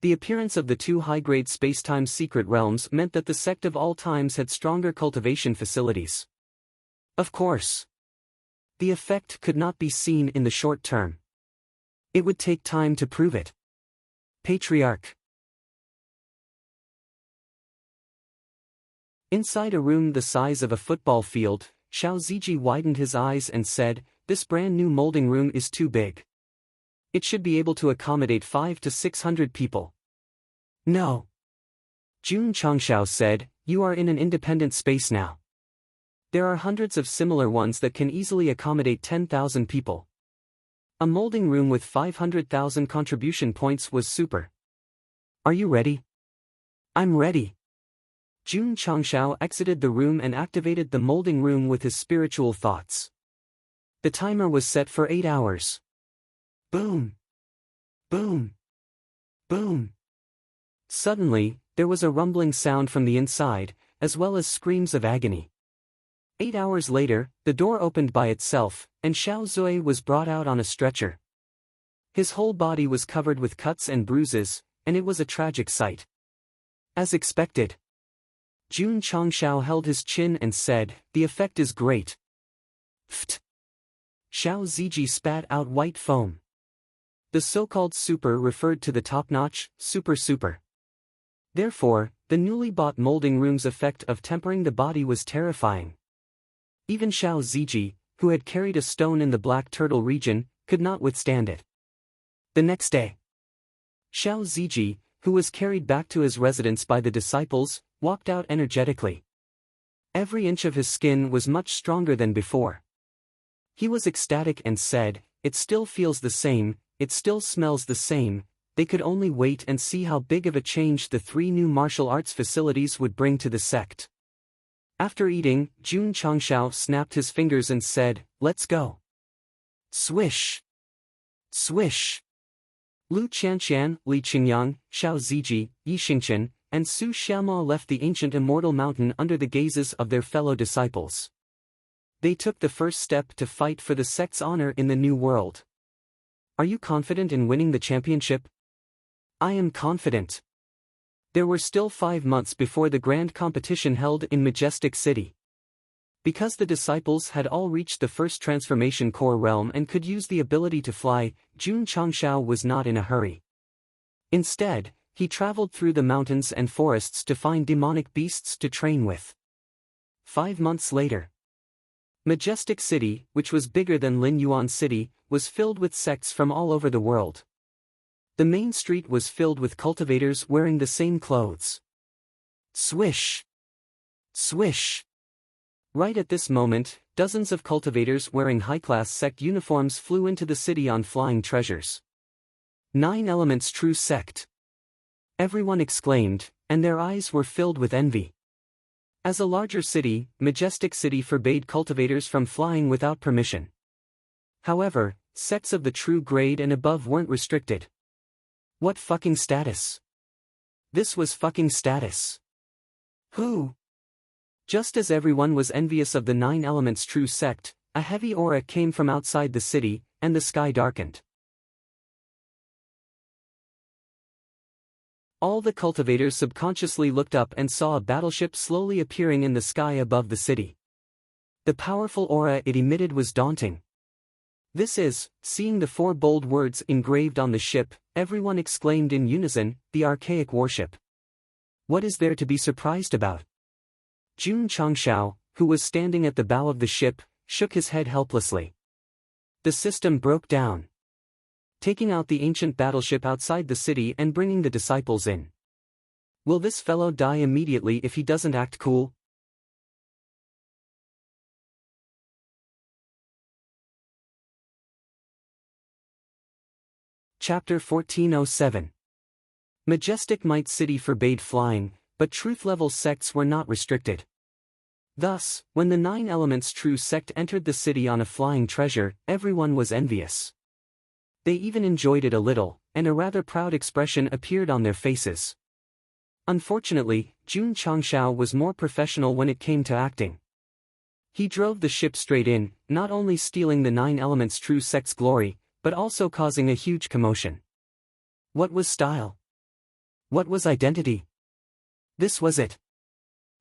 The appearance of the two high-grade space-time secret realms meant that the sect of all times had stronger cultivation facilities. Of course, the effect could not be seen in the short term. It would take time to prove it. Patriarch Inside a room the size of a football field, Xiao Ziji widened his eyes and said, "This brand new molding room is too big. It should be able to accommodate 500 to 600 people." "No." Jun Changshao said, "You are in an independent space now. There are hundreds of similar ones that can easily accommodate 10,000 people. A molding room with 500,000 contribution points was super. Are you ready?" "I'm ready." Jun Changshao exited the room and activated the molding room with his spiritual thoughts. The timer was set for 8 hours. Boom! Boom! Boom! Suddenly, there was a rumbling sound from the inside, as well as screams of agony. 8 hours later, the door opened by itself, and Xiao Zui was brought out on a stretcher. His whole body was covered with cuts and bruises, and it was a tragic sight. As expected, Jun Changshao held his chin and said, "The effect is great." Pfft! Xiao Ziji spat out white foam. The so-called super referred to the top-notch, super. Therefore, the newly bought molding room's effect of tempering the body was terrifying. Even Xiao Ziji, who had carried a stone in the Black Turtle region, could not withstand it. The next day, Xiao Ziji, who was carried back to his residence by the disciples, walked out energetically. Every inch of his skin was much stronger than before. He was ecstatic and said, "It still feels the same, it still smells the same." They could only wait and see how big of a change the 3 new martial arts facilities would bring to the sect. After eating, Jun Changshao snapped his fingers and said, "Let's go." Swish! Swish! Lu Qianqian, Li Qingyang, Xiao Ziji, Yi Xingchen, and Su Xiaoma left the ancient immortal mountain under the gazes of their fellow disciples. They took the first step to fight for the sect's honor in the new world. Are you confident in winning the championship? I am confident. There were still 5 months before the grand competition held in Majestic City. Because the disciples had all reached the first transformation core realm and could use the ability to fly, Jun Changshao was not in a hurry. Instead, he traveled through the mountains and forests to find demonic beasts to train with. 5 months later, Majestic City, which was bigger than Lin Yuan City, was filled with sects from all over the world. The main street was filled with cultivators wearing the same clothes. Swish! Swish! Right at this moment, dozens of cultivators wearing high-class sect uniforms flew into the city on flying treasures. 9 Elements True Sect! Everyone exclaimed, and their eyes were filled with envy. As a larger city, Majestic City forbade cultivators from flying without permission. However, sects of the true grade and above weren't restricted. What fucking status? This was fucking status. Who? Just as everyone was envious of the 9 Elements True Sect, a heavy aura came from outside the city, and the sky darkened. All the cultivators subconsciously looked up and saw a battleship slowly appearing in the sky above the city. The powerful aura it emitted was daunting. "This is," seeing the 4 bold words engraved on the ship, everyone exclaimed in unison, "the archaic warship." What is there to be surprised about? Jun Changshao, who was standing at the bow of the ship, shook his head helplessly. The system broke down, taking out the ancient battleship outside the city and bringing the disciples in. Will this fellow die immediately if he doesn't act cool? Chapter 1407. Majestic Might City forbade flying, but truth-level sects were not restricted. Thus, when the Nine Elements True Sect entered the city on a flying treasure, everyone was envious. They even enjoyed it a little, and a rather proud expression appeared on their faces. Unfortunately, Jun Changshao was more professional when it came to acting. He drove the ship straight in, not only stealing the Nine Elements True Sect's glory, but also causing a huge commotion. What was style? What was identity? This was it.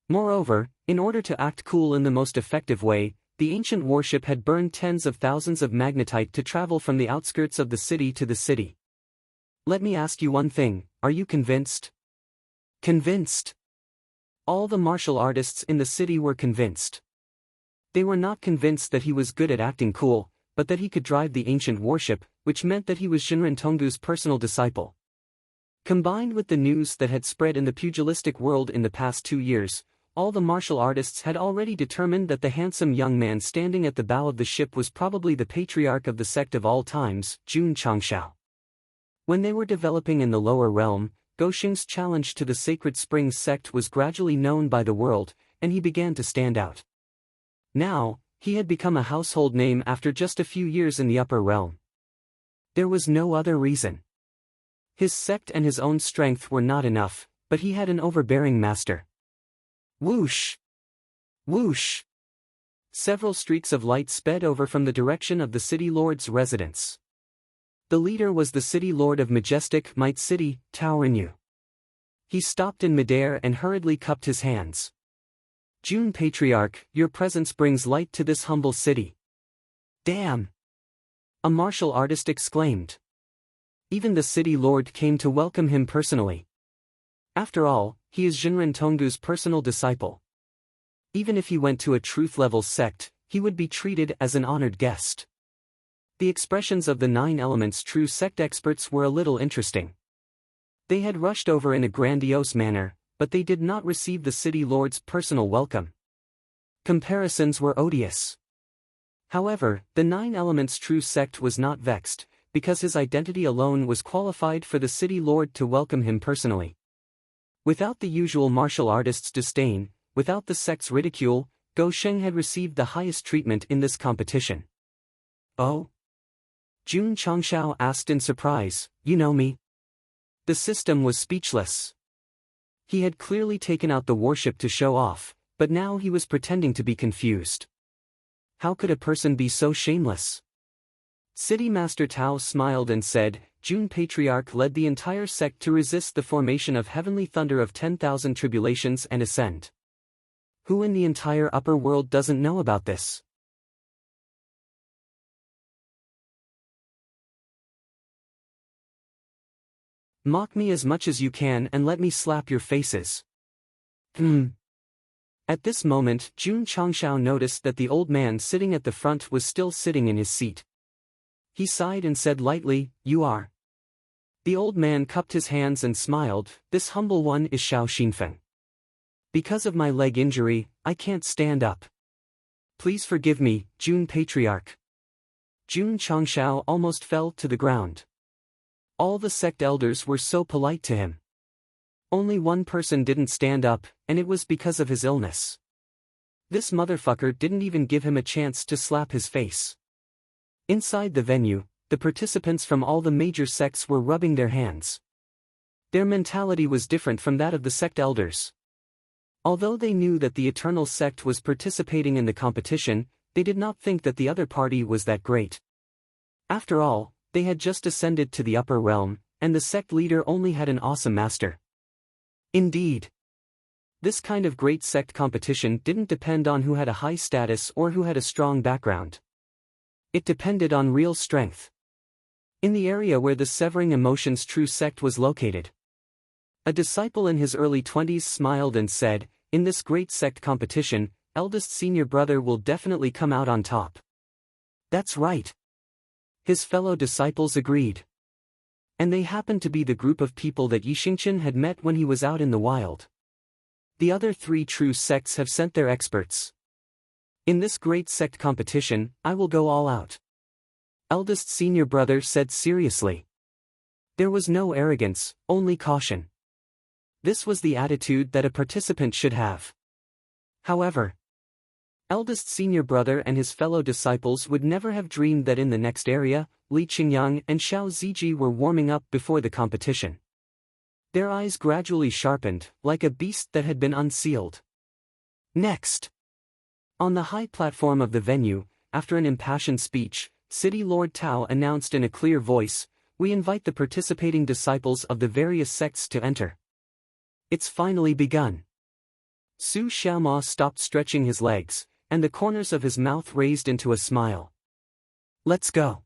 Moreover, in order to act cool in the most effective way, the ancient warship had burned tens of thousands of magnetite to travel from the outskirts of the city to the city. Let me ask you one thing, are you convinced? Convinced? All the martial artists in the city were convinced. They were not convinced that he was good at acting cool, but that he could drive the ancient warship, which meant that he was Shinran Tonggu's personal disciple. Combined with the news that had spread in the pugilistic world in the past 2 years, all the martial artists had already determined that the handsome young man standing at the bow of the ship was probably the patriarch of the sect of all times, Jun Changshao. When they were developing in the lower realm, Goshing's challenge to the Sacred Springs sect was gradually known by the world, and he began to stand out. Now, he had become a household name after just a few years in the upper realm. There was no other reason. His sect and his own strength were not enough, but he had an overbearing master. Whoosh! Whoosh! Several streaks of light sped over from the direction of the city lord's residence. The leader was the city lord of Majestic Might City, Tao Renyu. He stopped in midair and hurriedly cupped his hands. Jun Patriarch, your presence brings light to this humble city. Damn! A martial artist exclaimed. Even the city lord came to welcome him personally. After all, he is Shinran Tonggu's personal disciple. Even if he went to a truth-level sect, he would be treated as an honored guest. The expressions of the Nine Elements True Sect experts were a little interesting. They had rushed over in a grandiose manner, but they did not receive the city lord's personal welcome. Comparisons were odious. However, the Nine Elements True Sect was not vexed, because his identity alone was qualified for the city lord to welcome him personally. Without the usual martial artist's disdain, without the sect's ridicule, Go Sheng had received the highest treatment in this competition. Oh? Jun Changshao asked in surprise, you know me? The system was speechless. He had clearly taken out the warship to show off, but now he was pretending to be confused. How could a person be so shameless? City Master Tao smiled and said, Jun Patriarch led the entire sect to resist the formation of heavenly thunder of 10,000 tribulations and ascend. Who in the entire upper world doesn't know about this? Mock me as much as you can and let me slap your faces. At this moment, Jun Changshao noticed that the old man sitting at the front was still sitting in his seat. He sighed and said lightly, you are. The old man cupped his hands and smiled, this humble one is Xiao Xinfeng. Because of my leg injury, I can't stand up. Please forgive me, Jun Patriarch. Jun Changshao almost fell to the ground. All the sect elders were so polite to him. Only one person didn't stand up, and it was because of his illness. This motherfucker didn't even give him a chance to slap his face. Inside the venue, the participants from all the major sects were rubbing their hands. Their mentality was different from that of the sect elders. Although they knew that the Eternal Sect was participating in the competition, they did not think that the other party was that great. After all, they had just ascended to the upper realm, and the sect leader only had an awesome master. Indeed. This kind of great sect competition didn't depend on who had a high status or who had a strong background. It depended on real strength. In the area where the Severing Emotions True Sect was located, a disciple in his early 20s smiled and said, in this great sect competition, eldest senior brother will definitely come out on top. That's right. His fellow disciples agreed. And they happened to be the group of people that Yixingchen had met when he was out in the wild. The other 3 true sects have sent their experts. In this great sect competition, I will go all out. Eldest senior brother said seriously. There was no arrogance, only caution. This was the attitude that a participant should have. However, eldest senior brother and his fellow disciples would never have dreamed that in the next area, Li Qingyang and Xiao Ziji were warming up before the competition. Their eyes gradually sharpened, like a beast that had been unsealed. Next. On the high platform of the venue, after an impassioned speech, City Lord Tao announced in a clear voice, "We invite the participating disciples of the various sects to enter. It's finally begun." Su Xiaoma stopped stretching his legs, and the corners of his mouth raised into a smile. "Let's go."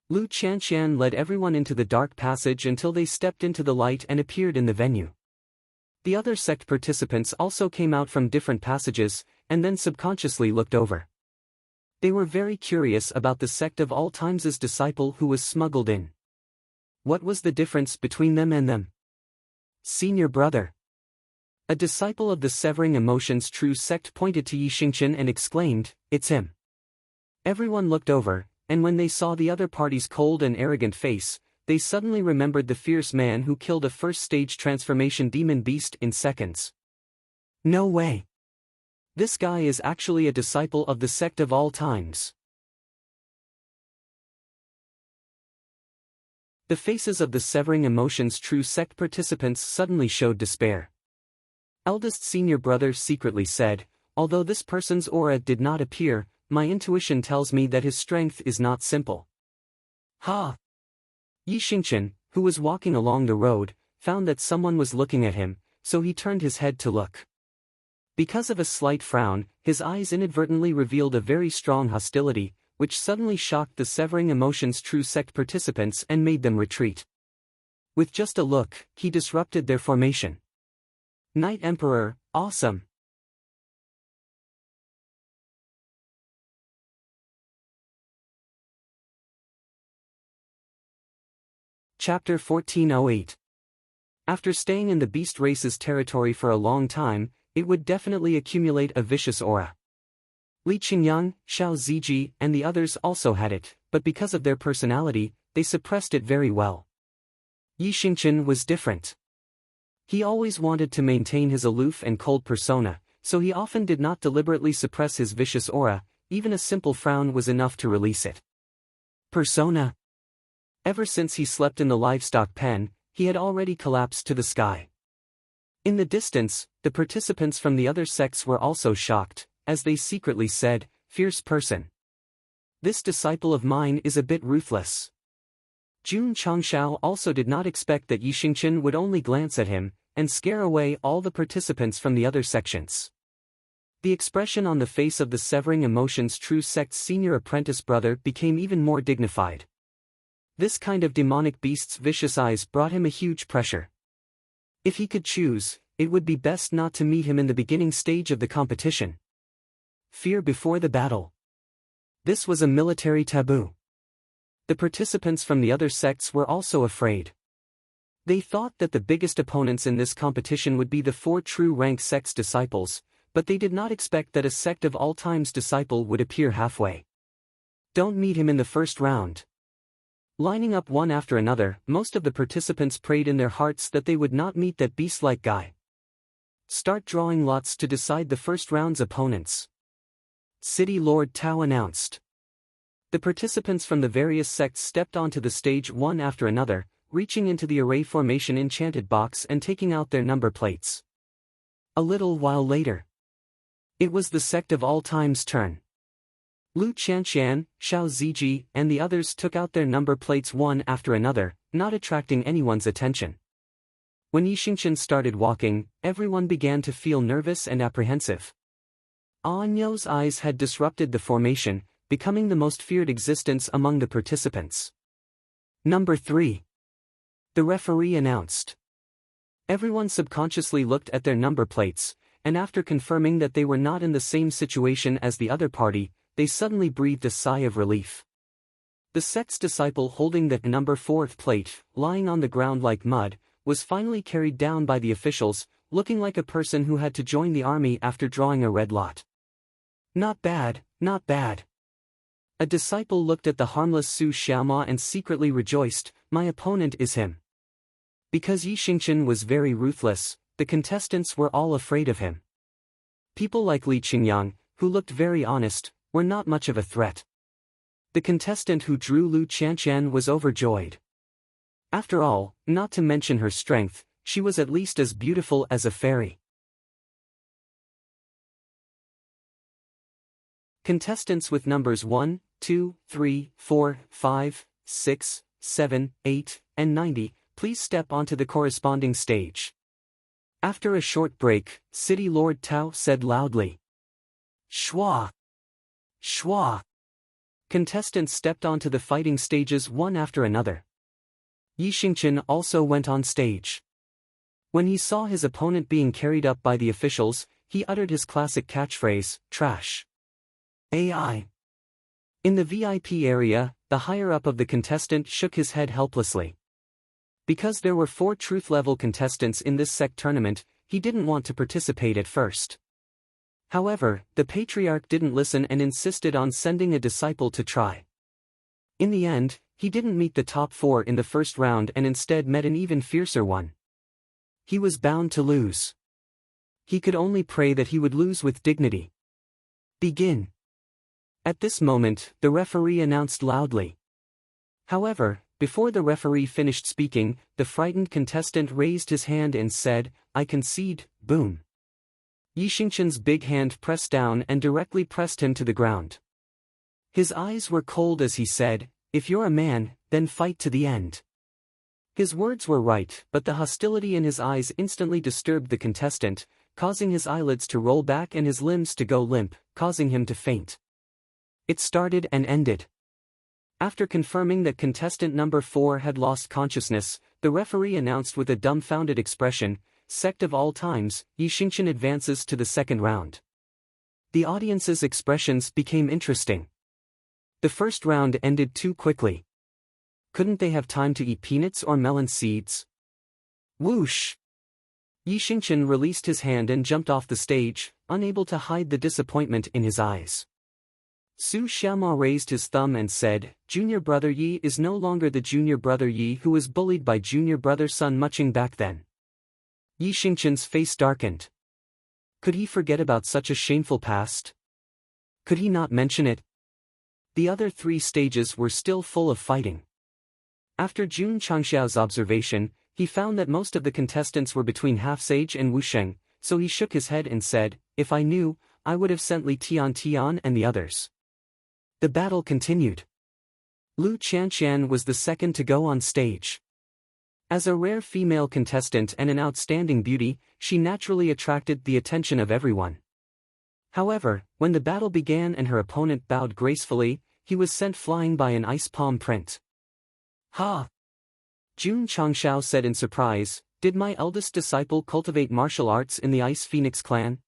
Lu Qianxian led everyone into the dark passage until they stepped into the light and appeared in the venue. The other sect participants also came out from different passages, and then subconsciously looked over. They were very curious about the sect of all times' disciple who was smuggled in. What was the difference between them and them? Senior brother. A disciple of the Severing Emotions True Sect pointed to Yixingchen and exclaimed, "It's him." Everyone looked over, and when they saw the other party's cold and arrogant face, they suddenly remembered the fierce man who killed a first-stage transformation demon beast in seconds. No way. This guy is actually a disciple of the Sect of all times. The faces of the Severing Emotions True Sect participants suddenly showed despair. Eldest senior brother secretly said, "Although this person's aura did not appear, my intuition tells me that his strength is not simple." Ha! Yixingchen, who was walking along the road, found that someone was looking at him, so he turned his head to look. Because of a slight frown, his eyes inadvertently revealed a very strong hostility, which suddenly shocked the Severing Emotions True Sect participants and made them retreat. With just a look, he disrupted their formation. Night Emperor, awesome! Chapter 1408. After staying in the beast race's territory for a long time, it would definitely accumulate a vicious aura. Li Qingyang, Xiao Ziji, and the others also had it, but because of their personality, they suppressed it very well. Yixingchen was different. He always wanted to maintain his aloof and cold persona, so he often did not deliberately suppress his vicious aura, even a simple frown was enough to release it. Persona. Ever since he slept in the livestock pen, he had already collapsed to the sky. In the distance, the participants from the other sects were also shocked, as they secretly said, "Fierce person. This disciple of mine is a bit ruthless." Jun Changshao also did not expect that Yixingchen would only glance at him, and scare away all the participants from the other sections. The expression on the face of the Severing Emotions True Sect's senior apprentice brother became even more dignified. This kind of demonic beast's vicious eyes brought him a huge pressure. If he could choose, it would be best not to meet him in the beginning stage of the competition. Fear before the battle. This was a military taboo. The participants from the other sects were also afraid. They thought that the biggest opponents in this competition would be the 4 true rank sects disciples, but they did not expect that a Sect of all times disciple would appear halfway. Don't meet him in the first round. Lining up one after another, most of the participants prayed in their hearts that they would not meet that beast-like guy. Start drawing lots to decide the first round's opponents. City Lord Tao announced. The participants from the various sects stepped onto the stage one after another, reaching into the array formation enchanted box and taking out their number plates. A little while later, it was the Sect of all time's turn. Lu Qianxian, Xiao Ziji, and the others took out their number plates one after another, not attracting anyone's attention. When Yixingchen started walking, everyone began to feel nervous and apprehensive. Anyo's eyes had disrupted the formation, becoming the most feared existence among the participants. Number 3. The referee announced. Everyone subconsciously looked at their number plates, and after confirming that they were not in the same situation as the other party, they suddenly breathed a sigh of relief. The sect's disciple holding the number 4th plate, lying on the ground like mud, was finally carried down by the officials, looking like a person who had to join the army after drawing a red lot. Not bad, not bad. A disciple looked at the harmless Su Xiaoma and secretly rejoiced, my opponent is him. Because Yi Xingchen was very ruthless, the contestants were all afraid of him. People like Li Qingyang, who looked very honest, were not much of a threat. The contestant who drew Lu Qianqian was overjoyed. After all, not to mention her strength, she was at least as beautiful as a fairy. Contestants with numbers 1, 2, 3, 4, 5, 6, 7, 8, and 90, please step onto the corresponding stage. After a short break, City Lord Tao said loudly. Shua! Shua! Contestants stepped onto the fighting stages one after another. Yi Xingchen also went on stage. When he saw his opponent being carried up by the officials, he uttered his classic catchphrase, trash. AI. In the VIP area, the higher-up of the contestant shook his head helplessly. Because there were 4 truth-level contestants in this sect tournament, he didn't want to participate at first. However, the patriarch didn't listen and insisted on sending a disciple to try. In the end, he didn't meet the top 4 in the first round and instead met an even fiercer one. He was bound to lose. He could only pray that he would lose with dignity. Begin. At this moment, the referee announced loudly. However, before the referee finished speaking, the frightened contestant raised his hand and said, I concede, boom. Yi Xingchen's big hand pressed down and directly pressed him to the ground. His eyes were cold as he said, if you're a man, then fight to the end. His words were right, but the hostility in his eyes instantly disturbed the contestant, causing his eyelids to roll back and his limbs to go limp, causing him to faint. It started and ended. After confirming that contestant number 4 had lost consciousness, the referee announced with a dumbfounded expression, Sect of all times, Yi Xingchen advances to the second round. The audience's expressions became interesting. The first round ended too quickly. Couldn't they have time to eat peanuts or melon seeds? Whoosh! Yi Xingchen released his hand and jumped off the stage, unable to hide the disappointment in his eyes. Su Xiaoma raised his thumb and said, Junior brother Yi is no longer the junior brother Yi who was bullied by junior brother Sun Muching back then. Yi Xingchen's face darkened. Could he forget about such a shameful past? Could he not mention it? The other 3 stages were still full of fighting. After Jun Changxiao's observation, he found that most of the contestants were between Half-Sage and Wusheng, so he shook his head and said, if I knew, I would have sent Li Tian and the others. The battle continued. Lu Qianqian was the second to go on stage. As a rare female contestant and an outstanding beauty, she naturally attracted the attention of everyone. However, when the battle began and her opponent bowed gracefully, he was sent flying by an ice palm print. Ha! Jun Changxiao said in surprise, did my eldest disciple cultivate martial arts in the Ice Phoenix clan?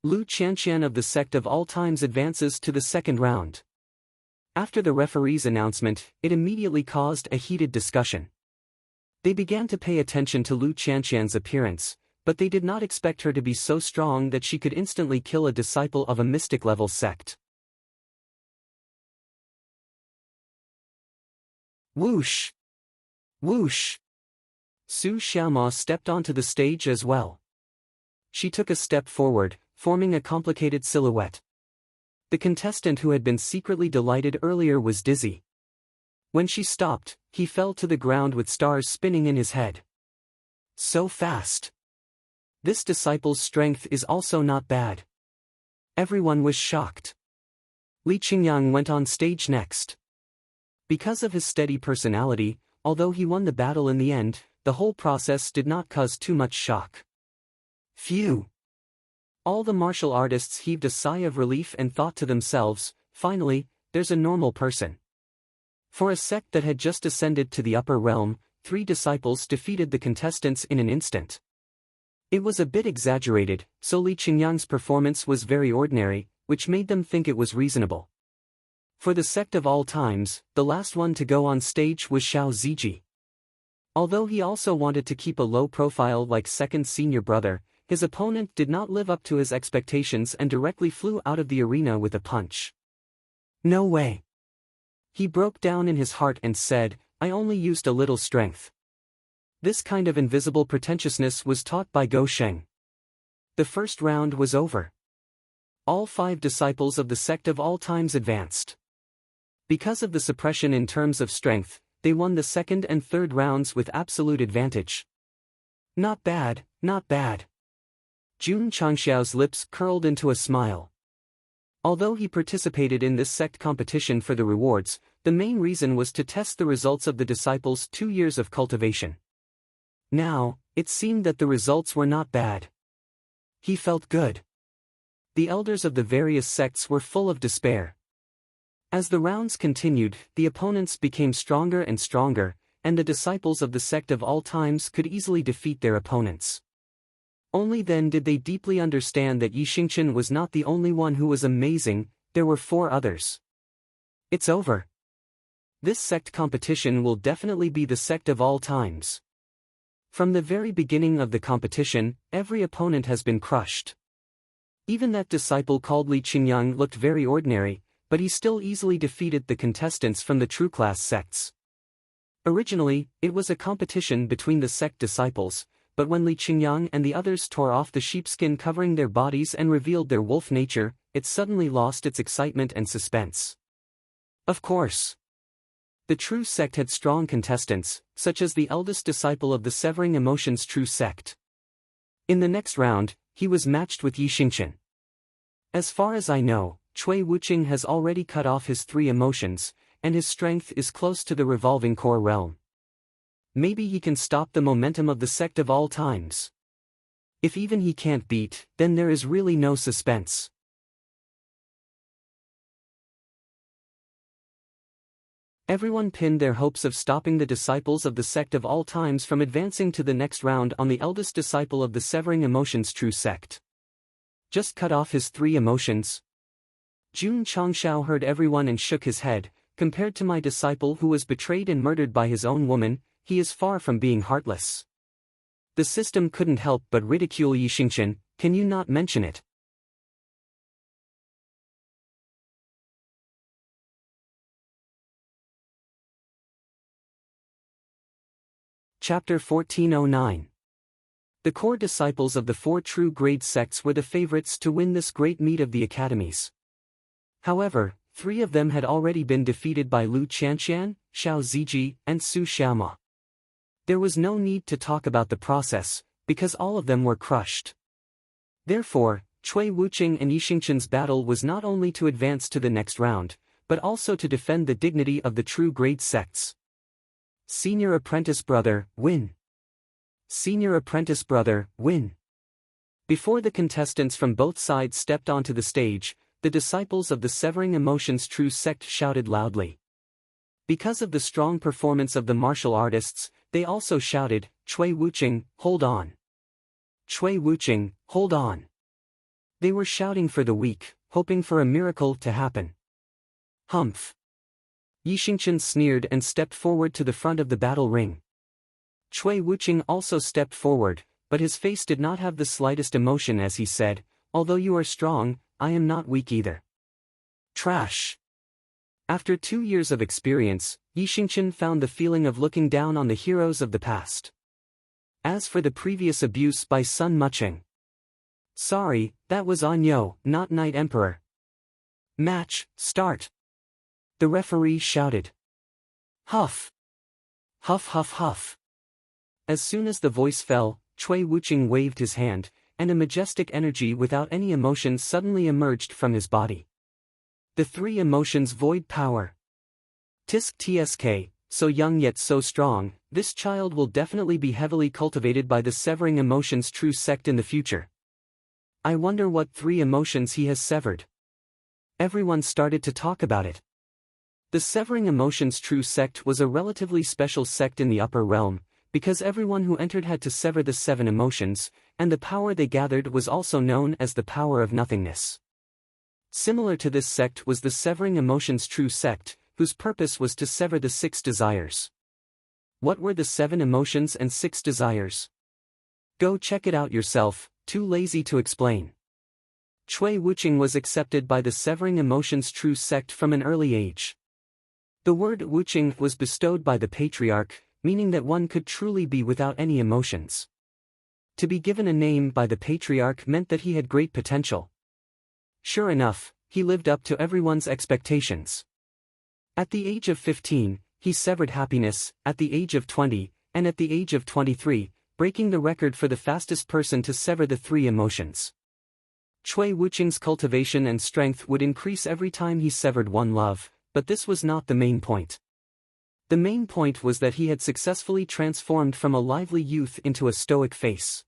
Lu Qianqian of the Sect of all times advances to the second round. After the referee's announcement, it immediately caused a heated discussion. They began to pay attention to Lu Qianqian's appearance, but they did not expect her to be so strong that she could instantly kill a disciple of a mystic-level sect. Whoosh! Whoosh! Su Xiaoma stepped onto the stage as well. She took a step forward, forming a complicated silhouette. The contestant who had been secretly delighted earlier was dizzy. When she stopped, he fell to the ground with stars spinning in his head. So fast! This disciple's strength is also not bad. Everyone was shocked. Li Qingyang went on stage next. Because of his steady personality, although he won the battle in the end, the whole process did not cause too much shock. Phew! All the martial artists heaved a sigh of relief and thought to themselves, finally, there's a normal person. For a sect that had just ascended to the upper realm, 3 disciples defeated the contestants in an instant. It was a bit exaggerated, so Li Qingyang's performance was very ordinary, which made them think it was reasonable. For the sect of all times, the last one to go on stage was Xiao Ziji. Although he also wanted to keep a low profile like second senior brother, his opponent did not live up to his expectations and directly flew out of the arena with a punch. No way. He broke down in his heart and said, I only used a little strength. This kind of invisible pretentiousness was taught by Go Sheng. The first round was over. All 5 disciples of the sect of all times advanced. Because of the suppression in terms of strength, they won the second and third rounds with absolute advantage. Not bad, not bad. Jun Changxiao's lips curled into a smile. Although he participated in this sect competition for the rewards, the main reason was to test the results of the disciples' 2 years of cultivation. Now, it seemed that the results were not bad. He felt good. The elders of the various sects were full of despair. As the rounds continued, the opponents became stronger and stronger, and the disciples of the sect of all times could easily defeat their opponents. Only then did they deeply understand that Yi Xingchen was not the only one who was amazing, there were 4 others. It's over. This sect competition will definitely be the sect of all times. From the very beginning of the competition, every opponent has been crushed. Even that disciple called Li Qingyang looked very ordinary, but he still easily defeated the contestants from the true class sects. Originally, it was a competition between the sect disciples, but when Li Qingyang and the others tore off the sheepskin covering their bodies and revealed their wolf nature, it suddenly lost its excitement and suspense. Of course. The true sect had strong contestants, such as the eldest disciple of the Severing Emotions true sect. In the next round, he was matched with Yi Xingchen. As far as I know, Cui Wuqing has already cut off his 3 emotions, and his strength is close to the revolving core realm. Maybe he can stop the momentum of the sect of all times. If even he can't beat, then there is really no suspense. Everyone pinned their hopes of stopping the disciples of the sect of all times from advancing to the next round on the eldest disciple of the Severing Emotions true sect. Just cut off his 3 emotions? Jun Changxiao heard everyone and shook his head. Compared to my disciple who was betrayed and murdered by his own woman, he is far from being heartless. The system couldn't help but ridicule Yi Xingchen, can you not mention it? Chapter 1409. The core disciples of the 4 true grade sects were the favorites to win this great meet of the academies. However, 3 of them had already been defeated by Lu Qianqian, Xiao Ziji, and Su Xiaoma. There was no need to talk about the process, because all of them were crushed. Therefore, Cui Wuqing and Yi Xingchen's battle was not only to advance to the next round, but also to defend the dignity of the true grade sects. Senior apprentice brother, win. Senior apprentice brother, win. Before the contestants from both sides stepped onto the stage, the disciples of the Severing Emotions true sect shouted loudly. Because of the strong performance of the martial artists, they also shouted, Cui Wuqing, hold on. Cui Wuqing, hold on. They were shouting for the weak, hoping for a miracle to happen. Humph. Yi Xingchen sneered and stepped forward to the front of the battle ring. Cui Wuqing also stepped forward, but his face did not have the slightest emotion as he said, although you are strong, I am not weak either. Trash. After 2 years of experience, Yi Xingchen found the feeling of looking down on the heroes of the past. As for the previous abuse by Sun Mucheng. Sorry, that was Anyo, not Knight Emperor. Match, start. The referee shouted. Huff. Huff huff huff. As soon as the voice fell, Cui Wuqing waved his hand, and a majestic energy without any emotion suddenly emerged from his body. The 3 emotions void power. Tisk tsk, so young yet so strong, this child will definitely be heavily cultivated by the Severing Emotions true sect in the future. I wonder what 3 emotions he has severed. Everyone started to talk about it. The Severing Emotions true sect was a relatively special sect in the upper realm, because everyone who entered had to sever the 7 emotions, and the power they gathered was also known as the power of nothingness. Similar to this sect was the Severing Emotions True Sect, whose purpose was to sever the 6 desires. What were the 7 emotions and 6 desires? Go check it out yourself, too lazy to explain. Cui Wuqing was accepted by the Severing Emotions True Sect from an early age. The word Wuqing was bestowed by the patriarch, meaning that one could truly be without any emotions. To be given a name by the patriarch meant that he had great potential. Sure enough, he lived up to everyone's expectations. At the age of 15, he severed happiness, at the age of 20, and at the age of 23, breaking the record for the fastest person to sever the 3 emotions. Cui Wuqing's cultivation and strength would increase every time he severed one love, but this was not the main point. The main point was that he had successfully transformed from a lively youth into a stoic face.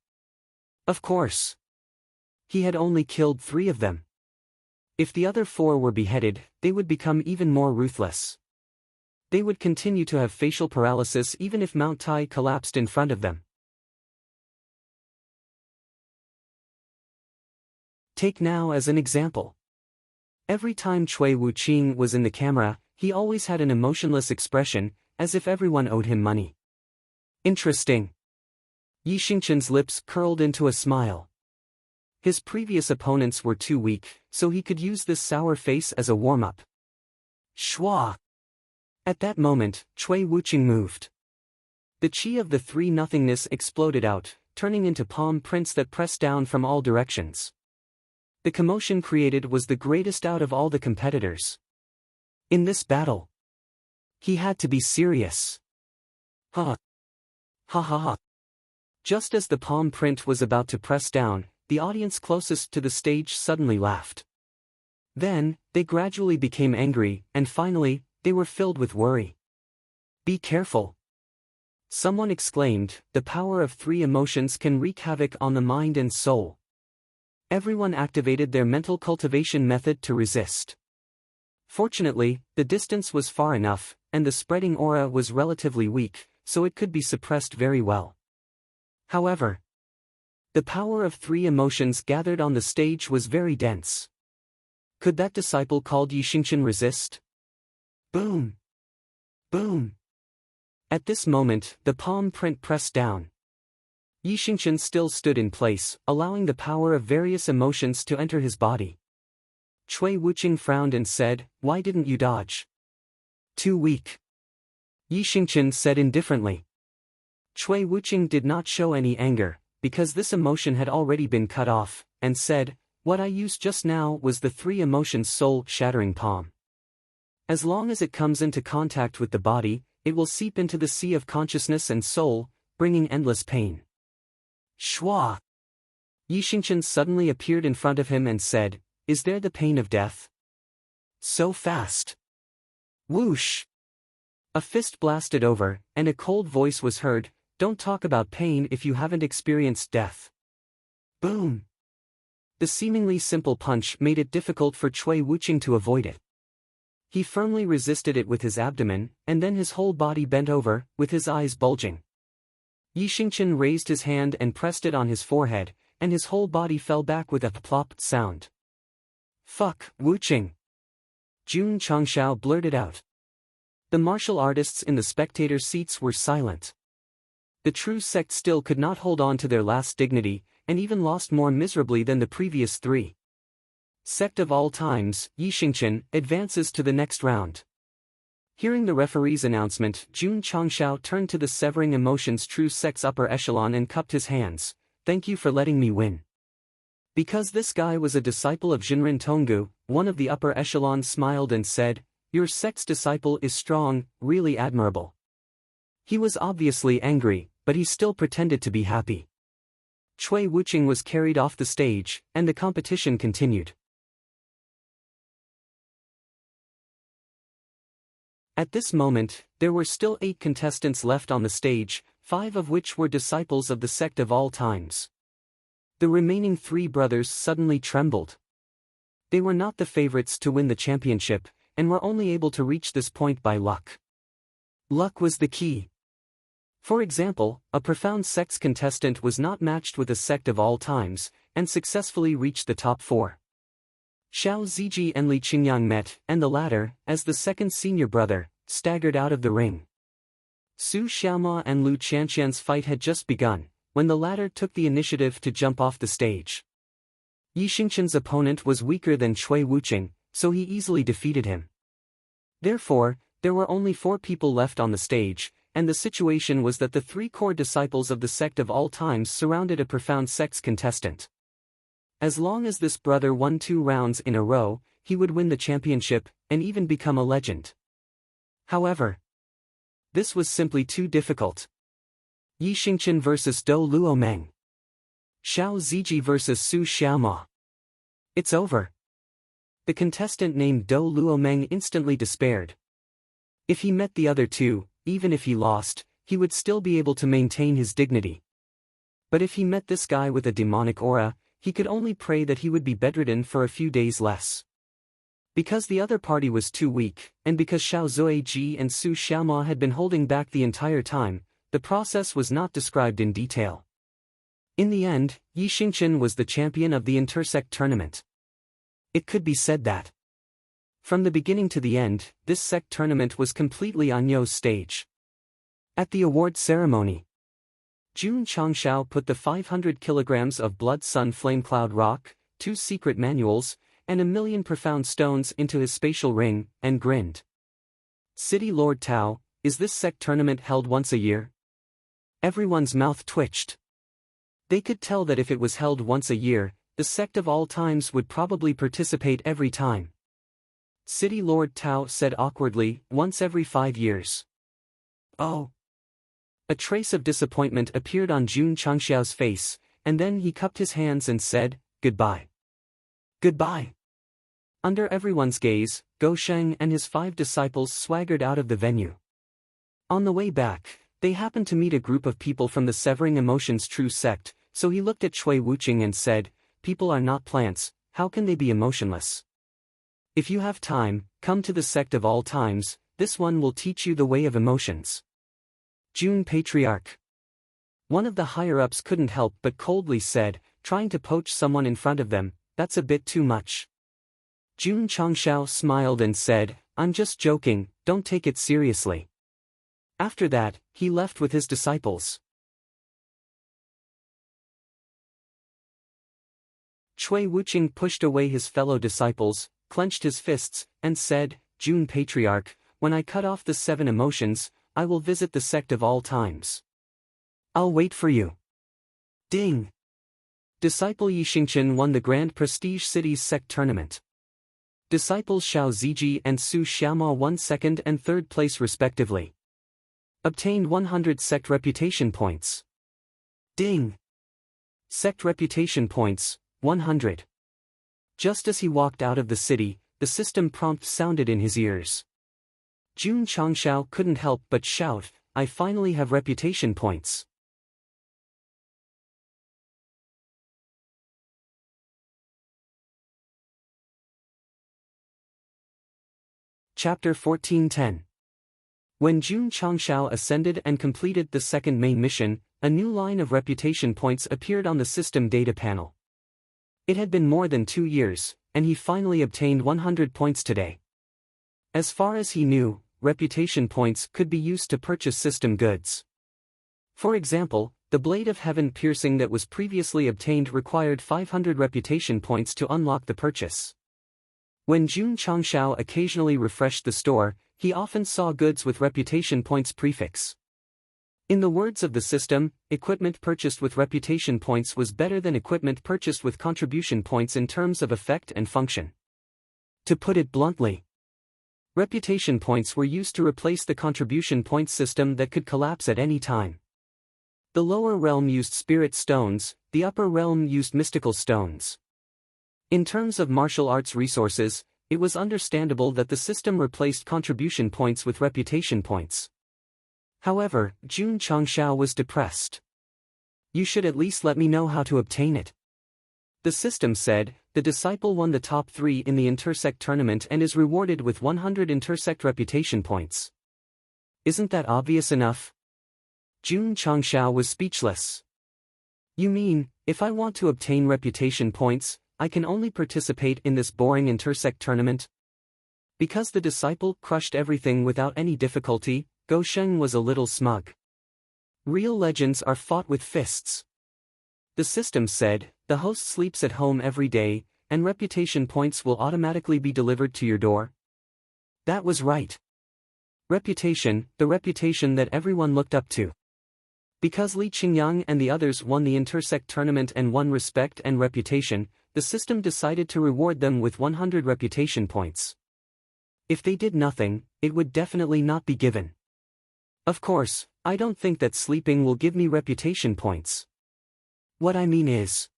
Of course. He had only killed 3 of them. If the other 4 were beheaded, they would become even more ruthless. They would continue to have facial paralysis even if Mount Tai collapsed in front of them. Take now as an example. Every time Cui Wuqing was in the camera, he always had an emotionless expression, as if everyone owed him money. Interesting. Yi Xingqian's lips curled into a smile. His previous opponents were too weak, so he could use this sour face as a warm-up. Shua! At that moment, Cui Wuqing moved. The chi of the 3 nothingness exploded out, turning into palm prints that pressed down from all directions. The commotion created was the greatest out of all the competitors. In this battle, he had to be serious. Ha! Ha ha ha! Just as the palm print was about to press down, the audience closest to the stage suddenly laughed. Then, they gradually became angry, and finally, they were filled with worry. Be careful! Someone exclaimed, the power of 3 emotions can wreak havoc on the mind and soul. Everyone activated their mental cultivation method to resist. Fortunately, the distance was far enough, and the spreading aura was relatively weak, so it could be suppressed very well. However, the power of 3 emotions gathered on the stage was very dense. Could that disciple called Yi Xingqian resist? Boom! Boom! At this moment, the palm print pressed down. Yi Xingqian still stood in place, allowing the power of various emotions to enter his body. Cui Wuqing frowned and said, "Why didn't you dodge?" "Too weak." Yi Xingqian said indifferently. Cui Wuqing did not show any anger, because this emotion had already been cut off, and said, "What I used just now was the 3 emotions soul-shattering palm. As long as it comes into contact with the body, it will seep into the sea of consciousness and soul, bringing endless pain." Shua! Yi Xingqian suddenly appeared in front of him and said, "Is there the pain of death? So fast!" Whoosh! A fist blasted over, and a cold voice was heard, "Don't talk about pain if you haven't experienced death." Boom! The seemingly simple punch made it difficult for Cui Wuqing to avoid it. He firmly resisted it with his abdomen, and then his whole body bent over, with his eyes bulging. Yi Xingqian raised his hand and pressed it on his forehead, and his whole body fell back with a plop sound. "Fuck, Wuqing!" Jun Changshao blurted out. The martial artists in the spectator seats were silent. The true sect still could not hold on to their last dignity, and even lost more miserably than the previous 3. Sect of all times, Yi Xingqian, advances to the next round. Hearing the referee's announcement, Jun Changshao turned to the Severing Emotions True Sect's upper echelon and cupped his hands. "Thank you for letting me win." Because this guy was a disciple of Jinren Tonggu, one of the upper echelons smiled and said, "Your sect's disciple is strong, really admirable." He was obviously angry, but he still pretended to be happy. Cui Wuqing was carried off the stage, and the competition continued. At this moment, there were still 8 contestants left on the stage, 5 of which were disciples of the Sect of all times. The remaining 3 brothers suddenly trembled. They were not the favorites to win the championship, and were only able to reach this point by luck. Luck was the key. For example, a profound sect's contestant was not matched with a Sect of all times, and successfully reached the top 4. Xiao Ziji and Li Qingyang met, and the latter, as the second senior brother, staggered out of the ring. Su Xiaoma and Lu Qianqian's fight had just begun, when the latter took the initiative to jump off the stage. Yi Xingqian's opponent was weaker than Cui Wuqing, so he easily defeated him. Therefore, there were only 4 people left on the stage, and the situation was that the 3 core disciples of the sect of all times surrounded a profound Sect's contestant. As long as this brother won 2 rounds in a row, he would win the championship, and even become a legend. However, this was simply too difficult. Yi Xingqian vs. Dou Luomeng. Xiao Ziji vs. Su Xiaoma. It's over. The contestant named Dou Luomeng instantly despaired. If he met the other 2, even if he lost, he would still be able to maintain his dignity. But if he met this guy with a demonic aura, he could only pray that he would be bedridden for a few days less. Because the other party was too weak, and because Xiao Zuiji and Su Xiaoma had been holding back the entire time, the process was not described in detail. In the end, Yi Xingqian was the champion of the Intersect tournament. It could be said that, from the beginning to the end, this sect tournament was completely on You's stage. At the award ceremony, Jun Changshao put the 500 kilograms of Blood Sun Flame Cloud rock, 2 secret manuals, and 1,000,000 profound stones into his spatial ring, and grinned. City Lord Tao, is this sect tournament held once a year? Everyone's mouth twitched. They could tell that if it was held once a year, the sect of all times would probably participate every time. City Lord Tao said awkwardly, once every 5 years. Oh. A trace of disappointment appeared on Jun Changxiao's face, and then he cupped his hands and said, goodbye. Goodbye. Under everyone's gaze, Go Sheng and his 5 disciples swaggered out of the venue. On the way back, they happened to meet a group of people from the Severing Emotions True Sect, so he looked at Cui Wuqing and said, people are not plants, how can they be emotionless? If you have time, come to the sect of all times, this one will teach you the way of emotions. Jun Patriarch. One of the higher-ups couldn't help but coldly said, trying to poach someone in front of them, that's a bit too much. Jun Changshao smiled and said, I'm just joking, don't take it seriously. After that, he left with his disciples. Cui Wuqing pushed away his fellow disciples, clenched his fists, and said, Jun Patriarch, when I cut off the 7 emotions, I will visit the sect of all times. I'll wait for you. Ding! Disciple Yi Xingqian won the Grand Prestige Cities Sect Tournament. Disciples Xiao Ziji and Su Xiaoma won 2nd and 3rd place respectively. Obtained 100 Sect Reputation Points. Ding! Sect Reputation Points, 100. Just as he walked out of the city, the system prompt sounded in his ears. Jun Changshao couldn't help but shout, I finally have reputation points. Chapter 1410. When Jun Changshao ascended and completed the 2nd main mission, a new line of reputation points appeared on the system data panel. It had been more than 2 years, and he finally obtained 100 points today. As far as he knew, reputation points could be used to purchase system goods. For example, the Blade of Heaven piercing that was previously obtained required 500 reputation points to unlock the purchase. When Jun Changshao occasionally refreshed the store, he often saw goods with reputation points prefix. In the words of the system, equipment purchased with reputation points was better than equipment purchased with contribution points in terms of effect and function. To put it bluntly, reputation points were used to replace the contribution points system that could collapse at any time. The lower realm used spirit stones, the upper realm used mystical stones. In terms of martial arts resources, it was understandable that the system replaced contribution points with reputation points. However, Jun Changshao was depressed. You should at least let me know how to obtain it. The system said, the disciple won the top 3 in the Intersect tournament and is rewarded with 100 Intersect reputation points. Isn't that obvious enough? Jun Changshao was speechless. You mean, if I want to obtain reputation points, I can only participate in this boring intersect tournament? Because the disciple crushed everything without any difficulty, Go Sheng was a little smug. Real legends are fought with fists. The system said, the host sleeps at home every day, and reputation points will automatically be delivered to your door. That was right. Reputation, the reputation that everyone looked up to. Because Li Qingyang and the others won the intersect tournament and won respect and reputation, the system decided to reward them with 100 reputation points. If they did nothing, it would definitely not be given. Of course, I don't think that sleeping will give me reputation points. What I mean is,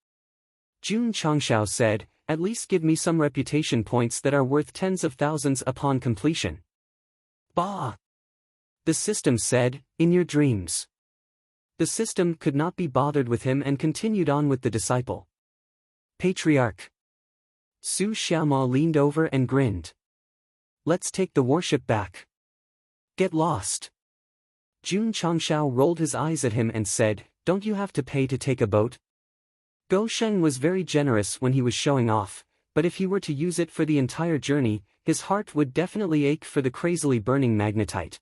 Jun Changshao said, at least give me some reputation points that are worth tens of thousands upon completion. Bah! The system said, in your dreams. The system could not be bothered with him and continued on with the disciple. Patriarch. Su Xiaoma leaned over and grinned. Let's take the warship back. Get lost. Jun Changshao rolled his eyes at him and said, don't you have to pay to take a boat? Go Sheng was very generous when he was showing off, but if he were to use it for the entire journey, his heart would definitely ache for the crazily burning magnetite.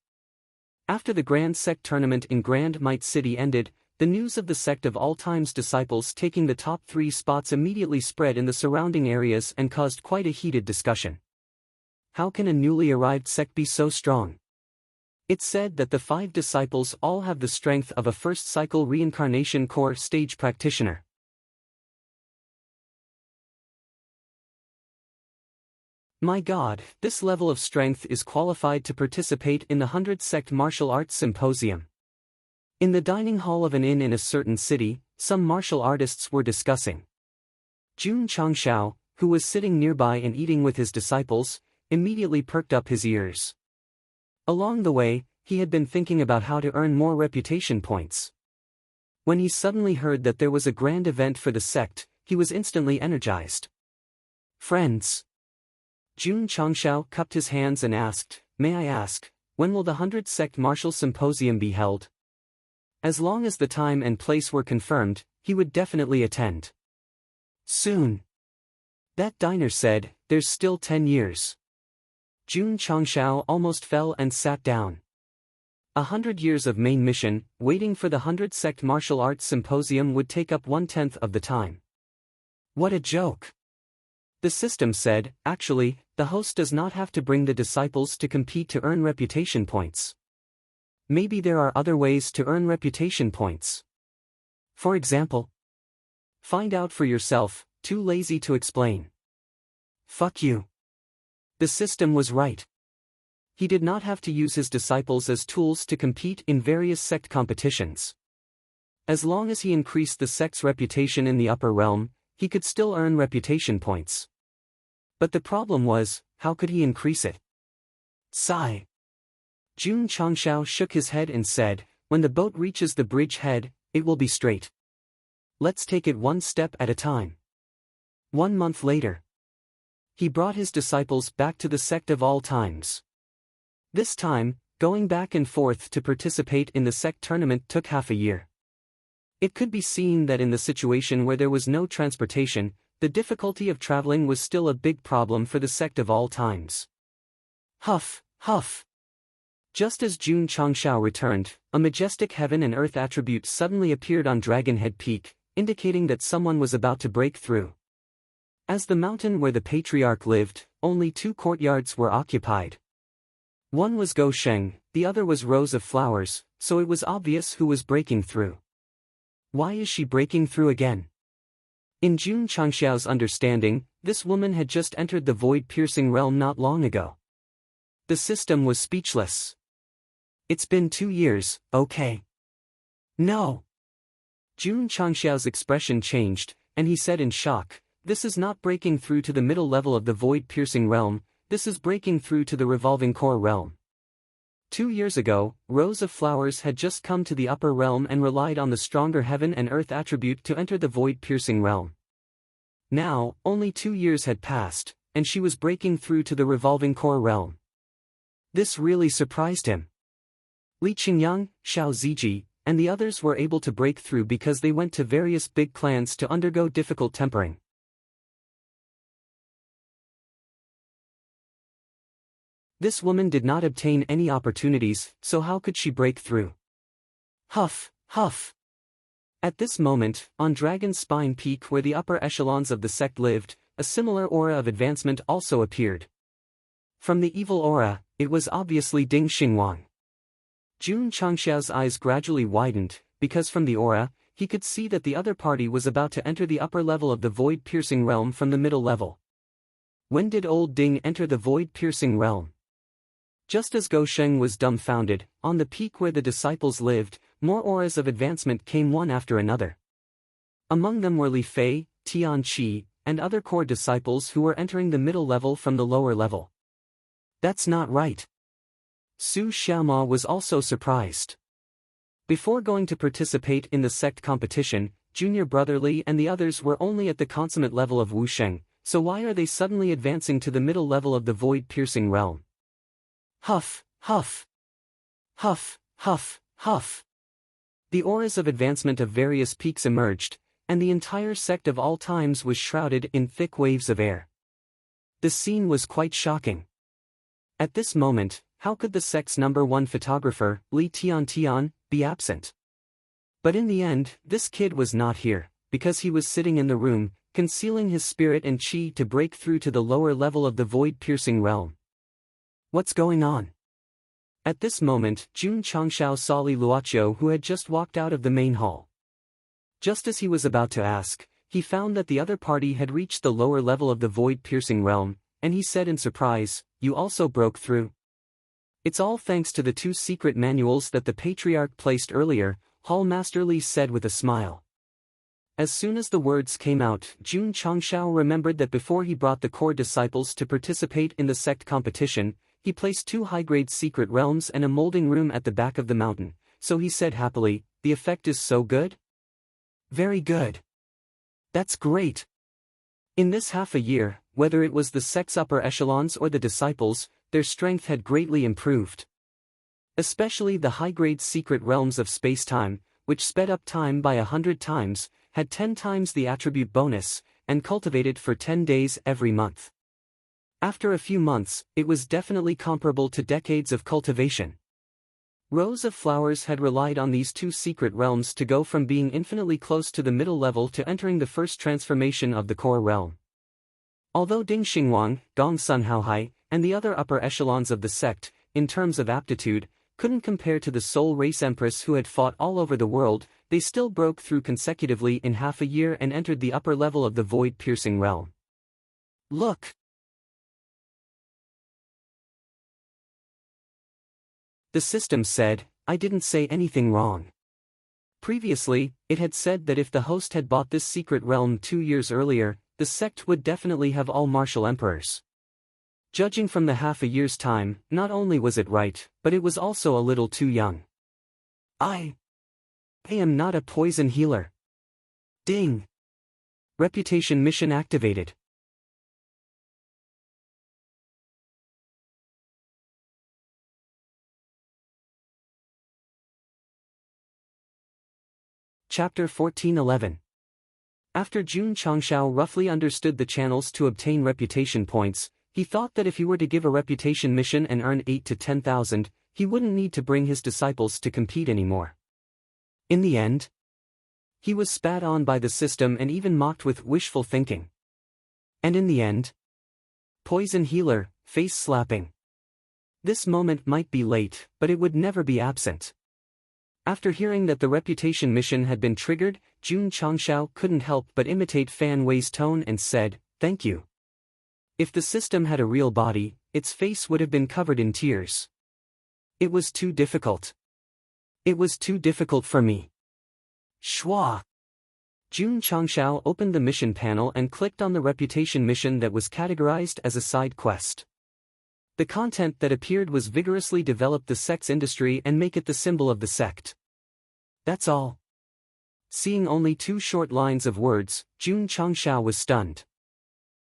After the Grand Sect tournament in Grand Might City ended, the news of the Sect of All Times disciples taking the top 3 spots immediately spread in the surrounding areas and caused quite a heated discussion. How can a newly arrived sect be so strong? It's said that the 5 disciples all have the strength of a first cycle reincarnation core stage practitioner. My God, this level of strength is qualified to participate in the 100 Sect Martial Arts Symposium. In the dining hall of an inn in a certain city, some martial artists were discussing. Jun Changshao, who was sitting nearby and eating with his disciples, immediately perked up his ears. Along the way, he had been thinking about how to earn more reputation points. When he suddenly heard that there was a grand event for the sect, he was instantly energized. Friends. Jun Changshao cupped his hands and asked, may I ask, when will the 100 Sect Martial Symposium be held? As long as the time and place were confirmed, he would definitely attend. Soon. That diner said, there's still 10 years. Jun Changshao almost fell and sat down. 100 years of main mission, waiting for the 100 Sect Martial Arts Symposium would take up 1/10 of the time. What a joke! The system said, actually, the host does not have to bring the disciples to compete to earn reputation points. Maybe there are other ways to earn reputation points. For example, find out for yourself, too lazy to explain. Fuck you. The system was right. He did not have to use his disciples as tools to compete in various sect competitions. As long as he increased the sect's reputation in the upper realm, he could still earn reputation points. But the problem was, how could he increase it? Sigh. Jun Changshao shook his head and said, when the boat reaches the bridge head, it will be straight. Let's take it one step at a time. 1 month later, he brought his disciples back to the Sect of All Times. This time, going back and forth to participate in the sect tournament took half a year. It could be seen that in the situation where there was no transportation, the difficulty of traveling was still a big problem for the Sect of All Times. Huff, huff. Just as Jun Changshao returned, a majestic heaven and earth attribute suddenly appeared on Dragonhead Peak, indicating that someone was about to break through. As the mountain where the patriarch lived, only 2 courtyards were occupied. One was Go Sheng, the other was Rose of Flowers, so it was obvious who was breaking through. Why is she breaking through again? In Jun Changshao's understanding, this woman had just entered the void-piercing realm not long ago. The system was speechless. It's been 2 years, okay. No. Jun Changshao's expression changed, and he said in shock, this is not breaking through to the middle level of the void-piercing realm, this is breaking through to the revolving core realm. 2 years ago, Rose of Flowers had just come to the upper realm and relied on the stronger heaven and earth attribute to enter the void-piercing realm. Now, only 2 years had passed, and she was breaking through to the revolving core realm. This really surprised him. Li Qingyang, Xiao Ziji, and the others were able to break through because they went to various big clans to undergo difficult tempering. This woman did not obtain any opportunities, so how could she break through? Huff, huff. At this moment, on Dragon's Spine Peak where the upper echelons of the sect lived, a similar aura of advancement also appeared. From the evil aura, it was obviously Ding Xingwang. Jun Changxiao's eyes gradually widened, because from the aura, he could see that the other party was about to enter the upper level of the void-piercing realm from the middle level. When did old Ding enter the void-piercing realm? Just as Go Sheng was dumbfounded, on the peak where the disciples lived, more auras of advancement came one after another. Among them were Li Fei, Tian Qi, and other core disciples who were entering the middle level from the lower level. That's not right. Su Xiaoma was also surprised. Before going to participate in the sect competition, Junior Brother Li and the others were only at the consummate level of Wusheng, so why are they suddenly advancing to the middle level of the void-piercing realm? Huff, huff. Huff, huff, huff. The auras of advancement of various peaks emerged, and the entire sect of all times was shrouded in thick waves of air. The scene was quite shocking. At this moment, how could the sect's #1 photographer, Li Tian, be absent? But in the end, this kid was not here, because he was sitting in the room, concealing his spirit and qi to break through to the lower level of the void-piercing realm. What's going on? At this moment, Jun Changxiao saw Li Luoqiu who had just walked out of the main hall. Just as he was about to ask, he found that the other party had reached the lower level of the void-piercing realm, and he said in surprise, "You also broke through?" "It's all thanks to the 2 secret manuals that the Patriarch placed earlier," Hall Master Li said with a smile. As soon as the words came out, Jun Changxiao remembered that before he brought the core disciples to participate in the sect competition, he placed 2 high-grade secret realms and a molding room at the back of the mountain, so he said happily, "The effect is so good?" "Very good. That's great." In this half a year, whether it was the sect's upper echelons or the disciples, their strength had greatly improved. Especially the high-grade secret realms of space-time, which sped up time by 100 times, had 10 times the attribute bonus, and cultivated for 10 days every month. After a few months, it was definitely comparable to decades of cultivation. Rows of flowers had relied on these 2 secret realms to go from being infinitely close to the middle level to entering the first transformation of the core realm. Although Ding Xingwang, Gong Sun Haohai, and the other upper echelons of the sect, in terms of aptitude, couldn't compare to the Soul Race Empress who had fought all over the world, they still broke through consecutively in half a year and entered the upper level of the void-piercing realm. Look! The system said, "I didn't say anything wrong." Previously, it had said that if the host had bought this secret realm 2 years earlier, the sect would definitely have all martial emperors. Judging from the half a year's time, not only was it right, but it was also a little too young. I am not a poison healer. Ding! Reputation mission activated. Chapter 1411. After Jun Changxiao roughly understood the channels to obtain reputation points, he thought that if he were to give a reputation mission and earn 8 to 10,000, he wouldn't need to bring his disciples to compete anymore. In the end, he was spat on by the system and even mocked with wishful thinking. And in the end, poison healer, face slapping. This moment might be late, but it would never be absent. After hearing that the reputation mission had been triggered, Jun Changxiao couldn't help but imitate Fan Wei's tone and said, "Thank you." If the system had a real body, its face would have been covered in tears. It was too difficult. It was too difficult for me. Schwa! Jun Changxiao opened the mission panel and clicked on the reputation mission that was categorized as a side quest. The content that appeared was vigorously develop the sect's industry and make it the symbol of the sect. That's all. Seeing only 2 short lines of words, Jun Changxiao was stunned.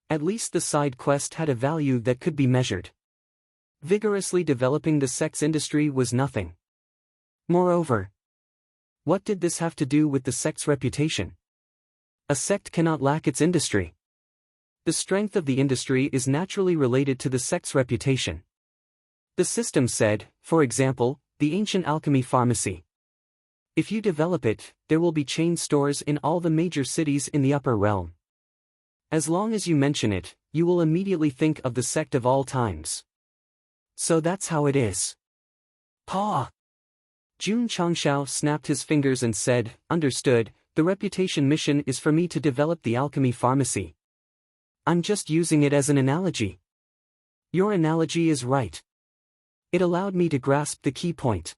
At least the side quest had a value that could be measured. Vigorously developing the sect's industry was nothing. Moreover, what did this have to do with the sect's reputation? A sect cannot lack its industry. The strength of the industry is naturally related to the sect's reputation. The system said, for example, the ancient alchemy pharmacy. If you develop it, there will be chain stores in all the major cities in the upper realm. As long as you mention it, you will immediately think of the sect of all times. So that's how it is. Paw! Jun Changshao snapped his fingers and said, understood, the reputation mission is for me to develop the alchemy pharmacy. I'm just using it as an analogy. Your analogy is right. It allowed me to grasp the key point.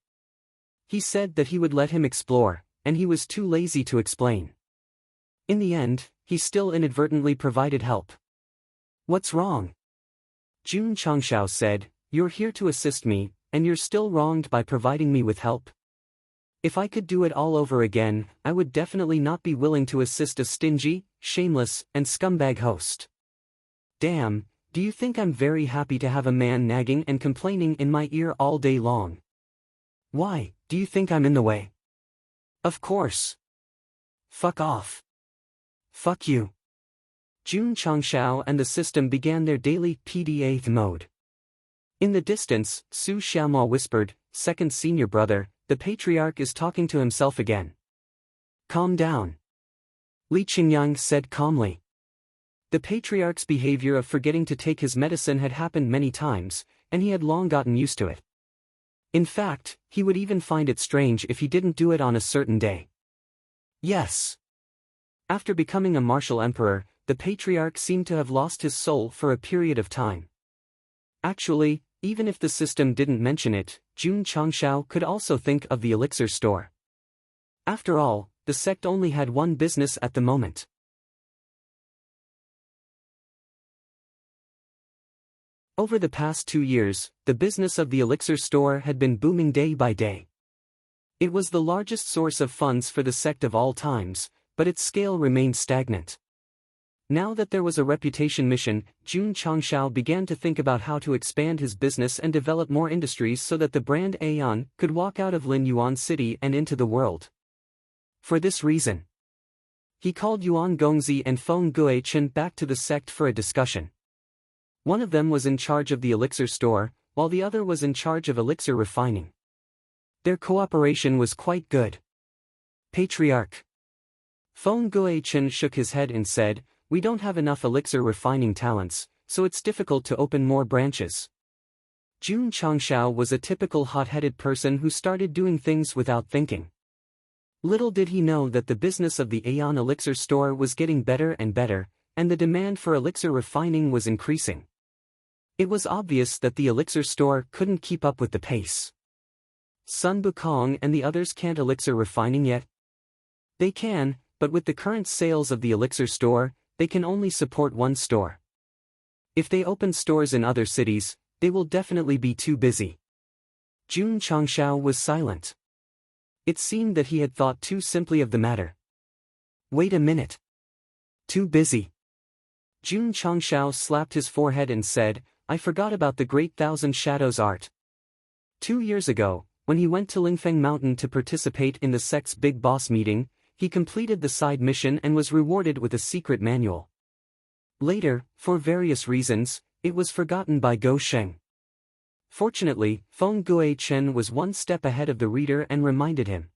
He said that he would let him explore, and he was too lazy to explain. In the end, he still inadvertently provided help. What's wrong? Jun Changshao said, you're here to assist me, and you're still wronged by providing me with help. If I could do it all over again, I would definitely not be willing to assist a stingy, shameless, and scumbag host. Damn, do you think I'm very happy to have a man nagging and complaining in my ear all day long? Why, do you think I'm in the way? Of course. Fuck off. Fuck you. Jun Changshao and the system began their daily PDA mode. In the distance, Su Xiaomo whispered, second senior brother, the patriarch is talking to himself again. Calm down. Li Qingyang said calmly. The patriarch's behavior of forgetting to take his medicine had happened many times, and he had long gotten used to it. In fact, he would even find it strange if he didn't do it on a certain day. Yes. After becoming a martial emperor, the patriarch seemed to have lost his soul for a period of time. Actually, even if the system didn't mention it, Jun Changshao could also think of the elixir store. After all, the sect only had one business at the moment. Over the past 2 years, the business of the elixir store had been booming day by day. It was the largest source of funds for the sect of all times, but its scale remained stagnant. Now that there was a reputation mission, Jun Changshao began to think about how to expand his business and develop more industries so that the brand Aeon could walk out of Lin Yuan City and into the world. For this reason, he called Yuan Gongzi and Feng Guichen back to the sect for a discussion. One of them was in charge of the elixir store, while the other was in charge of elixir refining. Their cooperation was quite good. Patriarch. Feng Guichen shook his head and said, we don't have enough elixir refining talents, so it's difficult to open more branches. Jun Changshao was a typical hot-headed person who started doing things without thinking. Little did he know that the business of the Aeon elixir store was getting better and better, and the demand for elixir refining was increasing. It was obvious that the elixir store couldn't keep up with the pace. Sun Bukong and the others can't elixir refining yet? They can, but with the current sales of the elixir store, they can only support one store. If they open stores in other cities, they will definitely be too busy. Jun Changshao was silent. It seemed that he had thought too simply of the matter. Wait a minute. Too busy. Jun Changshao slapped his forehead and said, I forgot about the Great Thousand Shadows art. 2 years ago, when he went to Lingfeng Mountain to participate in the sect's big boss meeting, he completed the side mission and was rewarded with a secret manual. Later, for various reasons, it was forgotten by Gou Sheng. Fortunately, Feng Guichen was one step ahead of the reader and reminded him.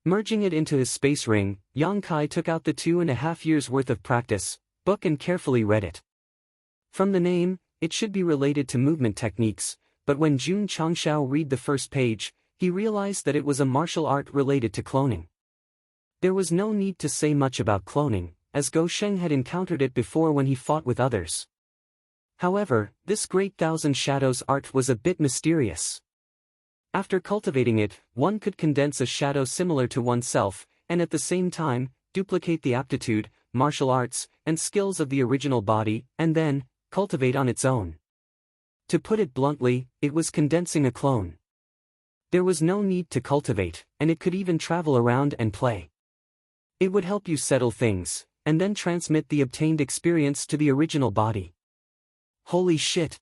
Merging it into his space ring, Yang Kai took out the 2.5 years' worth of practice book and carefully read it. From the name, it should be related to movement techniques, but when Jun Changshao read the first page, he realized that it was a martial art related to cloning. There was no need to say much about cloning, as Gou Sheng had encountered it before when he fought with others. However, this Great Thousand Shadows art was a bit mysterious. After cultivating it, one could condense a shadow similar to oneself, and at the same time, duplicate the aptitude, martial arts, and skills of the original body, and then, cultivate on its own. To put it bluntly, it was condensing a clone. There was no need to cultivate, and it could even travel around and play. It would help you settle things, and then transmit the obtained experience to the original body. Holy shit!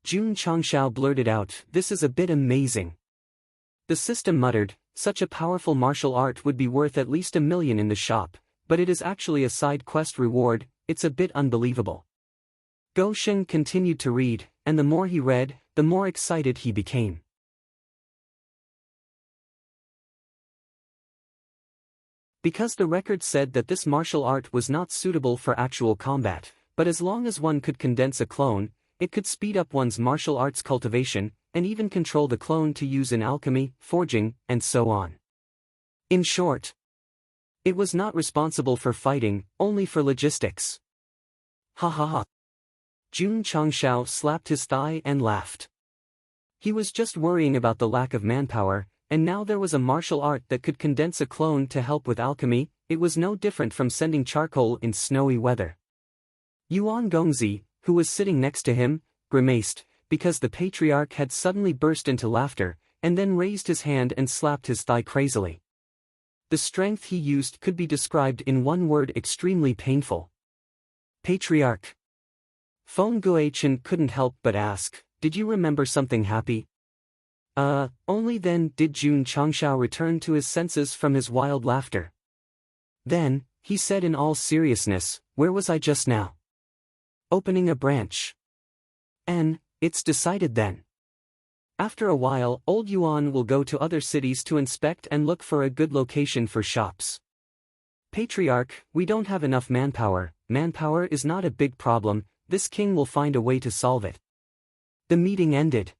Jun Changshao blurted out, this is a bit amazing. The system muttered, such a powerful martial art would be worth at least $1 million in the shop, but it is actually a side quest reward, it's a bit unbelievable. Gou Sheng continued to read, and the more he read, the more excited he became. Because the record said that this martial art was not suitable for actual combat, but as long as one could condense a clone, it could speed up one's martial arts cultivation, and even control the clone to use in alchemy, forging, and so on. In short, it was not responsible for fighting, only for logistics. Ha ha ha. Jun Changshao slapped his thigh and laughed. He was just worrying about the lack of manpower, and now there was a martial art that could condense a clone to help with alchemy. It was no different from sending charcoal in snowy weather. Yuan Gongzi, who was sitting next to him, grimaced, because the patriarch had suddenly burst into laughter, and then raised his hand and slapped his thigh crazily. The strength he used could be described in one word: extremely painful. Patriarch. Feng Guochen couldn't help but ask, "Did you remember something happy?" Only then did Jun Changshao return to his senses from his wild laughter. Then, he said in all seriousness, "Where was I just now?" "Opening a branch." It's decided then. After a while, old Yuan will go to other cities to inspect and look for a good location for shops. Patriarch, we don't have enough manpower. Manpower is not a big problem, this king will find a way to solve it. The meeting ended.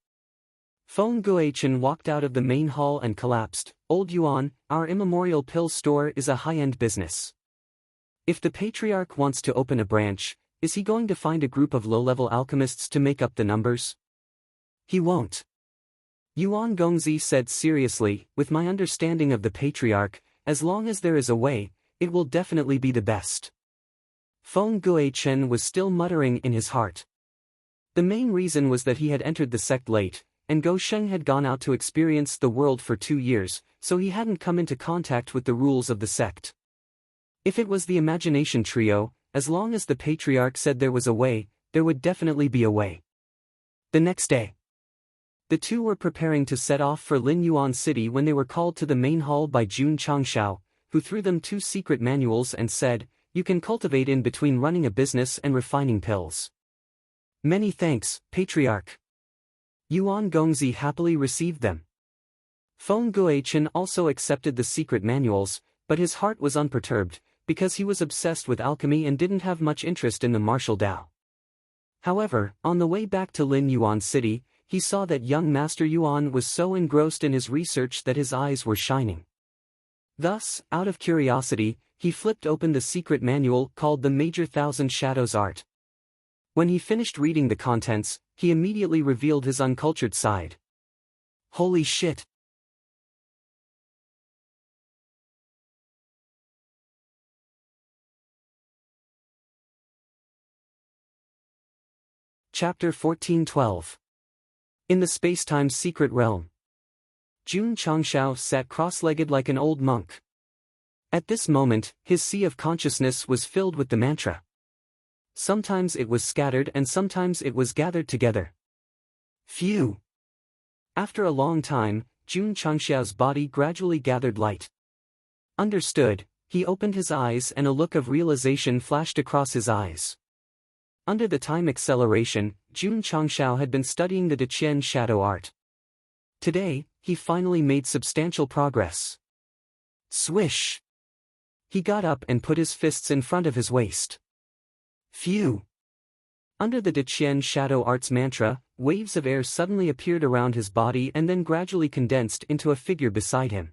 Feng Guochen walked out of the main hall and collapsed. "Old Yuan, our immemorial pill store is a high-end business. If the patriarch wants to open a branch, is he going to find a group of low-level alchemists to make up the numbers?" "He won't." Yuan Gongzi said seriously, "With my understanding of the patriarch, as long as there is a way, it will definitely be the best." Feng Guochen was still muttering in his heart. The main reason was that he had entered the sect late, and Go Sheng had gone out to experience the world for 2 years, so he hadn't come into contact with the rules of the sect. If it was the imagination trio, as long as the patriarch said there was a way, there would definitely be a way. The next day, the two were preparing to set off for Lin Yuan City when they were called to the main hall by Jun Changshao, who threw them 2 secret manuals and said, "You can cultivate in between running a business and refining pills." "Many thanks, Patriarch." Yuan Gongzi happily received them. Feng Guochen also accepted the secret manuals, but his heart was unperturbed, because he was obsessed with alchemy and didn't have much interest in the martial Tao. However, on the way back to Lin Yuan City, he saw that young Master Yuan was so engrossed in his research that his eyes were shining. Thus, out of curiosity, he flipped open the secret manual called the Major Thousand Shadows Art. When he finished reading the contents, he immediately revealed his uncultured side. Holy shit! Chapter 14-12. In the Space-Time Secret Realm. Jun Changshao sat cross-legged like an old monk. At this moment, his sea of consciousness was filled with the mantra. Sometimes it was scattered and sometimes it was gathered together. Phew! After a long time, Jun Changshao's body gradually gathered light. Understood, he opened his eyes and a look of realization flashed across his eyes. Under the time acceleration, Jun Changshao had been studying the Deqian shadow art. Today, he finally made substantial progress. Swish! He got up and put his fists in front of his waist. Phew! Under the Deqian shadow art's mantra, waves of air suddenly appeared around his body and then gradually condensed into a figure beside him.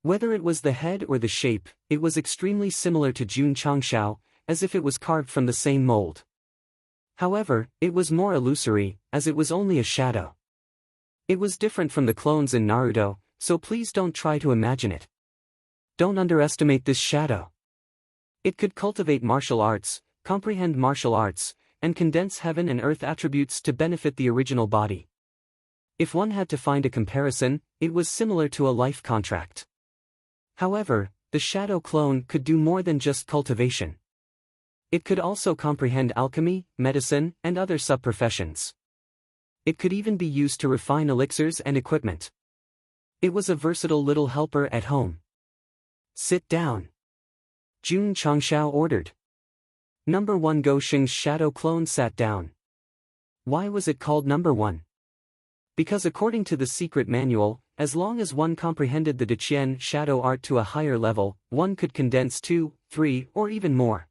Whether it was the head or the shape, it was extremely similar to Jun Changshao, as if it was carved from the same mold. However, it was more illusory, as it was only a shadow. It was different from the clones in Naruto, so please don't try to imagine it. Don't underestimate this shadow. It could cultivate martial arts, comprehend martial arts, and condense heaven and earth attributes to benefit the original body. If one had to find a comparison, it was similar to a life contract. However, the shadow clone could do more than just cultivation. It could also comprehend alchemy, medicine, and other sub-professions. It could even be used to refine elixirs and equipment. It was a versatile little helper at home. Sit down. Jun Changshao ordered. Number 1 Go Sheng's shadow clone sat down. Why was it called number 1? Because according to the secret manual, as long as one comprehended the Deqian shadow art to a higher level, one could condense 2, 3, or even more.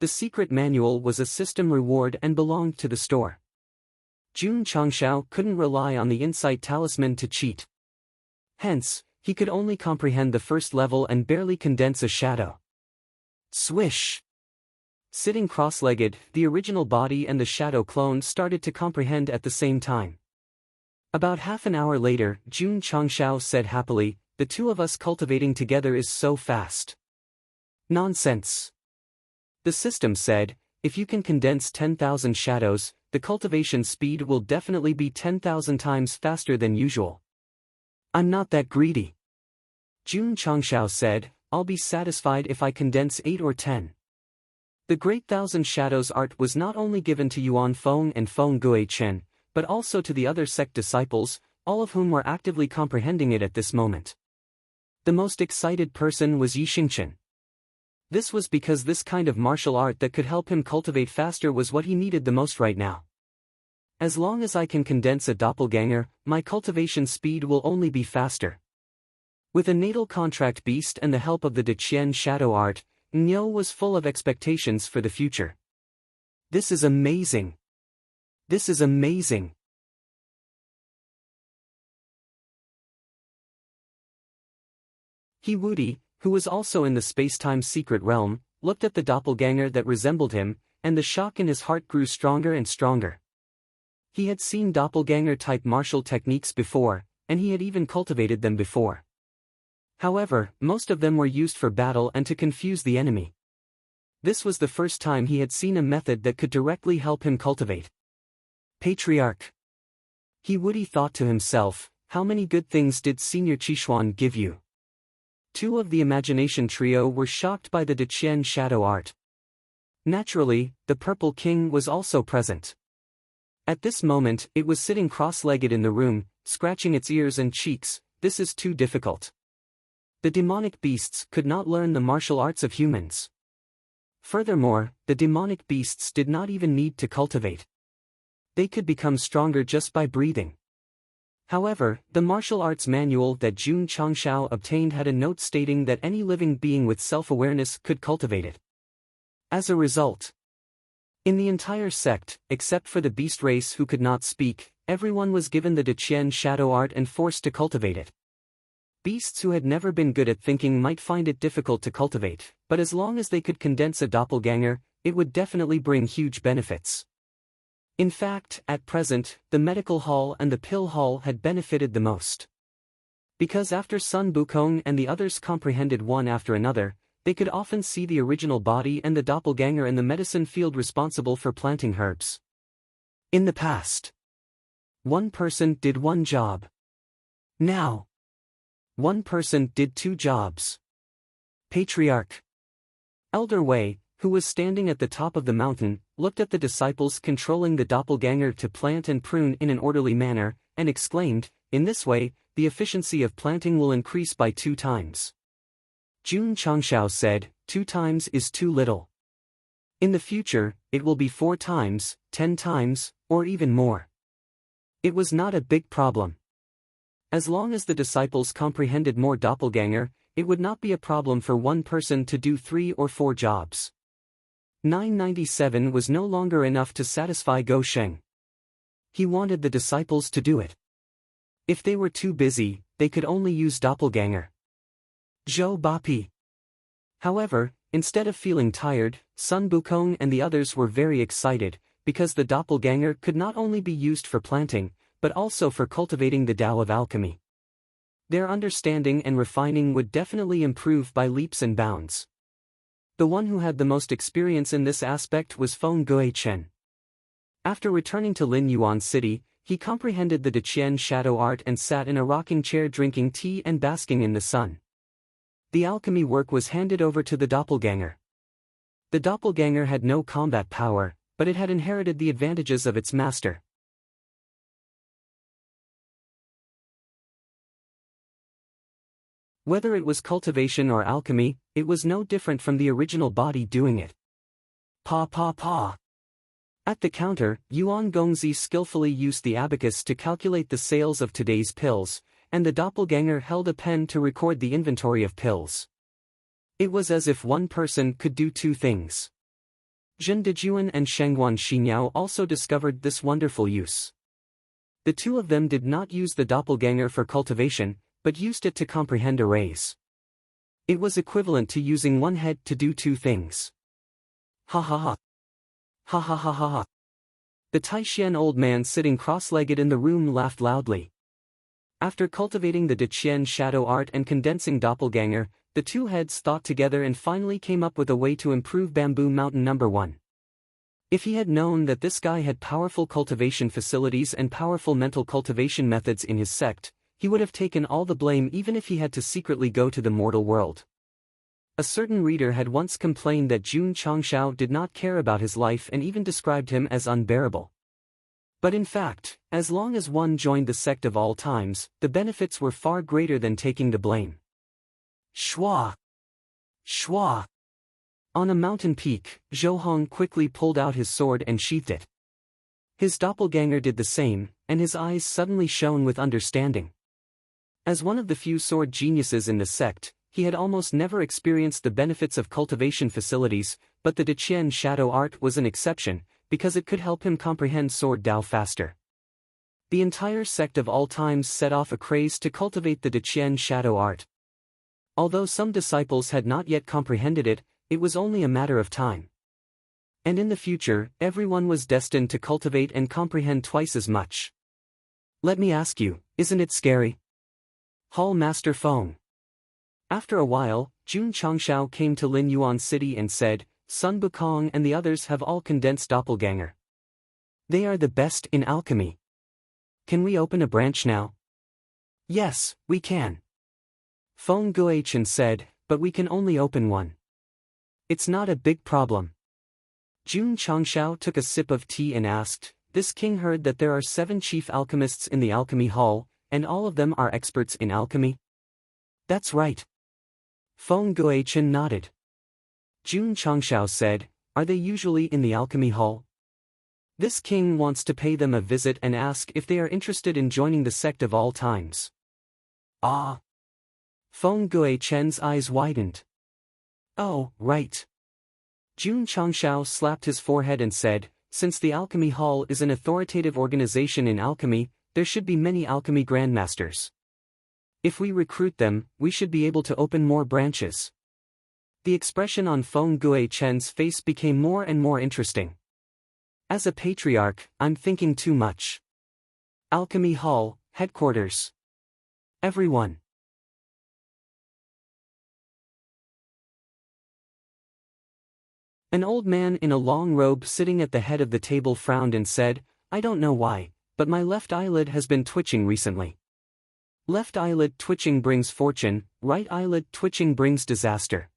The secret manual was a system reward and belonged to the store. Jun Changshao couldn't rely on the insight talisman to cheat. Hence, he could only comprehend the first level and barely condense a shadow. Swish! Sitting cross-legged, the original body and the shadow clone started to comprehend at the same time. About half an hour later, Jun Changshao said happily, "The two of us cultivating together is so fast." Nonsense. The system said, if you can condense 10,000 shadows, the cultivation speed will definitely be 10,000 times faster than usual. I'm not that greedy. Jun Changshao said, I'll be satisfied if I condense 8 or 10. The Great Thousand Shadows art was not only given to Yuan Feng and Feng Guichen, but also to the other sect disciples, all of whom were actively comprehending it at this moment. The most excited person was Yi Xingchen. This was because this kind of martial art that could help him cultivate faster was what he needed the most right now. As long as I can condense a doppelganger, my cultivation speed will only be faster. With a natal contract beast and the help of the Deqian shadow art, Niu was full of expectations for the future. This is amazing. This is amazing. He Wudi, who was also in the space-time secret realm, looked at the doppelganger that resembled him, and the shock in his heart grew stronger and stronger. He had seen doppelganger-type martial techniques before, and he had even cultivated them before. However, most of them were used for battle and to confuse the enemy. This was the first time he had seen a method that could directly help him cultivate. Patriarch. He Wudi thought to himself, how many good things did Senior Qishuan give you? Two of the imagination trio were shocked by the Deqian shadow art. Naturally, the Purple King was also present. At this moment, it was sitting cross-legged in the room, scratching its ears and cheeks. This is too difficult. The demonic beasts could not learn the martial arts of humans. Furthermore, the demonic beasts did not even need to cultivate. They could become stronger just by breathing. However, the martial arts manual that Jun Changshao obtained had a note stating that any living being with self-awareness could cultivate it. As a result, in the entire sect, except for the beast race who could not speak, everyone was given the Deqian shadow art and forced to cultivate it. Beasts who had never been good at thinking might find it difficult to cultivate, but as long as they could condense a doppelganger, it would definitely bring huge benefits. In fact, at present, the medical hall and the pill hall had benefited the most. Because after Sun Bukong and the others comprehended one after another, they could often see the original body and the doppelganger in the medicine field responsible for planting herbs. In the past, one person did one job. Now, one person did 2 jobs. Patriarch. Elder Wei, who was standing at the top of the mountain, looked at the disciples controlling the doppelganger to plant and prune in an orderly manner, and exclaimed, in this way, the efficiency of planting will increase by 2 times. Jun Changshao said, 2 times is too little. In the future, it will be 4 times, 10 times, or even more. It was not a big problem. As long as the disciples comprehended more doppelganger, it would not be a problem for one person to do 3 or 4 jobs. 997 was no longer enough to satisfy Go Sheng. He wanted the disciples to do it. If they were too busy, they could only use doppelganger. Zhou Bapi. However, instead of feeling tired, Sun Bukong and the others were very excited, because the doppelganger could not only be used for planting, but also for cultivating the Tao of alchemy. Their understanding and refining would definitely improve by leaps and bounds. The one who had the most experience in this aspect was Feng Guichen. After returning to Lin Yuan City, he comprehended the Deqian shadow art and sat in a rocking chair drinking tea and basking in the sun. The alchemy work was handed over to the doppelganger. The doppelganger had no combat power, but it had inherited the advantages of its master. Whether it was cultivation or alchemy, it was no different from the original body doing it. Pa pa pa. At the counter, Yuan Gongzi skillfully used the abacus to calculate the sales of today's pills, and the doppelganger held a pen to record the inventory of pills. It was as if one person could do two things. Zhen Dejuan and Shengguan Xinyao also discovered this wonderful use. The two of them did not use the doppelganger for cultivation, but used it to comprehend arrays. It was equivalent to using one head to do two things. Ha ha ha. Ha ha ha ha ha. The Taixian old man sitting cross-legged in the room laughed loudly. After cultivating the Deqian shadow art and condensing doppelganger, the two heads thought together and finally came up with a way to improve Bamboo Mountain No. 1. If he had known that this guy had powerful cultivation facilities and powerful mental cultivation methods in his sect, he would have taken all the blame even if he had to secretly go to the mortal world. A certain reader had once complained that Jun Changshao did not care about his life and even described him as unbearable. But in fact, as long as one joined the sect of all times, the benefits were far greater than taking the blame. Shua! Shua! On a mountain peak, Zhou Hong quickly pulled out his sword and sheathed it. His doppelganger did the same, and his eyes suddenly shone with understanding. As one of the few sword geniuses in the sect, he had almost never experienced the benefits of cultivation facilities, but the Deqian shadow art was an exception, because it could help him comprehend sword Dao faster. The entire sect of all times set off a craze to cultivate the Deqian shadow art. Although some disciples had not yet comprehended it, it was only a matter of time. And in the future, everyone was destined to cultivate and comprehend twice as much. Let me ask you, isn't it scary? Hall Master Feng. After a while, Jun Changshao came to Lin Yuan City and said, Sun Bukong and the others have all condensed doppelganger. They are the best in alchemy. Can we open a branch now? Yes, we can. Feng Guochen said, but we can only open one. It's not a big problem. Jun Changshao took a sip of tea and asked, this king heard that there are 7 chief alchemists in the alchemy hall, and all of them are experts in alchemy? That's right. Feng Guochen nodded. Jun Changshao said, are they usually in the alchemy hall? This king wants to pay them a visit and ask if they are interested in joining the sect of all times. Ah! Feng Guochen's eyes widened. Oh, right. Jun Changshao slapped his forehead and said, since the alchemy hall is an authoritative organization in alchemy, there should be many alchemy grandmasters. If we recruit them, we should be able to open more branches. The expression on Feng Guochen's face became more and more interesting. As a patriarch, I'm thinking too much. Alchemy Hall, headquarters. Everyone. An old man in a long robe sitting at the head of the table frowned and said, I don't know why, but my left eyelid has been twitching recently. Left eyelid twitching brings fortune, right eyelid twitching brings disaster.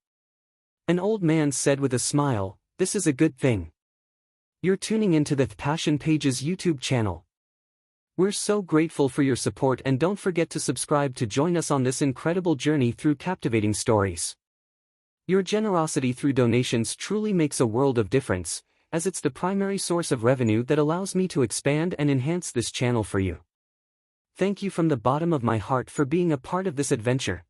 An old man said with a smile, this is a good thing. You're tuning into the Passion Pages YouTube channel. We're so grateful for your support and don't forget to subscribe to join us on this incredible journey through captivating stories. Your generosity through donations truly makes a world of difference, as it's the primary source of revenue that allows me to expand and enhance this channel for you. Thank you from the bottom of my heart for being a part of this adventure.